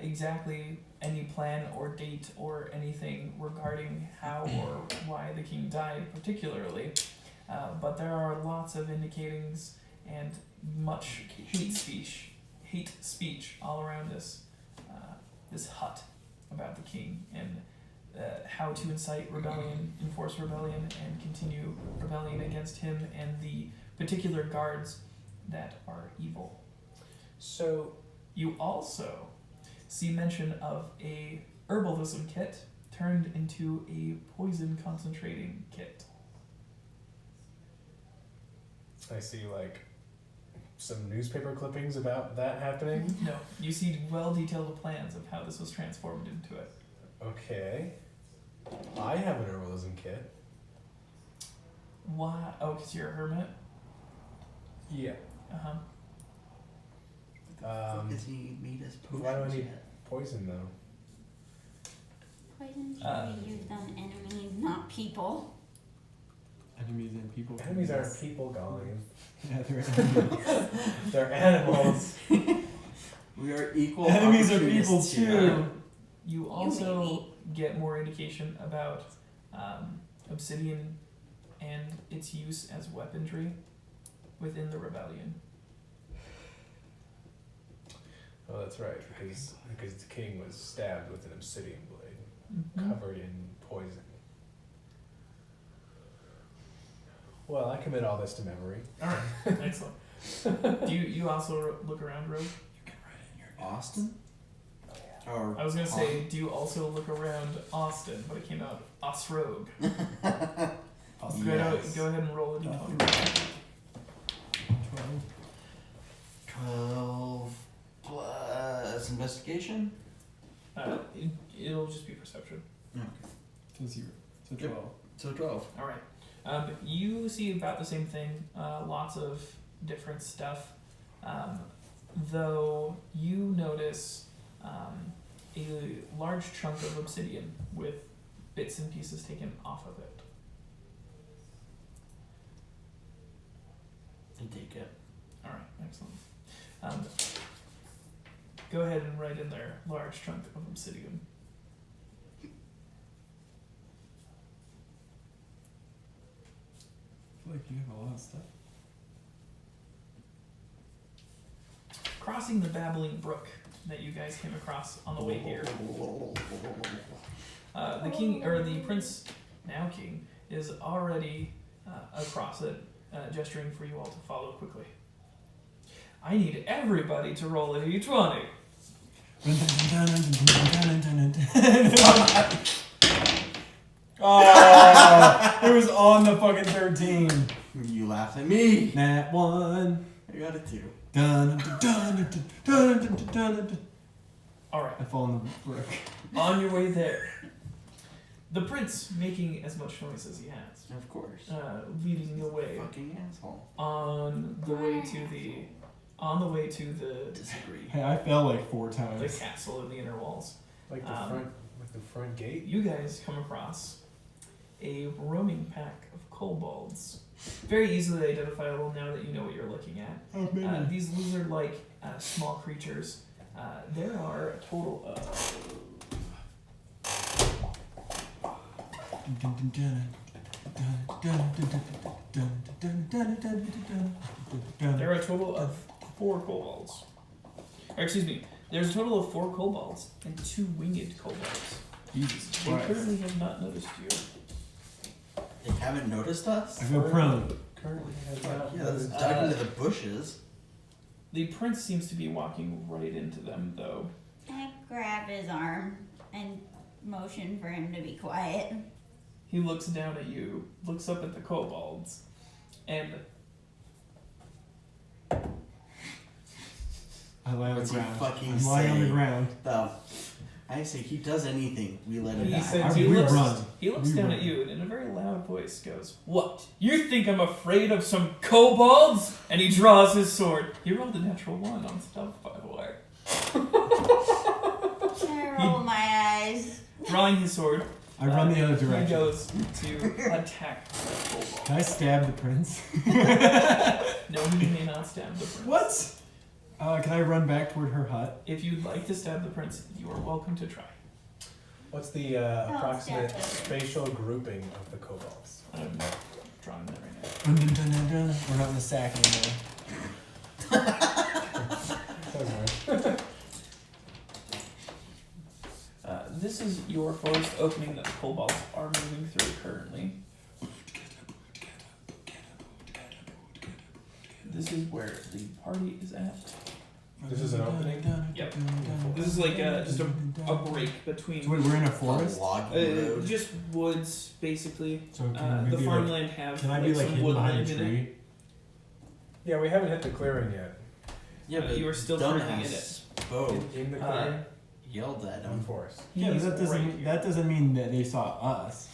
exactly any plan or date or anything regarding how or why the king died particularly, but there are lots of indicatings and much hate speech all around this hut about the king and how to incite rebellion, enforce rebellion, and continue rebellion against him and the particular guards that are evil. So, You also see mention of a herbalism kit turned into a poison concentrating kit. I see like some newspaper clippings about that happening. No, you see well-detailed plans of how this was transformed into it. Okay. I have an herbalism kit. Why? Oh, because you're a hermit? Yeah. Uh-huh. What is he made as potions Why do I need yet? poison though? Poison should Uh, be used on enemies, not people. Enemies and people. Enemies aren't people, Colleen. Yeah, they're enemies. They're animals. We are equal Enemies are people opportunists here. too. You also get more indication about obsidian and its use as weaponry within the rebellion. Oh, that's right, because the king was stabbed with an obsidian blade, Mm-hmm. covered in poison. Well, I commit all this to memory. Alright, excellent. Do you also look around, Rogue? Austin? Or I was gonna say, do you also look around Austin, but it came out Osrogue. Yes. Go ahead and roll a d20. 12 plus investigation? It'll just be perception. Okay. So 0. So Yep. 12. So 12. Alright. You see about the same thing, lots of different stuff. Though you notice a large chunk of obsidian with bits and pieces taken off of it. I take it. Alright, excellent. Go ahead and write in there, large chunk of obsidian. I feel like you have a lot of stuff. Crossing the babbling brook that you guys came across on the way here. The king, or the prince, now king, is already across it, gesturing for you all to follow quickly. I need everybody to roll a d20. Oh, it was on the fucking 13. You laugh at me. Nat 1. I got it too. Dun, dun, dun, dun, dun, dun, dun, dun, dun. Alright, I fall in the brook. on your way there. The prince making as much noise as he has, Of course. leading the way Fucking asshole. on the way to the Disagree. Hey, I fell like 4 the times. castle in the inner walls. Like the front gate. You guys come across a roaming pack of kobolds. Very easily identifiable now that you know what you're looking at. Oh, These lizard-like small creatures. There are a total of there are a total of 4 kobolds. Or excuse me, there's a total of 4 kobolds and 2 winged kobolds. Jesus They Christ. currently have not noticed you. They haven't noticed us? I go prone. Currently has Yeah, not let's noticed- duck into the bushes. The prince seems to be walking right into them, though. I grab his arm and motion for him to be quiet. He looks down at you, looks up at the kobolds, and I lie on the What's he ground. fucking I'm lying on the say? ground. I say he does anything, we let him he die. says We run. he looks We down run. at you and in a very loud voice goes, "What? You think I'm afraid of some kobolds?" And he draws his sword. He rolled a natural 1 on stealth, by the way. I roll my eyes. Drawing his sword, I run the other he direction. goes to attack the kobold. Can I stab the prince? No, he may not stab the prince. What? Can I run back toward her hut? If you'd like to stab the prince, you are welcome to try. What's the approximate spatial grouping of the kobolds? I'm drawing that right now. Dun, dun, dun, dun, dun. We're not in the sack anymore. Doesn't work. This is your forest opening that the kobolds are moving through currently. This is where the party is at. This is an opening? Yep. This is like just a break between. So wait, we're in a forest. A logging road. Just woods, basically. So can we The be farmland have Can I be like some hidden behind a woodland in it. tree? Yeah, we haven't hit the clearing yet. Yeah, but you are still currently in dumbass Bo In the Uh, clearing? yelled at In him. forest. Yeah, but He's that doesn't right mean, here. that doesn't mean that they saw us.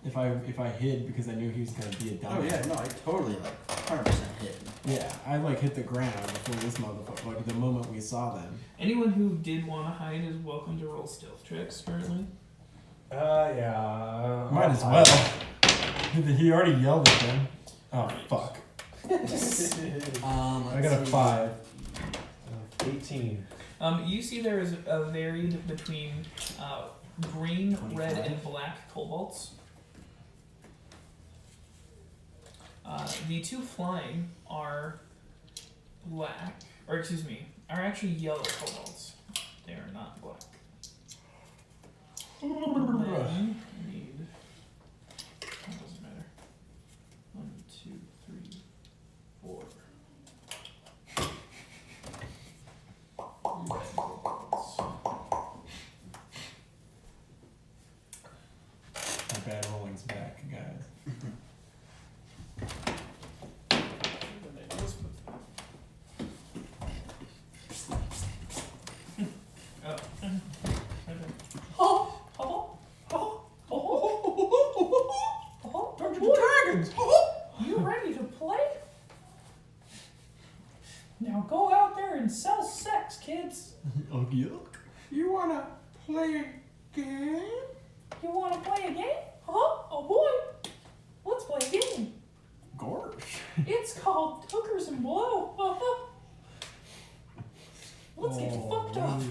If I hid because I knew he was gonna be a dumbass. Oh yeah, no, I totally like 100% hit. Yeah, I like hit the ground before this motherfucker. Like the moment we saw them. Anyone who did want to hide is welcome to roll stealth checks currently. Yeah. Might as well. He already yelled at them. Oh fuck! I got a 5. 18. You see there is a varied between green, red, 25. and black cobalts. The two flying are black, or excuse me, are actually yellow cobalts. They are not black. Then we need. That doesn't matter. 1, 2, 3, 4. Red cobalts. My bad rolling's back, guys. Dragons! You ready to play? Now go out there and sell sex, kids. Oh yuck! You wanna play a game? You want to play a game? Huh? Oh boy! Let's play a game. Gorsh. It's called Hookers and Blow. Let's get fucked up.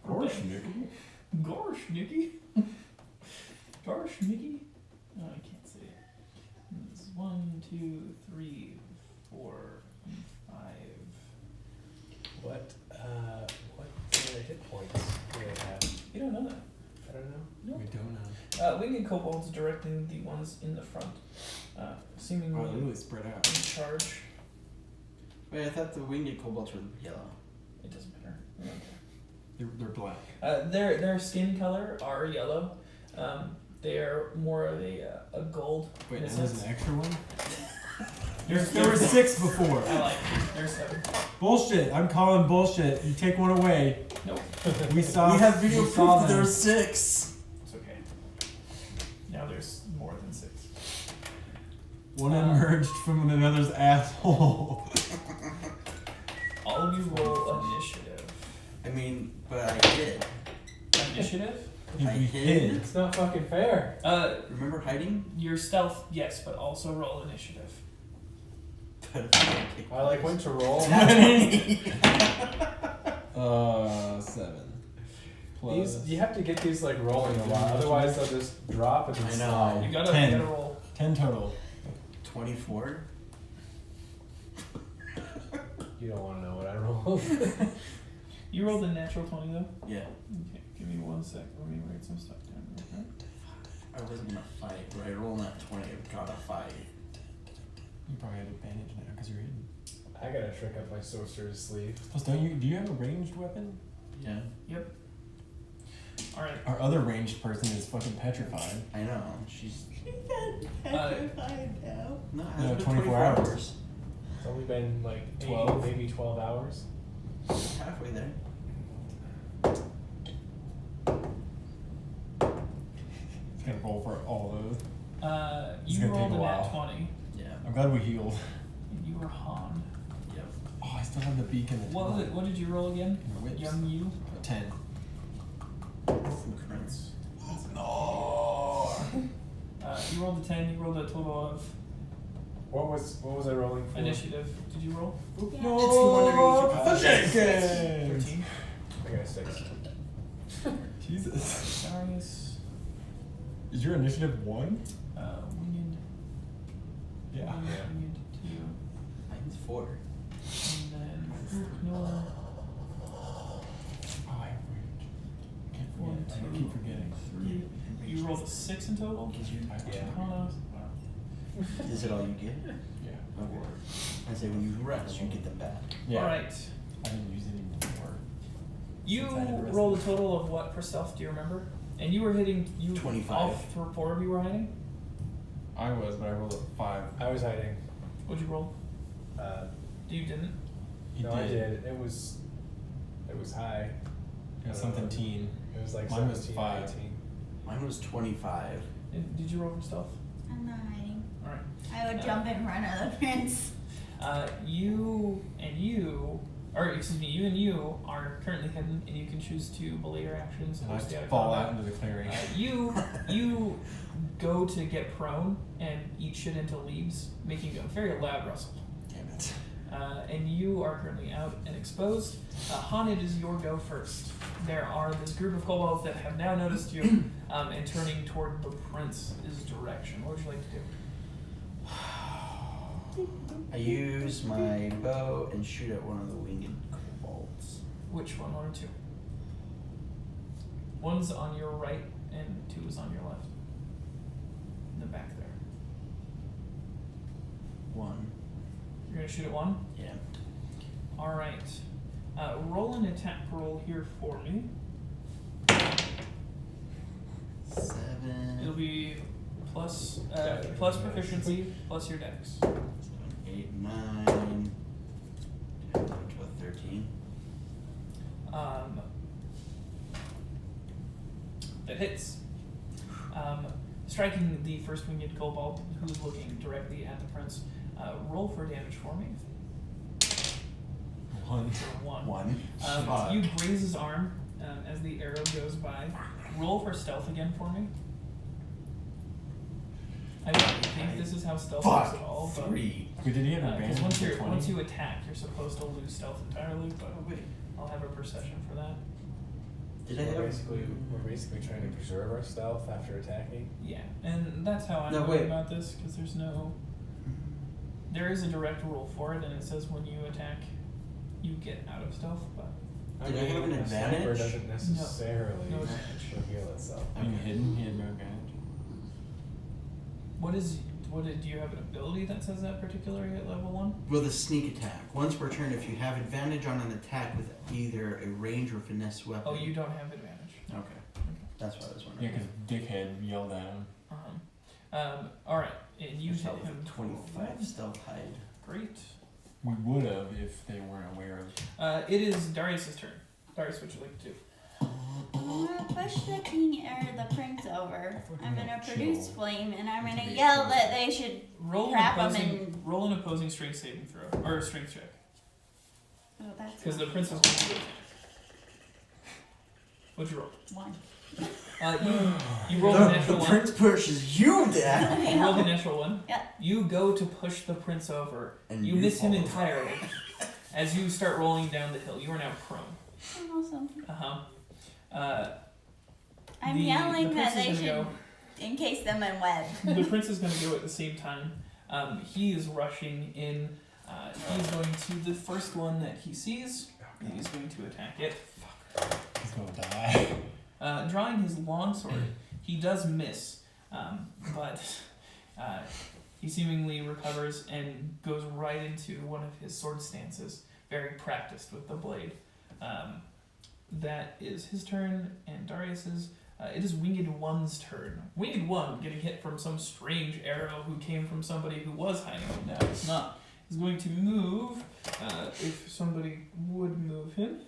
Gorsh, Nicky. Gosh, Nikki. Gosh, Nikki. Oh, I can't see it. This is 1, 2, 3, 4, 5. What hit points do they have? You don't know that. I don't know. We don't know. Winged kobolds directing the ones in the front, seemingly Oh, they're really spread out. in charge. Wait, I thought the winged kobolds were yellow. It doesn't matter. We don't care. They're black. Their skin color are yellow. They are more of a gold. Wait, in a and there's sense. an extra one? There were 6 before. I like it. There's 7. Bullshit. I'm calling bullshit. You take one away. Nope. We saw. we have video we proof saw that them. there's 6. It's okay. Now there's more than 6. One emerged from another's asshole. All of you roll initiative. I mean, but I hid. Initiative? We I hid. It's not fucking fair. Remember hiding? Your stealth, yes, but also roll initiative. But I didn't take I like went to roll. 7. These you have to get these like rolling a lot, otherwise they'll just drop and then I know. slide. You gotta 10. roll. 10 total. 24. You don't want to know what I rolled. You rolled a natural 20 though? Yeah. Okay, give me 1 sec. Let me write some stuff down. Okay? I wasn't gonna fight, but I rolled that 20. I've gotta fight. You probably have advantage now because you're hidden. I got a trick up my sorcerer's sleeve. Plus, do you have a ranged weapon? Yeah. Alright. Our other ranged person is fucking petrified. I know. She's petrified now. No, it No, has been 24 hours. It's only been like 12? maybe 12 hours. Halfway there. It's gonna roll for all of those. It's You gonna rolled take a a nat while. 20. Yeah. I'm glad we healed. And you were Han. Yep. Oh, I still have the beacon. What was it? What did you roll again? My whips. Young you? 10. Some currents. No. You rolled a 10. You rolled a total of What was I rolling for? initiative. Did you roll? No. It's the Chicken. 13. I got a 6. Jesus. Darius. Is your initiative 1? Winged. Yeah. Winged 2. Mine's 4. And then Noah. Oh, I can't One, forget. I two, keep forgetting. 3. You rolled a 6 in total? Because you. Yeah. Hana. Is it all you get? Yeah. Okay. I say when you rest, you get them back. Yeah. All right. I didn't use any before. You Since I had to rest rolled a them. total of what for stealth? Do you remember? And you were hitting. 25. All four of you were hiding. I was, but I rolled a 5. I was hiding. What'd you roll? You didn't. He No, I did. It was high. It was something teen. It was like Mine was 17, 5. 18. Mine was 25. And did you roll for stealth? I'm not hiding. All right. I would jump in front of the prince. You and you are currently hidden, and you can choose to belay your actions And or I stay out of fall combat. out into the clearing. You go to get prone and eat shit into leaves, making a very loud rustle. Damn it. And you are currently out and exposed. Han, it is your go first. There are this group of kobolds that have now noticed you and turning toward the prince's direction. What would you like to do? I use my bow and shoot at one of the winged kobolds. Which one or two? One's on your right and two is on your left. In the back there. One. You're gonna shoot at one? Yeah. Alright. Roll an attack roll here for me. 7. It'll be plus Definitely. plus proficiency plus your dex. 7, 8, 9, 10, 12, 13. That hits. Striking the first winged kobold who's looking directly at the prince. Roll for damage for me. 1. So 1. 1. You graze his arm as the arrow goes by. Roll for stealth again for me. I don't think this is how stealth works at all, but 3. Wait, did he have because advantage? once for you're 20? once you attack, you're supposed to lose stealth entirely. But Oh, wait. I'll have a perception for that. Did I We're have basically trying to preserve our stealth after attacking. Yeah, and that's how I'm No, going wait. about this because there is a direct rule for it, and it says when you attack, you get out of stealth. But Did I have an a sniper advantage? doesn't necessarily No advantage. reveal itself. Being hidden, he had no advantage. do you have an ability that says that particularly at level 1? Well, the sneak attack. Once per turn, if you have advantage on an attack with either a range or finesse weapon. Oh, you don't have advantage. Okay. That's what I was Yeah, wondering. because Dickhead yelled at him. All right, and you hit Stealth him 25 stealth hide. Great. We would have if they weren't aware of. It is Darius' turn. Darius, what would you like to do? I'm gonna push the king or the prince over. I'm gonna produce Chill. flame and I'm It gonna could be yell chill. that they should Roll Trap 'em roll an opposing strength saving throw or a strength check oh that's because the prince is going to do it. What'd you roll? 1. You rolled a natural The one. prince pushes you down. You rolled a natural one. Yeah. You go to push the prince over. And You miss him fall. entirely. As you start rolling down the hill, you are now prone. Awesome. I'm yelling the that prince they is should gonna encase them in web. go. The prince is going to go at the same time. He is rushing in. He's going to the first one that he sees. And he's going to attack it. He's gonna die. Drawing his longsword, he does miss, but he seemingly recovers and goes right into one of his sword stances, very practiced with the blade. That is his turn, and Darius's. It is Winged One's turn. Winged One, getting hit from some strange arrow who came from somebody who was hiding, and now it's not, is going to move, if somebody would move him.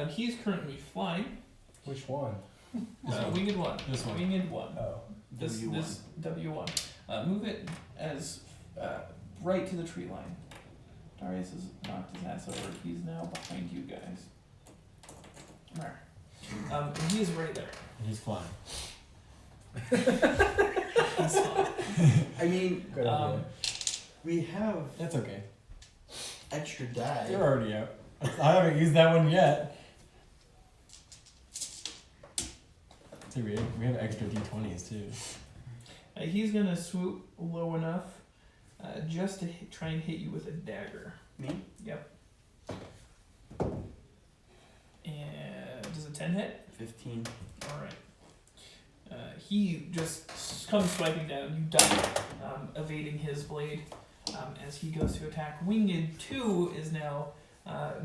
He's currently flying. Which one? Winged One. This one. Winged One. Oh. This W1. Move it as right to the tree line. Darius has knocked his ass over. He's now behind you guys. There. And he is right there. He's flying. He's fine. I mean, Good idea. we have That's okay. extra die. You're already out. I haven't used that one yet. See, we have extra D20s too. He's gonna swoop low enough just to try and hit you with a dagger. Me? Yep. And does a 10 hit? 15. Alright. He just comes swiping down. You duck, evading his blade. as he goes to attack. Winged 2 is now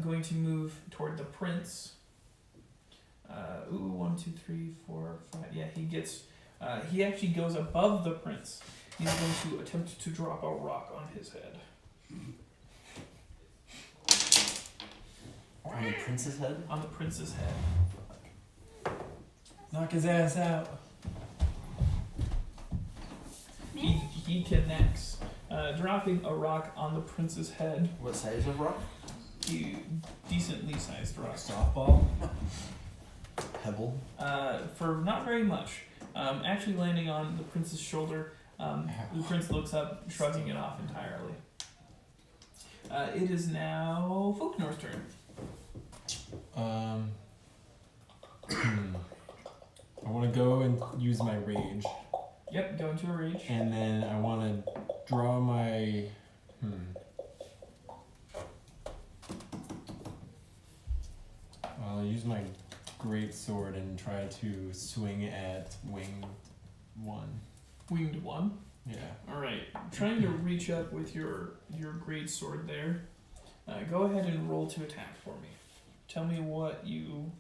going to move toward the prince. 1, 2, 3, 4, 5. Yeah, he gets. He actually goes above the prince. He's going to attempt to drop a rock on his head. On the prince's head? On the prince's head. Knock his ass out. He connects, dropping a rock on the prince's head. What size of rock? Decently sized rock. Softball. Pebble. For not very much. Actually landing on the prince's shoulder. The prince looks up, shrugging it off entirely. It is now Folknor's turn. I want to go and use my rage, Yep, go into a rage. and then I want to draw my. I'll use my great sword and try to swing at winged 1. Winged 1. Yeah. Alright, trying to reach up with your great sword there. Go ahead and roll to attack for me. Tell me what you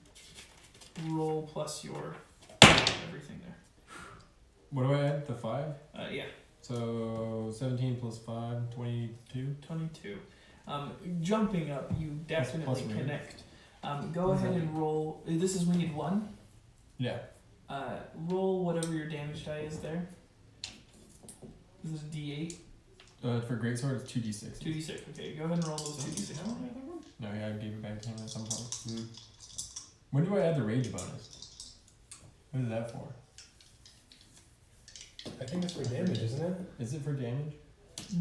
roll plus your everything there. What do I add? The 5? Yeah, So 17 plus 5, 22. 22. Jumping up, you definitely plus range. connect. Go ahead and roll. This is winged 1. Yeah. Roll whatever your damage die is there. This is D8. For great sword, it's 2d6. 2d6. Okay, go ahead and roll those 2d6. No, yeah, I gave it back to him at some point. When do I add the rage bonus? What is that for? I think it's for damage, isn't it? Is it for damage?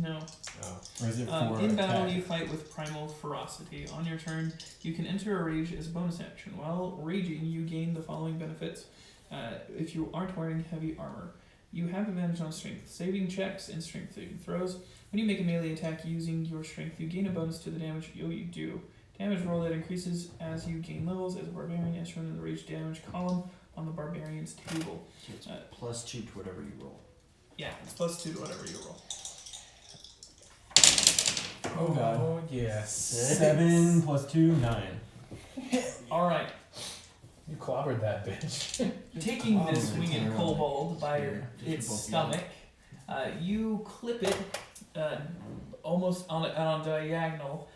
No. Oh. Or is it for In battle, attack? you fight with primal ferocity. On your turn, you can enter a rage as a bonus action. While raging, you gain the following benefits. If you aren't wearing heavy armor, you have advantage on strength saving checks and strength saving throws. When you make a melee attack using your strength, you gain a bonus to the damage you do. Damage roll that increases as you gain levels as a barbarian, as shown in the rage damage column on the barbarian's table. So it's plus 2 to whatever you roll. Yeah, it's plus 2 to whatever you roll. Oh god. Oh, yes. 7 plus 2, 9. Alright, You clobbered that bitch. taking this Oh, winged it's kobold by Here, just its for both stomach, you clip it almost on a diagonal,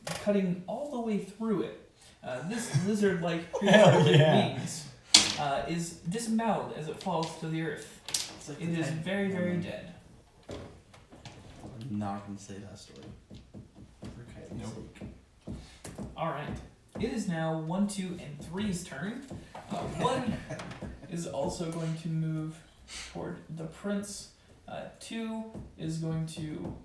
cutting all the way through it. This lizard-like creature Hell with yeah. wings is disemboweled as it falls to the earth. It's like It is very, very dead. I'm not gonna say that story. For Kylie's Nope. sake. Alright. It is now 1, 2, and 3's turn. 1 is also going to move toward the prince. 2 is going to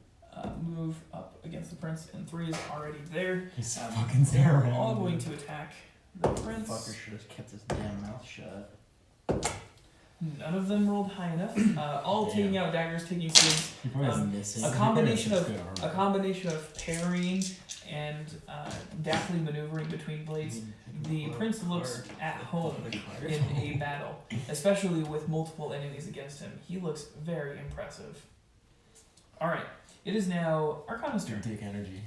move up against the prince, and 3 is already there. He's Um, fucking They're around. all going to attack the prince. Fucker should have kept his damn mouth shut. None of them rolled high enough. All taking out daggers, taking swings. He probably has- Missing. A combination he of probably has good a armor. combination of parrying and deftly maneuvering between blades. The prince looks at home in a battle, especially with multiple enemies against him. He looks very impressive. All right, it is now Arcana's turn. Big dick energy.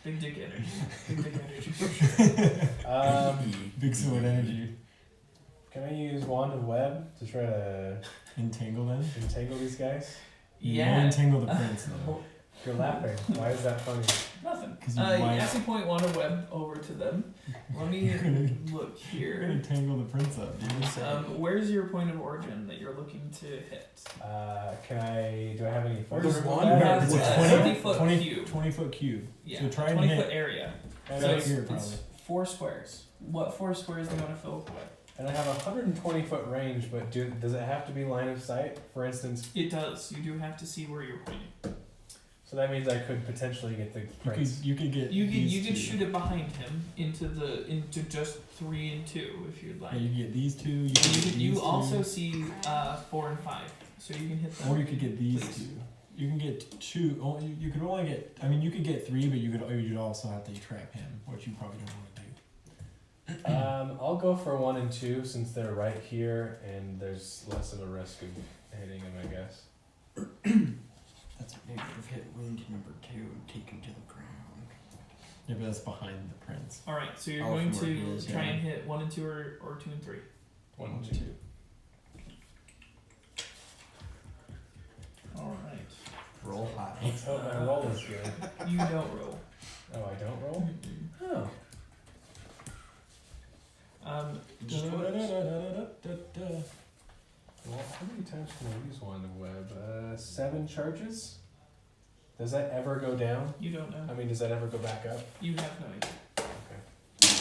Big dick energy. Big dick energy for sure. Big sword energy. Can I use Wand of Web to try to Entangle them. entangle these guys? You Yeah. won't entangle the prince though. You're laughing. Why is that funny? Nothing. 'Cause you might- As you point one of web over to them. Let me look You're gonna here. entangle the prince up, dude. Where's your point of origin that you're looking to hit? Do I have any There's further one than that? It's It's a 20 20-foot 20 cube. 20-foot cube. Yeah, So try and 20-foot hit. area. And So I, Right here, it's probably. 4 squares. What 4 squares do you want to fill with what? and I have a 120-foot range, but does it have to be line of sight? For instance, It does. You do have to see where you're pointing. so that means I could potentially get the prince. You could get. You could these you could two. shoot it behind him into just 3 and 2 if you'd like. Yeah, you could get these two. You And could you get could, these you two, also see 4 and 5, so you can hit them. or you could get these please. two. You can get 2. Only you could only get. I mean, you could get 3, but you'd also have to trap him, which you probably don't want to do. I'll go for 1 and 2 since they're right here and there's less of a risk of hitting him, I guess. That's Negative hit wound number 2 and take him to the ground. Yeah, but that's behind the prince. All right, so you're Oh, going from where he to is, try yeah. and hit 1 and 2 or 2 and 3. 1 and 2. All right. Roll high. Let's hope my roll is good. You don't roll. Oh, I don't roll? Oh. Just Da, da, twice. da, da, da, da, da. Well, how many times can I use Wand of Web? 7 charges? Does that ever go down? You don't know. I mean, does that ever go back up? You have no idea. Okay.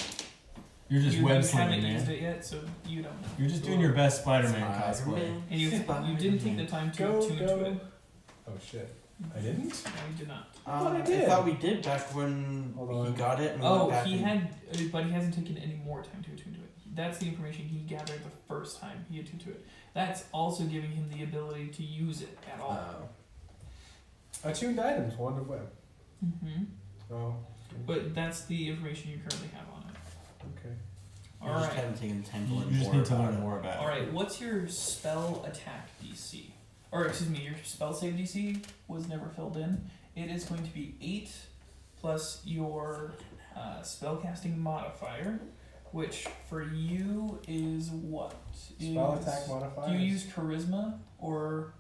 You're just you web haven't slinging, used man. it yet, so you don't know. You're just doing your best Spider-Man cosplay. Spider-Man. And you didn't take the time to Go, tune go. into it. Oh shit. I didn't? No, you did not. thought I did. I thought we did back when Hold he on. got it. And we Oh, went back he and- had, but he hasn't taken any more time to attune to it. That's the information he gathered the first time he attuned to it. That's also giving him the ability to use it at all. Attuned items, Wand of Web. Mm-hmm. Oh, But that's the information you currently have on it. okay. We All just right. haven't taken the time to You learn just more need to about learn it. more about All it. right. What's your spell attack DC? Or excuse me, your spell save DC was never filled in. It is going to be 8 plus your spellcasting modifier, which for you is what? Spell Is- attack modifier? Do you use charisma or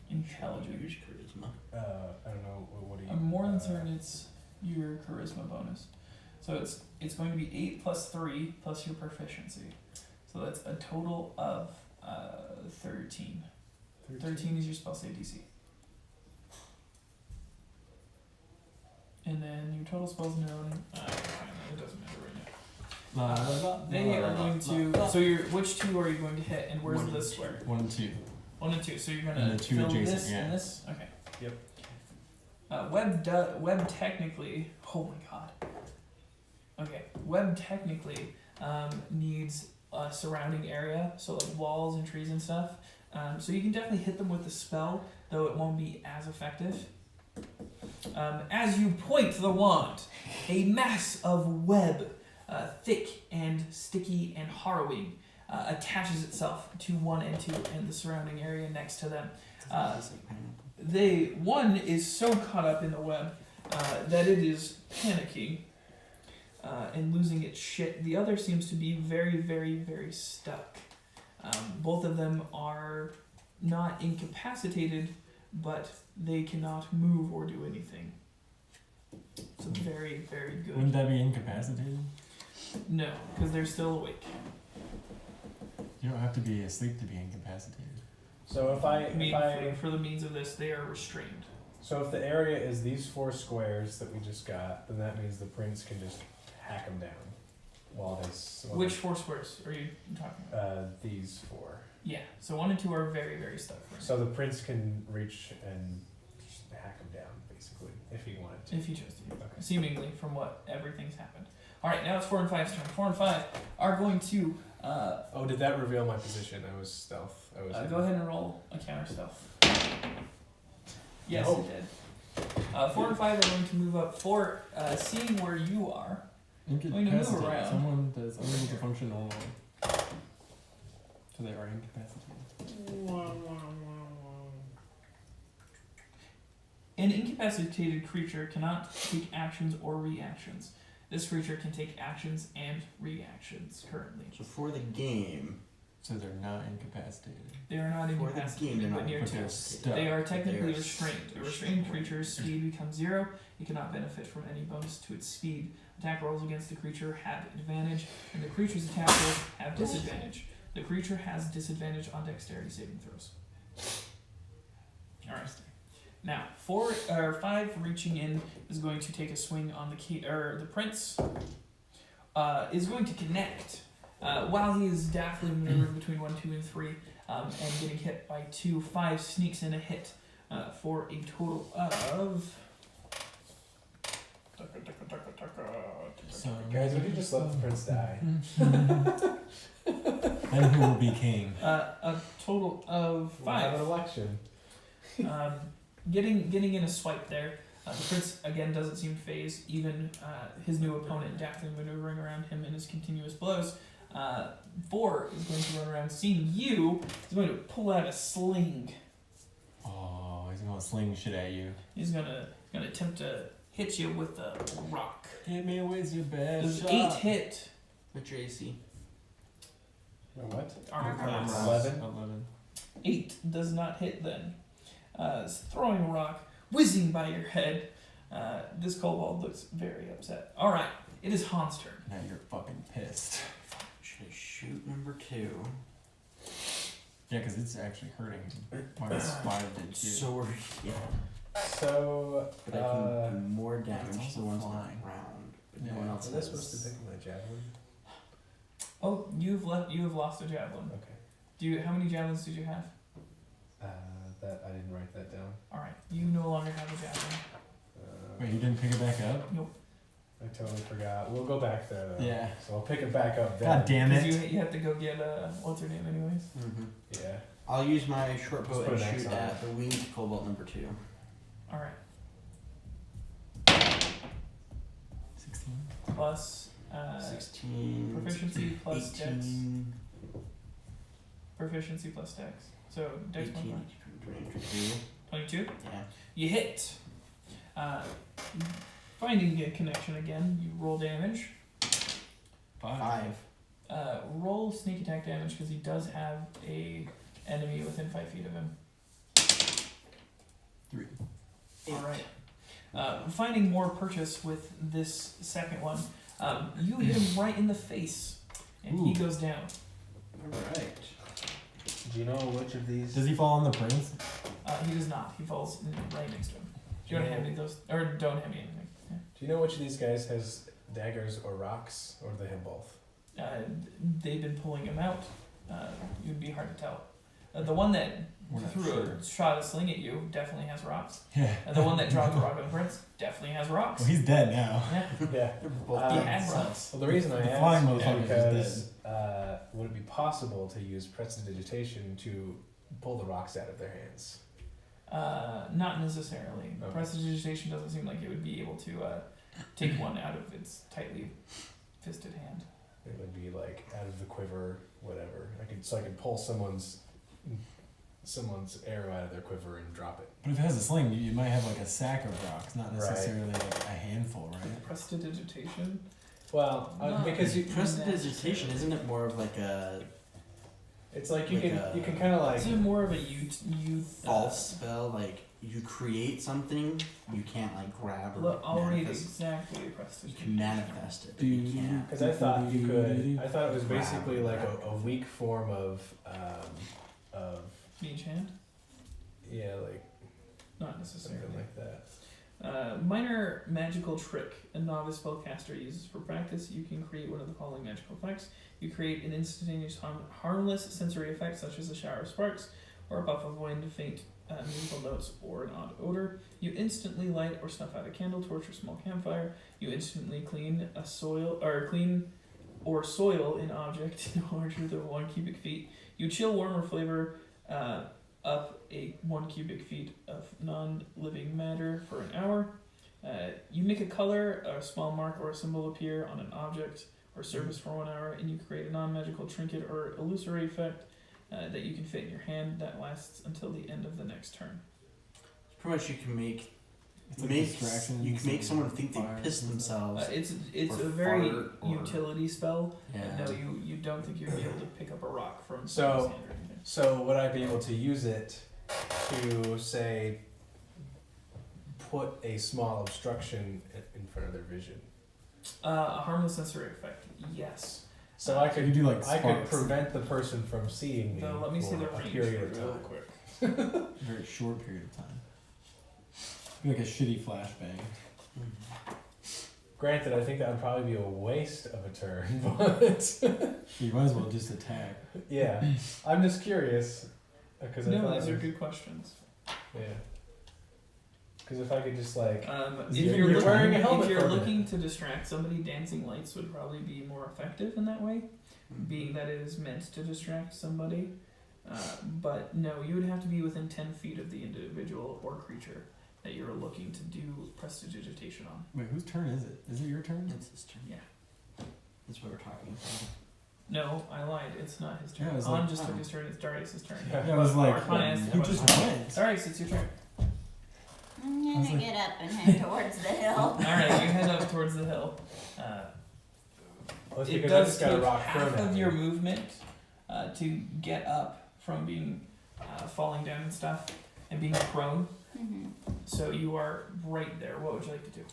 intelligence? Use charisma. I don't know. What do you... I'm more than certain it's your charisma bonus. So it's going to be 8 plus 3 plus your proficiency. So that's a total of 13. 13 is your spell save DC. And then your total spells known. It doesn't matter right now. They are going to. So you're which 2 are you going to hit, and where's One and this square? 1 and 2. 1 and 2. So you're gonna And the 2 fill adjacent, this yeah. and this. Okay. Yep. Web technically. Oh my god. Okay. Web technically needs a surrounding area, so like walls and trees and stuff. So you can definitely hit them with the spell, though it won't be as effective. As you point the wand, a mass of web, thick and sticky and harrowing, attaches itself to 1 and 2 and the surrounding area next to them. One is so caught up in the web that it is panicking and losing its shit. The other seems to be very, very, very stuck. Both of them are not incapacitated, but they cannot move or do anything. So very, very good. Wouldn't that be incapacitated? No, because they're still awake. You don't have to be asleep to be incapacitated. So if I mean, for the means of this, they are restrained. So if the area is these 4 squares that we just got, then that means the prince can just hack them down. While Which 4 squares are you talking about? these 4. Yeah, so 1 and 2 are very, very stuck. Right So the prince can reach and just hack them down, basically, if he wanted to. if you chose to. Okay. Seemingly, from what everything's happened. All right, now it's 4 and 5's turn. 4 and 5 are going to Oh, did that reveal my position? I was stealth. I was. go ahead and roll a counter stealth. Yes, No. it did. 4 and 5 are going to move up. 4, seeing where you are. Incapacitated. around. Someone that's unable to function normally. So they are incapacitated. An incapacitated creature cannot take actions or reactions. This creature can take actions and reactions currently. So for the game, So they're not incapacitated. They are not for the game, incapacitated, they're but not near But to. they're incapacitated. stuck. They are But technically they're restrained. A they're restrained restrained. creature's speed becomes 0. It cannot benefit from any bonus to its speed. Attack rolls against the creature have advantage, and the creature's attack rolls have disadvantage. The creature has disadvantage on dexterity saving throws. Alright. Now, 4 or 5 reaching in is going to take a swing on the prince. Is going to connect while he is daftly maneuvering between 1, 2, and 3, and getting hit by 2. 5 sneaks in a hit for a total of. So Guys, would you just let the prince die? Then who will be king? A total of We'll have 5. an election. Getting in a swipe there. The prince again doesn't seem phased. Even his new opponent daftly maneuvering around him in his continuous blows. 4 is going to run around, seeing you. He's going to pull out a sling. Oh, he's going a sling shit at you. He's gonna attempt to hit you with a rock. Hit me with your best Does shot. 8 hit? What's your AC? What? Armor class. 11. 8 does not hit then. Throwing a rock, whizzing by your head. This kobold looks very upset. Alright, it is Han's turn. Now you're fucking pissed. Should I shoot number 2? Yeah, because it's actually hurting him. -5 did too. So we're yeah. So, But I can do more it's damage to also the ones on flying. the ground. But Yeah. no one else am I has. supposed to pick my javelin? Oh, you have lost a javelin. Okay. How many javelins did you have? That I didn't write that down. Alright, you no longer have a javelin. Wait, you didn't pick it back up? I totally forgot. We'll go back there though. Yeah. So I'll pick it back up then. God damn Because it. you have to go get what's her name anyways. Mm-hmm. Yeah. I'll use my short bow Just put and an X shoot on at it. the winged cobalt number 2. Alright. 16. Plus 16. proficiency plus dex. 18. Proficiency plus dex. So dex 18. plus 22. 22. Yeah. You hit. Finding a connection again, you roll damage. 5. Roll sneak attack damage because he does have a enemy within 5 feet of him. 3. Alright. Finding more purchase with this second one, you hit him right in the face, and he Ooh. goes down. Alright. Do you know which of these? Does he fall on the prince? He does not. He falls right next to him. Do you want to hand me those? Or don't hand me anything. Yeah. Do you know which of these guys has daggers or rocks, or do they have both? They've been pulling him out. You'd be hard to tell. The one that We're not threw sure. a shot a sling at you definitely has rocks. Yeah. And the one that dropped the rock on the prince definitely has rocks. Well, he's dead now. Yeah. Yeah. They're both He dead. had rocks. Well, the reason I The asked flying is motherfucker is because would it be possible to use prestidigitation to pull the rocks out of their hands? Not necessarily. Okay. Prestidigitation doesn't seem like it would be able to take one out of its tightly fisted hand. It would be like out of the quiver, whatever. I could pull someone's arrow out of their quiver and drop it. But if it has a sling, you might have like a sack of rocks, not Right. necessarily like a handful, right? Prestidigitation? Well, No. because Prestidigitation, isn't it more of like a it's like you Like can kind of like Is it more of a you false spell? Like you create something, you can't like grab or Look, I'll read manifest. exactly You prestidigitation. can manifest it, but you can't. because I thought you could. I thought it was Grab basically or like grab. a weak form of Mage hand? yeah, like Not necessarily. something like that. Minor magical trick a novice spellcaster uses for practice. You can create one of the following magical effects. You create an instantaneous harmless sensory effect such as a shower of sparks or a puff of wind, faint musical notes, or an odd odor. You instantly light or snuff out a candle, torch, or small campfire. You instantly clean soil an object larger than 1 cubic feet. You chill, warm, or flavor up 1 cubic feet of non-living matter for an hour. You make a color, a small mark, or a symbol appear on an object or surface for 1 hour, and you create a non-magical trinket or illusory effect that you can fit in your hand that lasts until the end of the next turn. Pretty much, you can make It's like make distractions you can make and someone think they fires pissed and stuff. themselves. It's Or a very fart or- utility spell. Yeah. No, you don't think you'd be able to pick up a rock from So- someone's hand or anything. So would I be able to use it to say put a small obstruction in front of their vision? A harmless sensory effect, yes. So I You could do like I could sparks. prevent the person from seeing me Now let me see for the a range period of real time. quick. Very short period of time. Be like a shitty flashbang. Mhm. Granted, I think that would probably be a waste of a turn, but You might as well just attack. yeah, I'm just curious because I No, thought these it are was- good questions. yeah. Because if I could just like If You're you're, wearing looking, a helmet if you're for a looking to distract somebody, dancing lights would probably be more effective in that way, being that it is meant to distract somebody. But no, you would have to be within 10 feet of the individual or creature that you're looking to do prestidigitation on. Wait, whose turn is it? Is it your turn? It's his turn. Yeah. That's what we're talking about. No, I lied. It's not his turn. Yeah, it was On like- just took oh. his turn. It's Darius' turn. Yeah. Yeah, I was like, Arcana asked the who just question. went? Darius, it's your turn. gonna get up and head towards the hill. Alright, you head up towards the hill. Well, it's It because I does just got a take rock half thrown at of me. your movement to get up from being falling down and stuff and being prone. Mm-hmm. So you are right there. What would you like to do?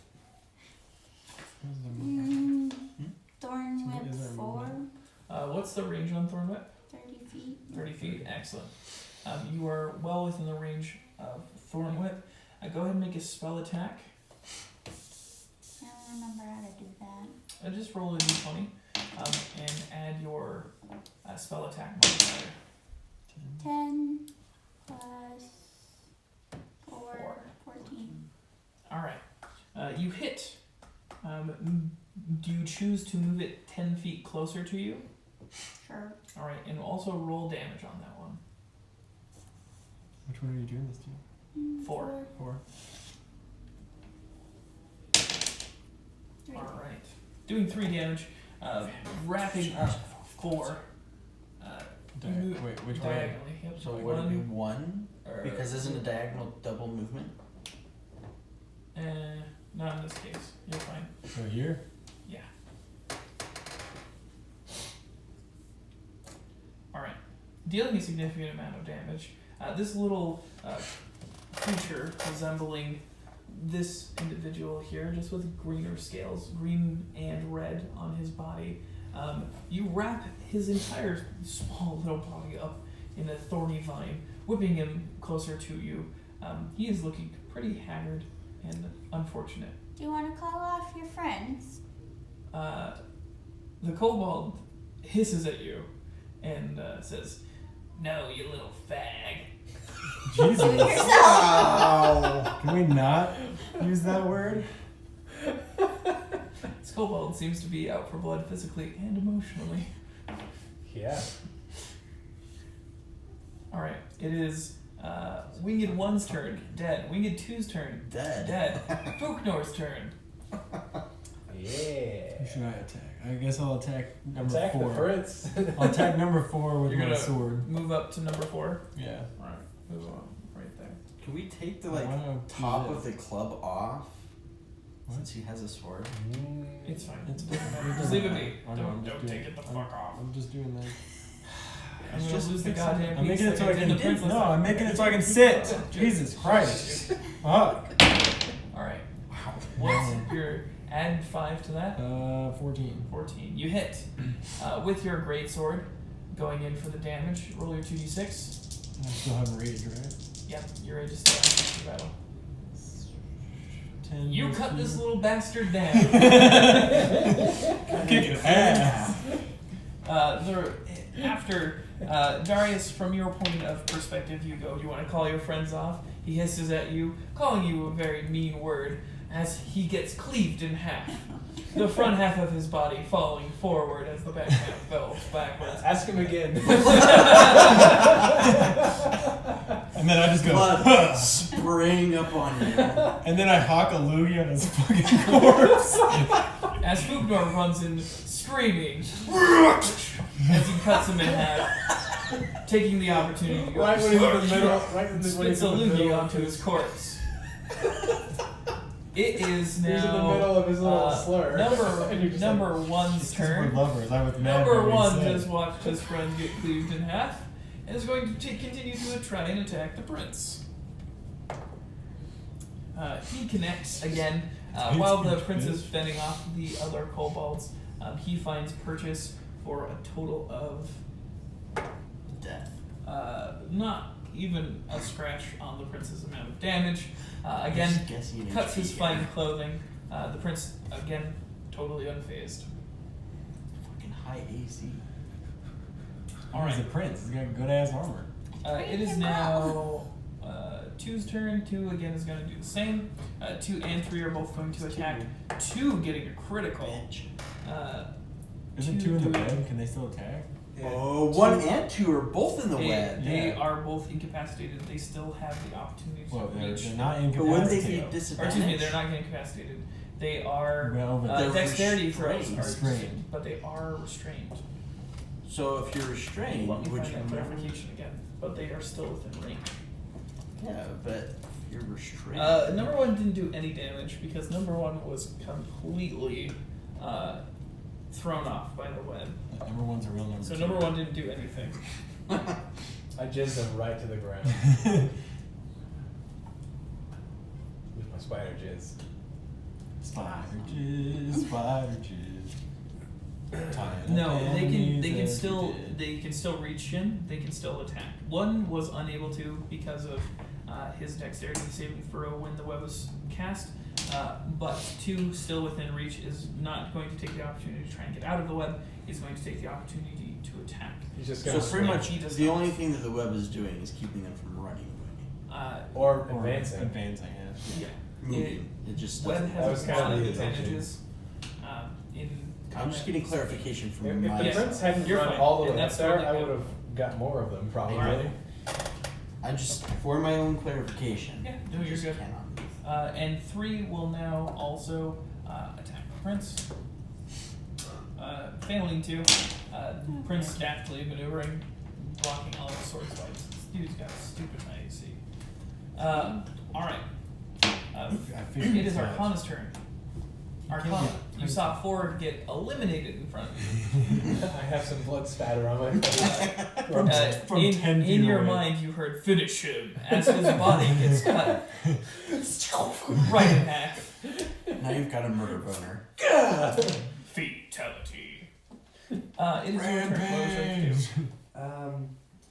Thorn So whip is there a 4, movement? What's the range on Thorn Whip? 30 feet. 30 feet. Excellent. You are well within the range of Thorn Whip. Go ahead and make a spell attack. I don't remember how to do that. Just roll a d20 and add your spell attack modifier. 10 plus 4, 14. Alright. You hit. Do you choose to move it 10 feet closer to you? Sure. Alright, and also roll damage on that one. Which one are you doing this to? 4. 4. 3. Alright. Doing 3 damage. Wrapping up 4. Wait, which way? Diagonally. Yep. So would it be 1? or- Because isn't a diagonal double movement? Not in this case. You're fine. So here? Yeah. Alright. Dealing a significant amount of damage. This little creature resembling this individual here, just with greener scales, green and red on his body. You wrap his entire small little body up in a thorny vine, whipping him closer to you. He is looking pretty haggard and unfortunate. Do you want to call off your friends? The kobold hisses at you and says, "No, you little fag." Jesus. Do it yourself. Wow! Can we not use that word? This kobold seems to be out for blood physically and emotionally. Yeah. Alright, it is Winged 1's turn, dead. Winged 2's turn, Dead. dead. Fuknor's turn. Yeah. Who should I attack? I guess I'll attack number Attack 4. the prince. I'll attack number 4 with You're my gonna- sword. Move up to number 4. Yeah. Alright, move on. Right there. Can we take the I wanna do top this. of the club off? What? Since he has a sword. It's fine. It's Just leave it be. I know, I'm Don't just doing- take it the I'm- fuck off. I'm just doing that. I'm It's gonna just lose the fix it. goddamn I'm piece making it so I like did can. the Princess No, Bride. I'm making it so I can sit. Jesus Christ. Fuck. Alright. Wow. What's your add 5 to that? 14. 14. You hit with your greatsword, going in for the damage. Roll your 2d6. I still have rage, right? Yep, your rage is still active for battle. 10. You cut this little bastard down. Kick ass. After Darius, from your point of perspective, you go. Do you want to call your friends off? He hisses at you, calling you a very mean word, as he gets cleaved in half. The front half of his body falling forward as the back half fell backwards. Ask him again. And then I just go. Blood spraying up on you. And then I hawk a loogie on his fucking corpse. As Fuknor runs in screaming as he cuts him in half, taking the opportunity to go Right when he's in the middle. Right when he's in spits a the loogie middle. onto his corpse. It is now He's in the middle of his little slur. And you're just number 1's We're turn. lovers. I was mad. Number when we 1 said. just watched his friend get cleaved in half and is going to continue to try and attack the prince. He connects again. While the prince is fending off the other kobolds, he finds purchase for a total of Death. not even a scratch on the prince's amount of damage. Just Again, guessing cuts HP his here. fine clothing. The prince, again, totally unfazed. Fucking high AC. He's a prince. He's got good ass armor. It is now 2's turn. 2 again is going to do the same. 2 and 3 are both going to attack. 2 getting a critical. Bitch. Isn't 2 in the web? Can they still attack? Oh, 1 and 2 are both in the web. They Yeah. are both incapacitated. They still have the opportunity to Well, they're reach. not But wouldn't they be incapacitated. Or excuse me, disadvantaged? they're not getting incapacitated. They are Well, but They're dexterity throws restrained. are Restrained. but they are restrained. So if you're restrained, Let me would find you that clarification again. But they are still within range. Yeah, but if You're restrained. Number one didn't do any damage because number one was completely thrown off by the web. Number one's a real number. So two. number one didn't do anything. I jizzed them right to the ground with my spider jizz. Spider jizz, spider jizz. No, they can still reach in. They can still attack. One was unable to because of his dexterity saving throw when the web was cast. But two still within reach is not going to take the opportunity to try and get out of the web. He's going to take the opportunity to attack. He's just So gonna pretty swing. much He does the not. only thing that the web is doing is keeping them from running away. Or Or advancing. Advancing, yeah. Yeah. Moving. It just Web doesn't. That was has kind a of lot of the intention. advantages in I'm just combat. getting clarification from If my the Yes. prince hadn't You're run fine. all the Yeah, way up that's there, totally I good. would have got more of them probably. Alright. I just for my own clarification. Yeah, no, you're just good. cannot move. And three will now also attack the prince. Failing to. Prince deftly maneuvering, blocking all of the sword swipes. This dude's got a stupid AC. Alright. I figured It is that. Arcana's turn. Arcana, you saw Ford get eliminated in front of you. I have some blood spatter on my face. From 10 feet in your away. mind, you heard finish him as his body gets cut right in half. Now you've got a murder boner. Fatality. It is your turn. What would you like to do?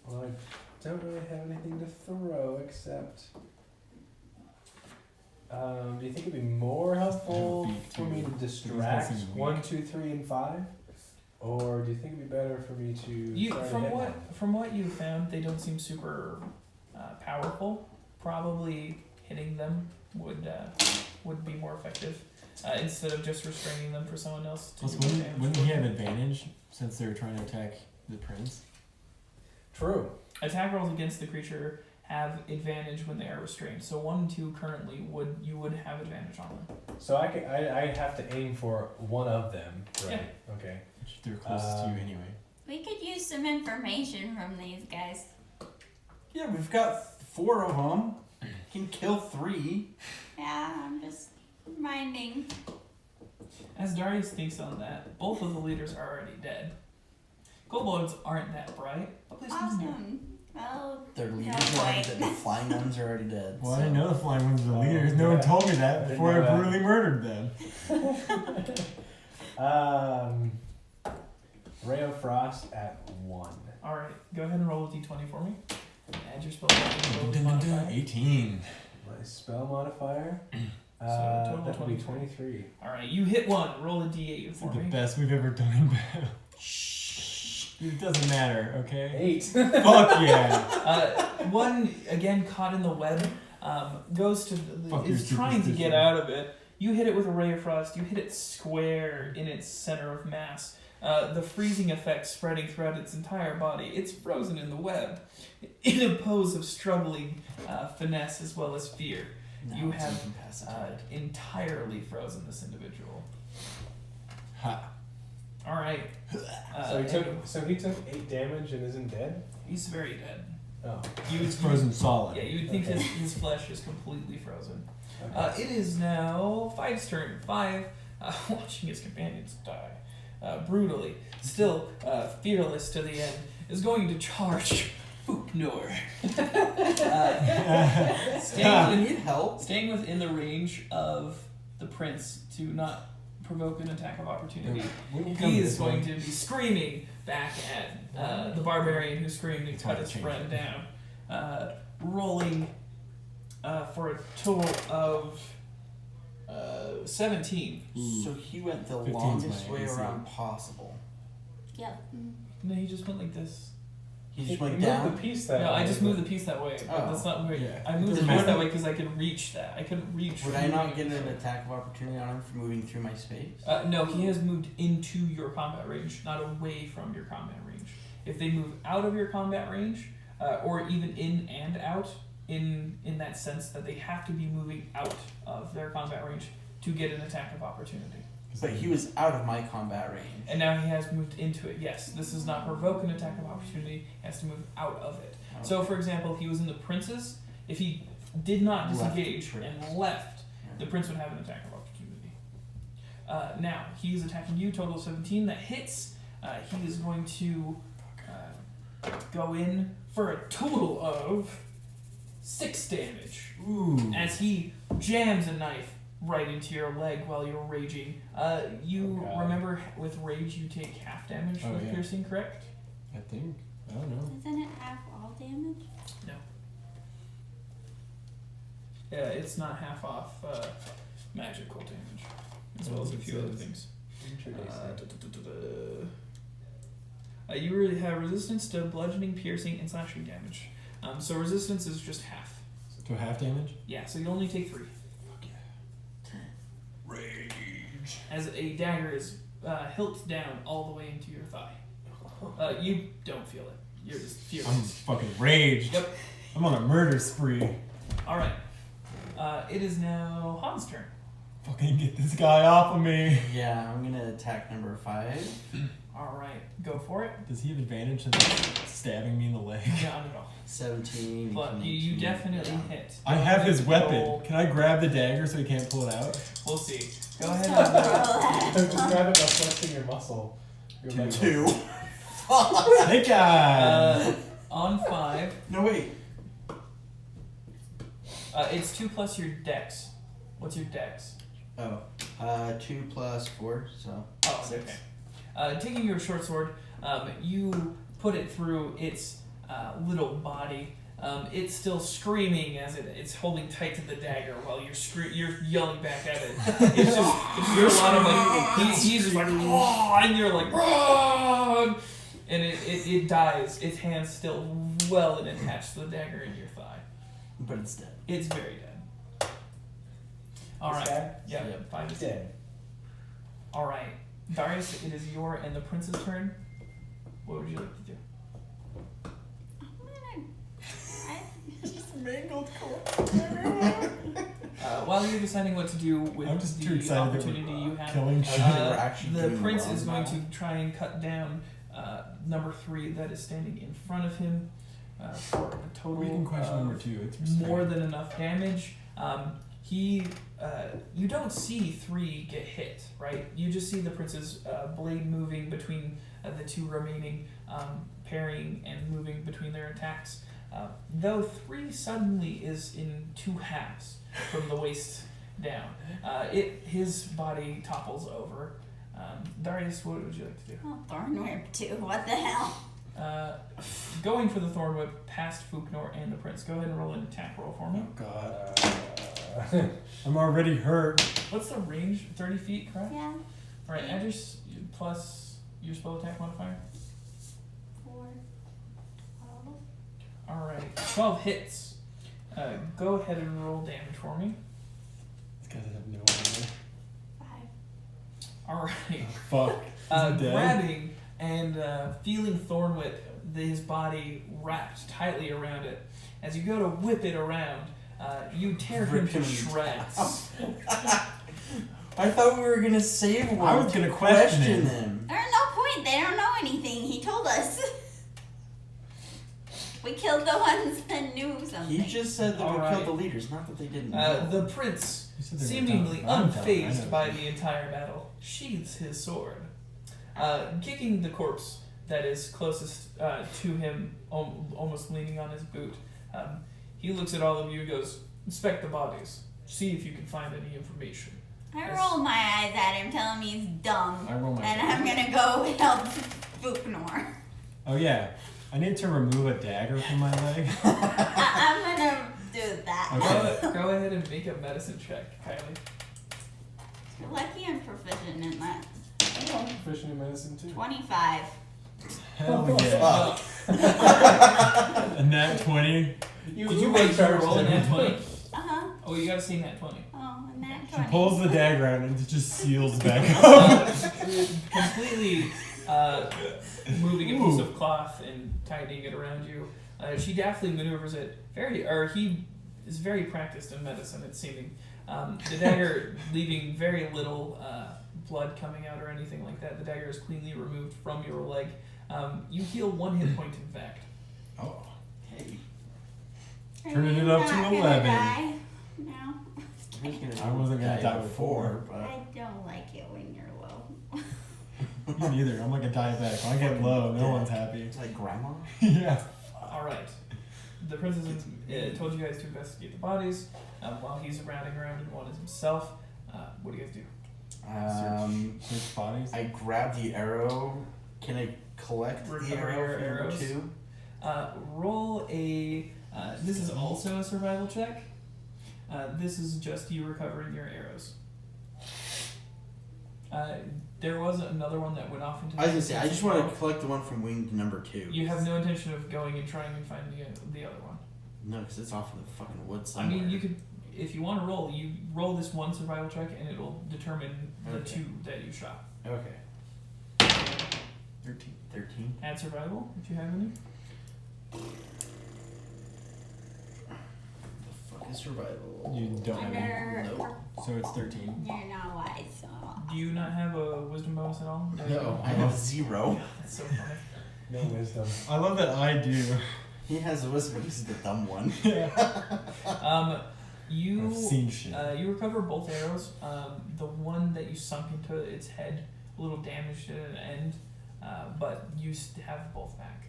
Well, I don't really have anything to throw except. Do you think it'd be more helpful Beat for me to two. distract Because he's 1, 2, 3, and 5? Or do you think it'd be better for me to You, try to from hit what one? from what you found, they don't seem super powerful. Probably hitting them would be more effective instead of just restraining them for someone else to Plus, do more damage. wouldn't he have advantage since they're trying to attack the prince? True. Attack rolls against the creature have advantage when they are restrained. So 1 and 2 currently would have advantage on them. So I have to aim for one of them, right? Okay. Which they're closest to you anyway. We could use some information from these guys. Yeah, we've got 4 of them. Can kill 3. Yeah, I'm just reminding. As Darius thinks on that, both of the leaders are already dead. Kobolds aren't that bright, but please continue. Awesome. Well, Their no leaders are already point. dead. The flying ones are already dead. Well, I so- didn't know the flying ones were the Oh, leaders. No one yeah. told me I that didn't before know I that. brutally murdered them. Ray of Frost at 1. Alright, go ahead and roll a d20 for me. Add your spell modifier. 18. My spell modifier. total That would be 23. 23. Alright, you hit one. Roll a d8 This for is the me. best we've ever done in battle. It doesn't matter, okay? 8. Fuck yeah. One, again, caught in the web, goes to. Fuck your is trying to get superstition. out of it. You hit it with a ray of frost. You hit it square in its center of mass. The freezing effect spreading throughout its entire body. It's frozen in the web. In a pose of struggling finesse as well as fear. Now You it's have, incapacitated. Entirely frozen this individual. Ha. Alright. So he took 8 damage and isn't dead? He's very dead. Oh. It's frozen solid. Yeah, you would think Okay. his flesh is completely frozen. Okay. It is now 5's turn. 5, watching his companions die brutally, still fearless to the end, is going to charge Fuknor. I Staying, need help. staying within the range of the prince to not provoke an attack of opportunity. When you come He this is going way- to be screaming back at the barbarian who screamed and cut his friend down. Rolling for a total of 17. So he went the 15's longest my way AC. around possible. Yeah. No, he just went like this. He just He went moved down. the piece that No, I way, just but- moved the piece that way, but Oh. that's not where Yeah. I moved Doesn't the piece matter. that way because I could reach that. I couldn't reach. Would from I not moving get it an this way. attack of opportunity on him for moving through my space? No, he has moved into your combat range, not away from your combat range. If they move out of your combat range, or even in and out, in that sense that they have to be moving out of their combat range to get an attack of opportunity. But he was out of my combat range. And now he has moved into it. Yes, this does not provoke an attack of opportunity. He has to move out of it. So, for example, he was in the prince's. If he did not Left disengage Prince. and left, Yeah. the prince would have an attack of opportunity. Now, he's attacking you, total of 17. That hits. He is going to go in for a total of 6 damage. Ooh. As he jams a knife right into your leg while you're raging. You Oh, God. remember with rage you take half damage Oh, with yeah. piercing, correct? I think. I don't know. Isn't it half all damage? It's not half off magical damage, as well as a few other things. You really have resistance to bludgeoning, piercing, and slashing damage. So resistance is just half. To half damage? Yeah, so you only take 3. Fuck yeah. Rage. As a dagger is hilt down all the way into your thigh. You don't feel it. You're just I'm furious. fucking raged. Yep. I'm on a murder spree. Alright. It is now Han's turn. Fucking get this guy off of me. Yeah, I'm gonna attack number 5. Alright, go for it. Does he have advantage since he's stabbing me in the leg? Not at all. 17. But you 18, definitely yeah. hit. I have his weapon. Roll- Can I grab the dagger so he can't pull it out? We'll see. Go ahead and roll. Just grab it by flexing your muscle. Your leg muscle. 2. Snake eye! On 5, No, wait. it's 2 plus your dex. What's your dex? Oh, 2 plus 4, so Oh, 6. okay. Taking your short sword, you put it through its little body. It's still screaming as it's holding tight to the dagger while you're yelling back at it. It's just you're a lot of like he's just like oh, and you're like run, and it dies. Its hand's still well and attached to the dagger in your thigh. But it's dead. It's very dead. All right. dead? Yeah. Yep. 5 is Dead. All right, Darius. It is your and the prince's turn. What would you like to do? Mangled While you're deciding what to do with I'm just too the excited that opportunity we're you have, killing shit. We're actually the doing prince well is going now. to try and cut down number 3 that is standing in front of him for a total We can question of number 2. It's restrained. more than enough damage. You don't see 3 get hit, right? You just see the prince's blade moving between the 2 remaining, parrying and moving between their attacks. Though 3 suddenly is in 2 halves from the waist down. His body topples over. Darius, what would you like to do? Oh, Thorn Whip too. What the hell? Going for the Thorn Whip past Fuknor and the Prince. Go ahead and roll an attack roll for me. Oh god. I'm already hurt. What's the range? 30 feet, correct? Yeah. Alright, add your plus your spell attack modifier. 4. Alright, 12 hits. Go ahead and roll damage for me. These guys have no idea. 5. Alright. Fuck. Is he dead? Grabbing and feeling Thornwhip, his body wrapped tightly around it. As you go to whip it around, you tear him Rip to him. shreds. I thought we were gonna save one. I was to gonna question him. them. There's no point. They don't know anything. He told us. We killed the ones that knew something. He just said that we Alright. killed the leaders, not that they didn't know. The prince, You said they were seemingly down. I'm down. I unfazed know. by the entire battle, sheathes his sword, kicking the corpse that is closest to him, almost leaning on his boot. He looks at all of you and goes, "Inspect the bodies. See if you can find any information." I roll my eyes at him, telling me he's dumb. I roll my And I'm gonna go help Fuknor. Oh yeah. I need to remove a dagger from my leg. I'm gonna do that. Okay. Go ahead and make a medicine check, Kylie. You're lucky I'm proficient in that. I'm proficient in medicine too. 25. Hell yeah. A nat 20. Did you wait to roll a nat 20? Uh-huh. Oh, you gotta see nat 20. Oh, and that She 20. pulls the dagger out and it just seals back up. Completely moving a piece of cloth and tightening it around you. She deftly maneuvers it. He is very practiced in medicine, it's seeming. The dagger leaving very little blood coming out or anything like that. The dagger is cleanly removed from your leg. You heal 1 hit point, in fact. Oh. Hey. Turning Are it you up not to gonna 11. die? No. I wasn't gonna die before, I but don't like it when you're low. me neither. I'm like a diabetic. When I get low, no one's happy. It's like grandma. Yeah. Alright. The princess told you guys to investigate the bodies while he's routing around and one is himself. What do you guys do? Search bodies. I grab the arrow. Can I collect Recover the your arrow from number arrows. 2? Roll a. This is also a survival check. This is just you recovering your arrows. There was another one that went off into. I was gonna say, I just want to collect the one from winged number 2. You have no intention of going and trying and finding the other one. No, because it's off in the fucking woods I somewhere. mean, you could, if you want to roll, you roll this one survival check and it'll determine the Okay. 2 that you shot. Okay. 13. Add survival if you have any. The fuck is survival? You don't have any. Nope. So it's 13. You're not wise, so. Do you not have a wisdom bonus at all? No, I have 0. That's so funny. No wisdom. I love that I do. He has a wisdom, he's the dumb one. You I've seen shit. you recover both arrows. The one that you sunk into its head, a little damaged at an end, but you have both back.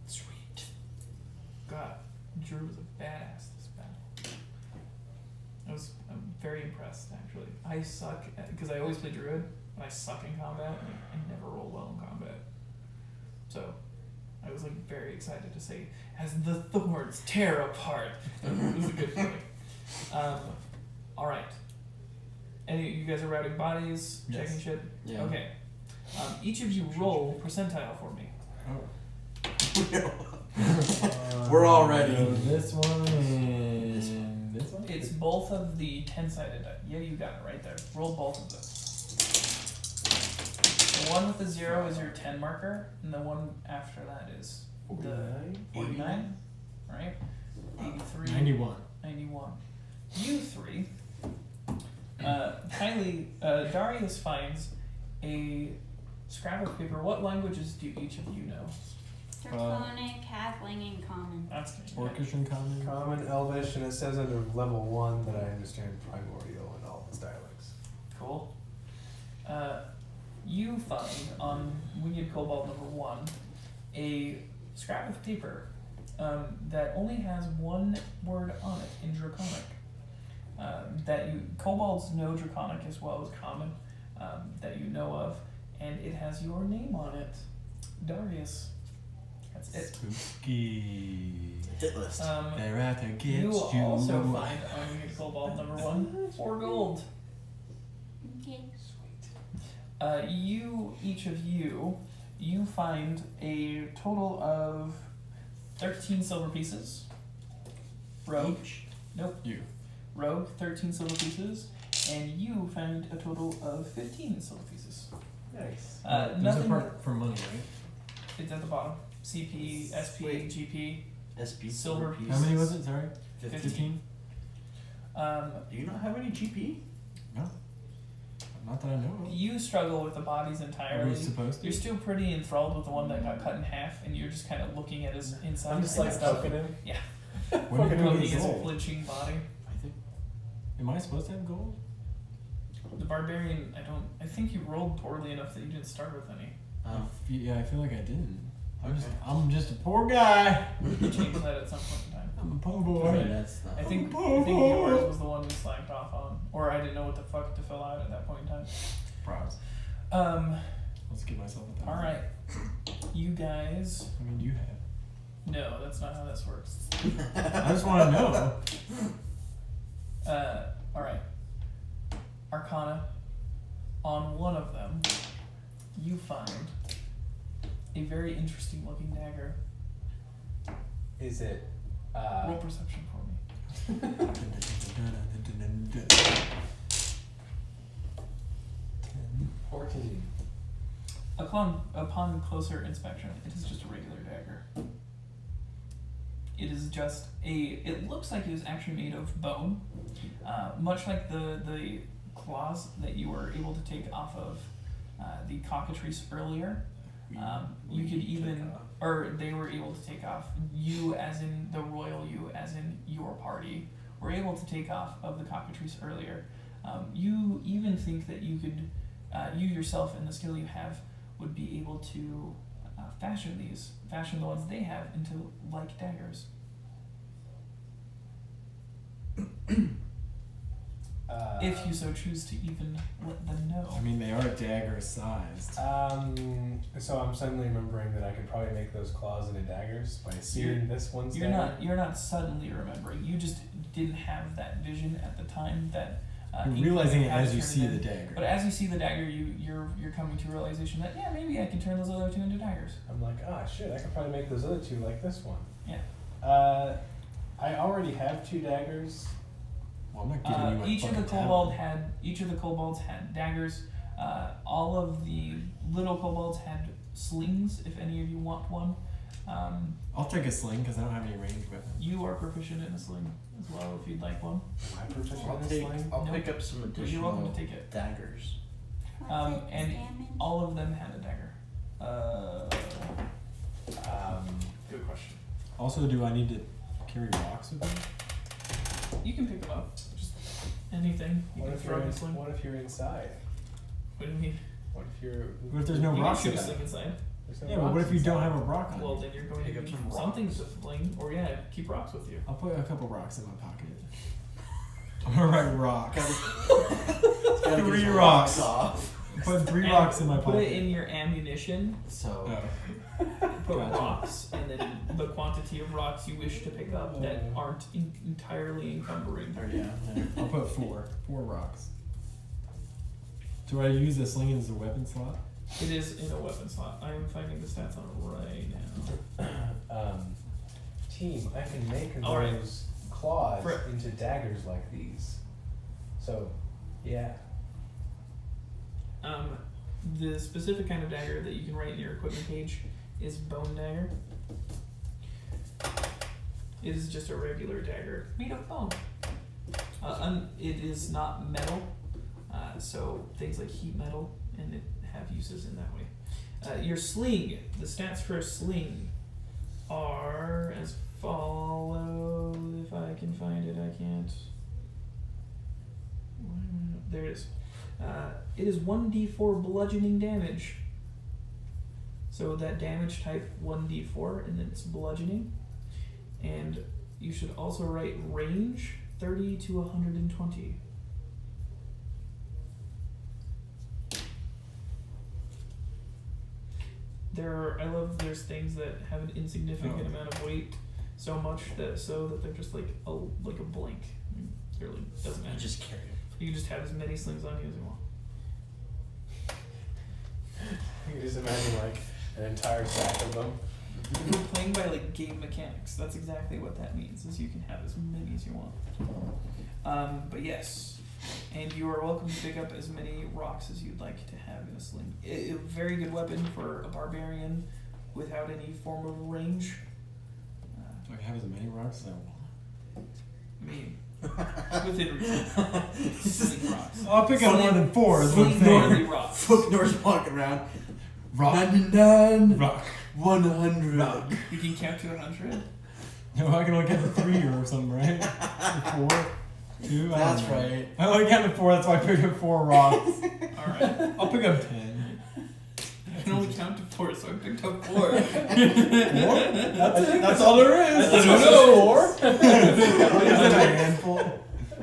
Sweet. God, Drew was a badass this battle. I'm very impressed actually. I suck because I always play druid, but I suck in combat. I never roll well in combat. So I was like very excited to say, as the thorns tear apart. It was a good feeling. All right. Any you guys are routing bodies, Yes. checking shit. Yeah. Okay. Each of you roll percentile for me. We're all ready. This one and this one. It's both of the 10-sided die. Yeah, you got it right there. Roll both of them. The one with the 0 is your 10 marker, and the one after that is the 49, right? 83, 91. 91. You three, Darius finds a scrap of paper. What languages do each of you know? Draconic, Halfling, and Common. That's Orcish and common. Common, Elvish, and it says under level 1 that I understand Primordial and all its dialects. cool. You find on Winged Cobalt number 1 a scrap of paper that only has one word on it in Draconic. Kobolds know Draconic as well as Common, that you know of, and it has your name on it, Darius. That's it. Spooky. Hit list. They're out to get You you. also find on Winged Cobalt number 1 4 gold. Okay. Each of you find a total of 13 silver pieces. Rogue. Nope. You. Rogue, 13 silver pieces. And you find a total of 15 silver pieces. Nice. There's a Nothing. part for money, right? It's at the bottom. CP, SP, Wait. GP. SP. Silver piece. How many was it? Sorry? 15. 15? Do you not have any GP? No. Not that I know of. You struggle with the bodies Are entirely. we supposed to? You're still pretty enthralled with the one that got cut in half, and you're just kind of looking at his inside. I'm just like stuff. poking him. Yeah. When did we Poking get his gold? flinching body. I think. Am I supposed to have gold? The barbarian, I think you rolled poorly enough that you didn't start with any. Yeah, I feel like I didn't. Okay. I'm just a poor guy. You changed that at some point in time. I'm a poor I boy. mean, that's not. I think yours was the one we slacked off on, or I didn't know what the fuck to fill out at that point in time. Props. Let's give myself a All right, you guys. I mean, you have. No, that's not how this works. I just want to know. All right. Arcana. On one of them, you find a very interesting looking dagger. Is it, Roll perception for me. 14. Upon closer inspection, it is just a regular dagger. It is just it looks like it was actually made of bone, much like the claws that you were able to take off of the cockatrice earlier. You could Take even, off. or they were able to take off. You, as in the royal you, as in your party, were able to take off of the cockatrice earlier. You even think that you could, you yourself and the skill you have, would be able to fashion the ones they have into like daggers. If you so choose to even let them know. I mean, they are dagger sized. So I'm suddenly remembering that I could probably make those claws into daggers by seeing this one's dagger. You're not suddenly remembering. You just didn't have that vision at the time that. You're realizing it had as you turned see in. the dagger. But as you see the dagger, you're coming to realization that yeah, maybe I can turn those other two into daggers. I'm like, shit, I could probably make those other two like this one. Yeah. I already have 2 daggers. Well, I'm not giving you my Each of the fucking kobolds had daggers. All of the little kobolds had slings. If any of you want one, I'll take a sling because I don't have any ranged weapons. you are proficient in a sling as well. If you'd like one, Am I proficient I'll in this take. sling? I'll Nope. pick up some but you're welcome additional to take it. daggers. What's its And damage? all of them had a dagger. Good question. Also, do I need to carry rocks with me? You can pick them up. Just anything. You What can if throw you're in a sling. What if you're inside? What do you mean? What if you're? What if there's no You can rocks shoot in a it? sling inside. There's no Yeah, but what rocks if you don't inside? have a rock on Well, you? then you're going Pick to up need some something rocks. to fling, or yeah, keep rocks with you. I'll put a couple rocks in my pocket. I'm gonna write rocks. Gotta get 3 some rocks. off. Put 3 And rocks in my Put pocket. it in your ammunition. So Oh. Put Gotcha. rocks, and then the quantity of rocks you wish to pick up that aren't entirely encumbering. or yeah. there. I'll put 4 rocks. Do I use the sling as a weapon slot? It is in a weapon slot. I am finding the stats on it right now. Team, I can make All right. those claws For- into daggers like these. So, yeah. The specific kind of dagger that you can write in your equipment page is bone dagger. It is just a regular dagger made of bone. It is not metal, so things like heat metal and it have uses in that way. Your sling, the stats for a sling are as follows. If I can find it, I can't. There it is. It is 1d4 bludgeoning damage. So that damage type 1d4, and then it's bludgeoning. And you should also write range 30 to 120. I love there's things that have an insignificant amount of weight, so much that they're just like a blank. It really doesn't You matter. just carry it. You can just have as many slings on you as you want. You can just imagine like an entire sack of them. If we're playing by like game mechanics, that's exactly what that means, is you can have as many as you want. But yes, and you are welcome to pick up as many rocks as you'd like to have in a sling. A very good weapon for a barbarian without any form of range. Do I have as many rocks as I want? I mean, within reason. Sling rocks. I'll pick up more than 4 is what I'm Sling northerly saying. rocks. Fuck North walking around. Rock. 99. Rock. 100. Rock. You can count to 100. No, I can only count to 3 or something, right? Or 4? 2? I don't That's know. right. I only count to 4, that's why I picked up 4 rocks. Alright. I'll pick up 10. I can only count to 4, so I picked up 4. 4? That's all there is. I don't know. 4? Is that a handful?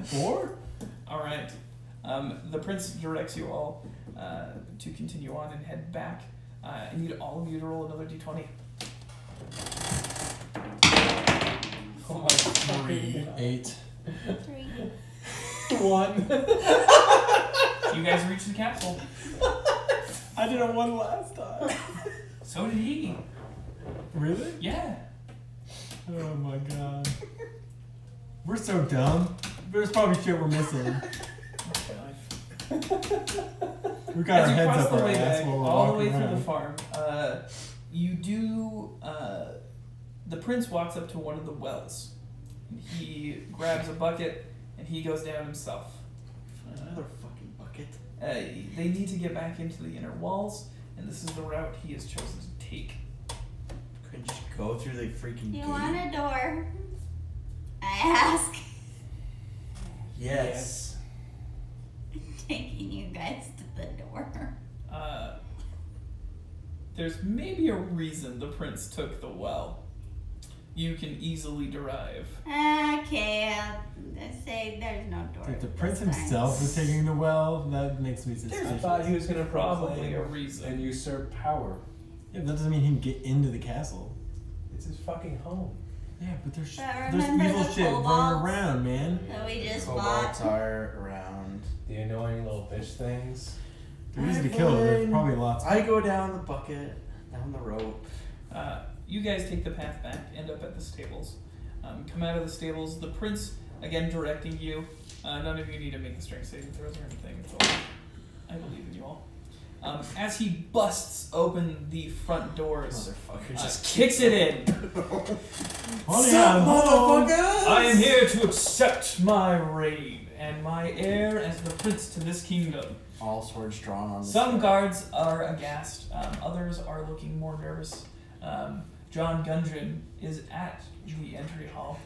4? Alright. The prince directs you all to continue on and head back. I need all of you to roll another d20. Oh my 3, 8. 3. 1. You guys reach the castle. I did a 1 last time. So did he. Really? Yeah. Oh my god. We're so dumb. There's probably shit we're missing. We got our As you heads cross up the our way ass back, while we're all the walking way through around. the farm, you do. The prince walks up to one of the wells. He grabs a bucket and he goes down himself. Another fucking bucket. They need to get back into the inner walls, and this is the route he has chosen to take. Couldn't just go through the freaking You gate. want a door? I ask. Yes. Taking you guys to the door. There's maybe a reason the prince took the well. You can easily derive. Okay, I'll say there's no door. If the this prince time. himself was taking the well, that makes me I suspicious. thought he was gonna Probably proclaim a reason. and usurp power. Yeah, but that doesn't mean he can get into the castle. It's his fucking home. Yeah, but there's But there's remember evil the shit running kobolds? around, man. That we just Kobolds fought. are around. The annoying little bitch things. They're easy to kill. There's probably lots. I go down the bucket, down the rope. You guys take the path back, end up at the stables. Come out of the stables, the prince, again directing you. None of you need to make the strength saving throws or anything. It's all, I believe in you all. As he busts open the front doors, Motherfucker just kicks it in. Hold on, I am here to accept my reign and my heir as the prince to this kingdom. All swords drawn on the Some side. guards are aghast, others are looking more nervous. John Gundren is at the entry hall.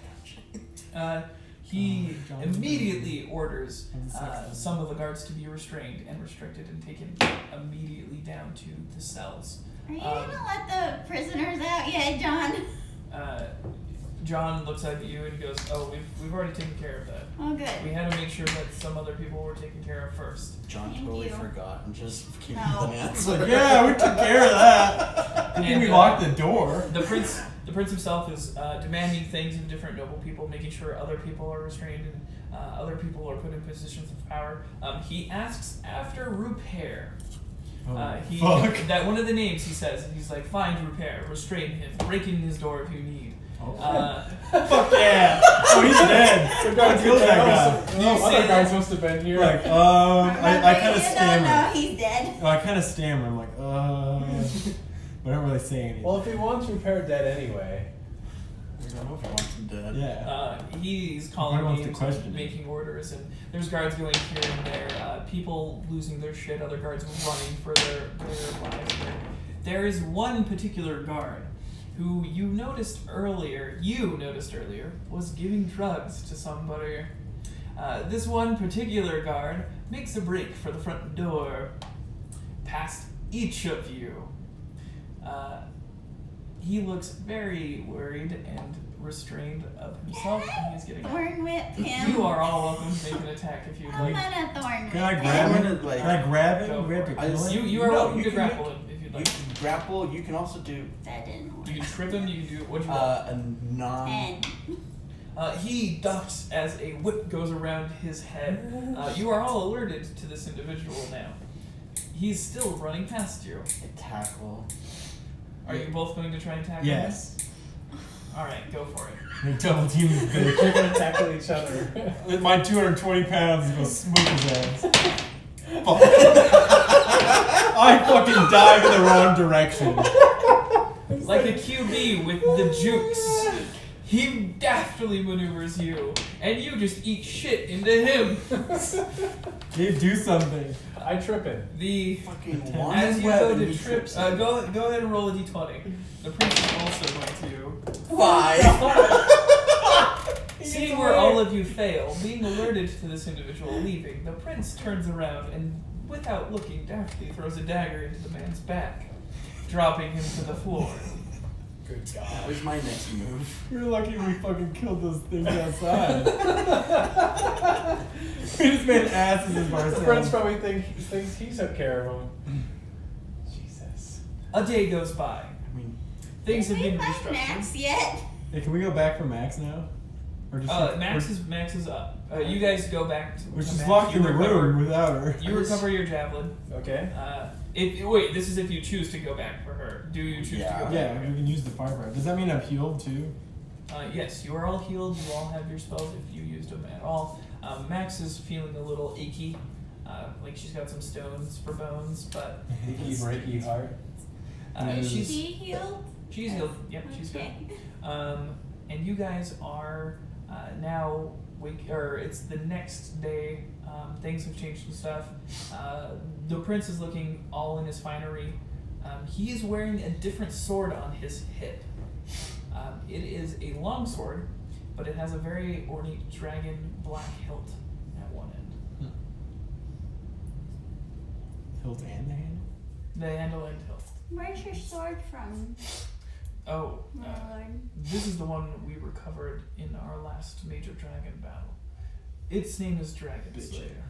He John immediately orders Sexton. some of the guards to be restrained and restricted and taken immediately down to the cells. Are you gonna let the prisoners out yet, John? John looks at you and goes, "Oh, we've already taken care of that. Oh, good. We had to make sure that some other people were taken care of first." John Thank totally you. forgot and just came No. up with an It's answer. like, yeah, we took care of that. Good thing we And, locked the door. The prince himself is demanding things of different noble people, making sure other people are restrained and other people are put in positions of power. He asks after Rupert. He fuck. that one of the names he says. He's like, "Find Rupert, restrain him, break in his door if you need." Fuck yeah! Oh, he's dead. The guards killed that guy. You say other that- guards must have been here. Like, I kind of You don't stammer. know he's dead. Oh, I kind of stammer. I'm like, but I don't really say anything. Well, if he wants Repair dead anyway. I don't know if he wants him dead. Yeah. He's He calling wants to names question and it. making orders, and there's guards going here and there. People losing their shit. Other guards running for their lives. There is one particular guard who you noticed earlier, was giving drugs to somebody. This one particular guard makes a break for the front door, past each of you. He looks very worried and restrained of himself, and he's getting. Thorn whip him. You are all welcome to make an attack if you'd I'm like. gonna thorn whip Can I him. grab I'm him? gonna, like- Can I grab Go him? We have to for it. kill him? You are No, welcome you to can grapple him if you'd You like. can grapple. You can also do That didn't work. You can trip him. You can do what you want. a non. 10. He ducks as a whip goes around his head. You are all alerted to this individual now. He's still running past you. tackle. Are you both going to try and tackle Yes. him? Alright, go for it. They double team this bitch. They're gonna tackle each other. With my 220 pounds is gonna smoke his ass. Fuck. I fucking dive in the wrong direction. Like a QB with the jukes. He deftly maneuvers you, and you just eat shit into him. Dude, do something. I trip it. The Fucking one as you web go and to he trip, trips go ahead and roll a d20. The prince is also going to. 5. Seeing where all of you fail, being alerted to this individual leaving, the prince turns around and, without looking, deftly throws a dagger into the man's back, dropping him to the floor. Good That God. was my next move. We're lucky we fucking killed those things outside. We just made asses of The ourselves. friends probably thinks he took care of him. Jesus. A day goes by. I mean, Things have Did we been find restructured. Max yet? Hey, can we go back for Max now? Or just Max is up. You guys go back to We're just Max. locked You in the recover- room without her. You recover your javelin. Okay. Wait, this is if you choose to go back for her. Do you choose Yeah. to go Yeah, back? we can use the firepower. Does that mean I'm healed too? Yes, you are all healed. You all have your spells if you used them at all. Max is feeling a little achy, like she's got some stones for bones, but Icky, breaky heart. Is she's she healed? she's healed. Yep, she's good. Okay. And you guys are now it's the next day. Things have changed and stuff. The prince is looking all in his finery. He is wearing a different sword on his hip. It is a long sword, but it has a very ornate dragon black hilt at one end. Hilt and the handle? The handle and hilt. Where's your sword from, Oh, my lord? this is the one we recovered in our last major dragon battle. Its name is Dragon Bitch. Slayer.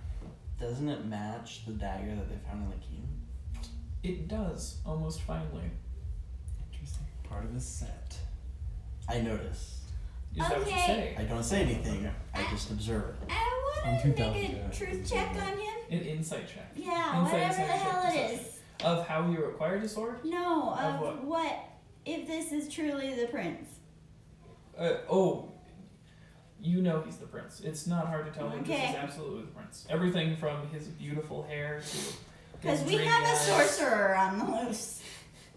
Doesn't it match the dagger that they found in the key? It does, almost finally. Interesting. Part of his set. I notice. Is that what you Okay. say? I don't say anything. I just observe it. I I'm want too to dumb make a to truth check on him. An insight check. Yeah, Insight, whatever insight the check, hell it deception. is. Of how you acquired a sword? No, Of of what? if this is truly the prince. You know he's the prince. It's not hard to tell that this Okay. is absolutely the prince. Everything from his beautiful hair to his Because we dreamy have a eyes. sorcerer on the loose.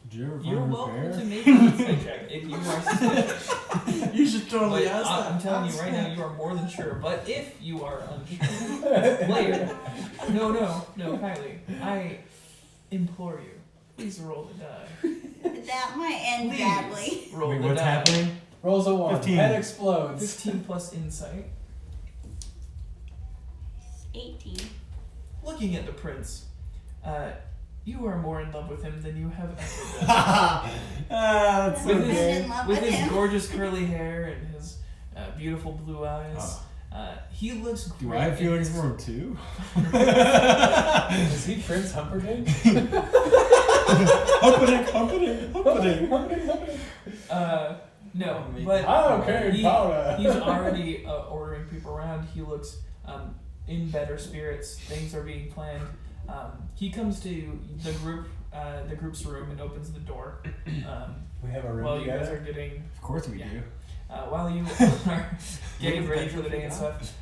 Did you ever You're find welcome repair? to make an insight check if you are suspicious. You should But I'm telling you right now, you are more than sure. But if you are unsure, later. No, Kylie. I implore you, please roll the die. That might end Please badly. roll Wait, the what's die. happening? Rolls a 1. 15. Head explodes. 15 plus insight. 18. Looking at the prince, you are more in love with him than you have ever been. That's With I'm okay. in love With with his him. gorgeous curly hair and his beautiful blue eyes, he looks great. Do I have in feelings his- for him too? Is he Prince Humperdinck? Humperdinck. No, Oh, but Okay, he, powder. he's already ordering people around. He looks in better spirits. Things are being planned. He comes to the group's room and opens the door. We have a room While you guys together. are getting Of course we Yeah. do. while you are getting ready for the day and stuff,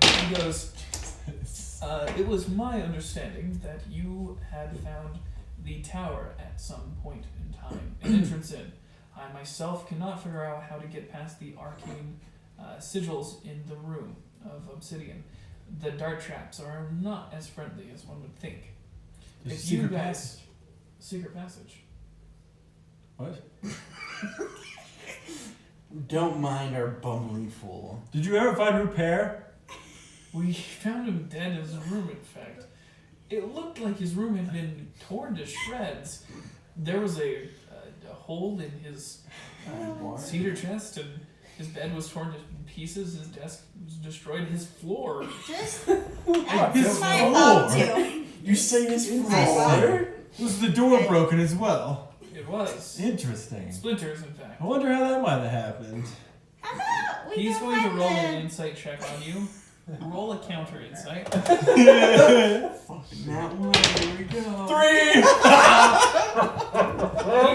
he goes. It was my understanding that you had found the tower at some point in time, an entrance in. I myself cannot figure out how to get past the arcane sigils in the room of obsidian. The dart traps are not as friendly as one would think. There's a If you secret guys- passage. Secret passage. What? Don't mind our bumbling fool. Did you ever find repair? We found him dead in his room, in fact. It looked like his room had been torn to shreds. There was a hole in his cedar chest, and his bed was torn to pieces, his desk was destroyed, his floor. Just His my floor. fault too. You say his I floor? Was the door broken as well? It was. Interesting. Splinters, in fact. I wonder how that might have happened. How about we He's go going to find roll the- an insight check on you. Roll a counter insight. Fucking that one. Here we go. 3!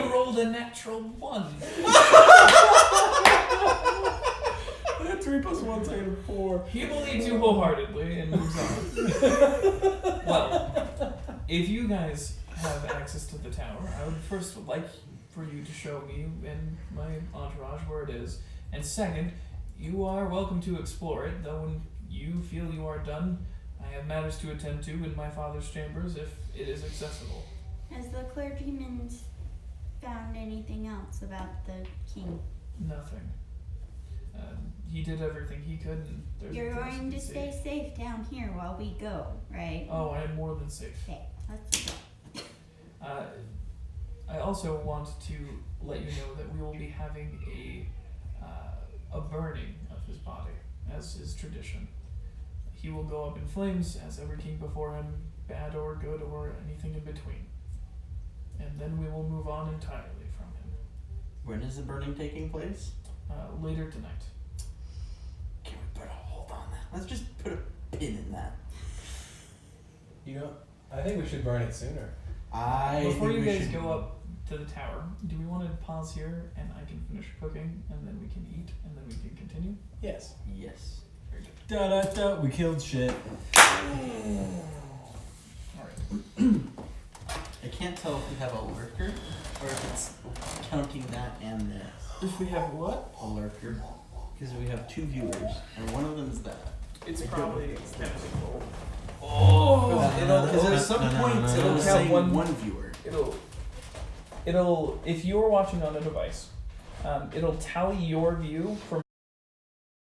He rolled a natural 1. I got 3 plus 1, so I got 4. He believes you wholeheartedly and moves on. Well, if you guys have access to the tower, I would first like for you to show me and my entourage where it is. And second, you are welcome to explore it, though when you feel you are done, I have matters to attend to in my father's chambers if it is accessible. Has the clergyman found anything else about the king? Nothing. He did everything he could, and there's You're nothing else going he to can stay see. safe down here while we go, right? Oh, I am more than safe. Okay, let's go. I also want to let you know that we will be having a burning of his body, as is tradition. He will go up in flames, as every king before him, bad or good or anything in between. And then we will move on entirely from him. When is the burning taking place? Later tonight. Can we put a hold on that? Let's just put a pin in that. You know, I think we should burn it sooner. Before think you we guys should- go up to the tower, do we want to pause here and I can finish cooking and then we can eat and then we can continue? Yes. Yes. Very good. Da da da, we killed shit. Alright. I can't tell if we have a lurker or if it's counting that and this. If we have what? A lurker. Because we have 2 viewers, and one of them is that. It's probably counting. Because at some point It'll it'll say have one. viewer. It'll it'll if you're watching on a device, it'll tally your view from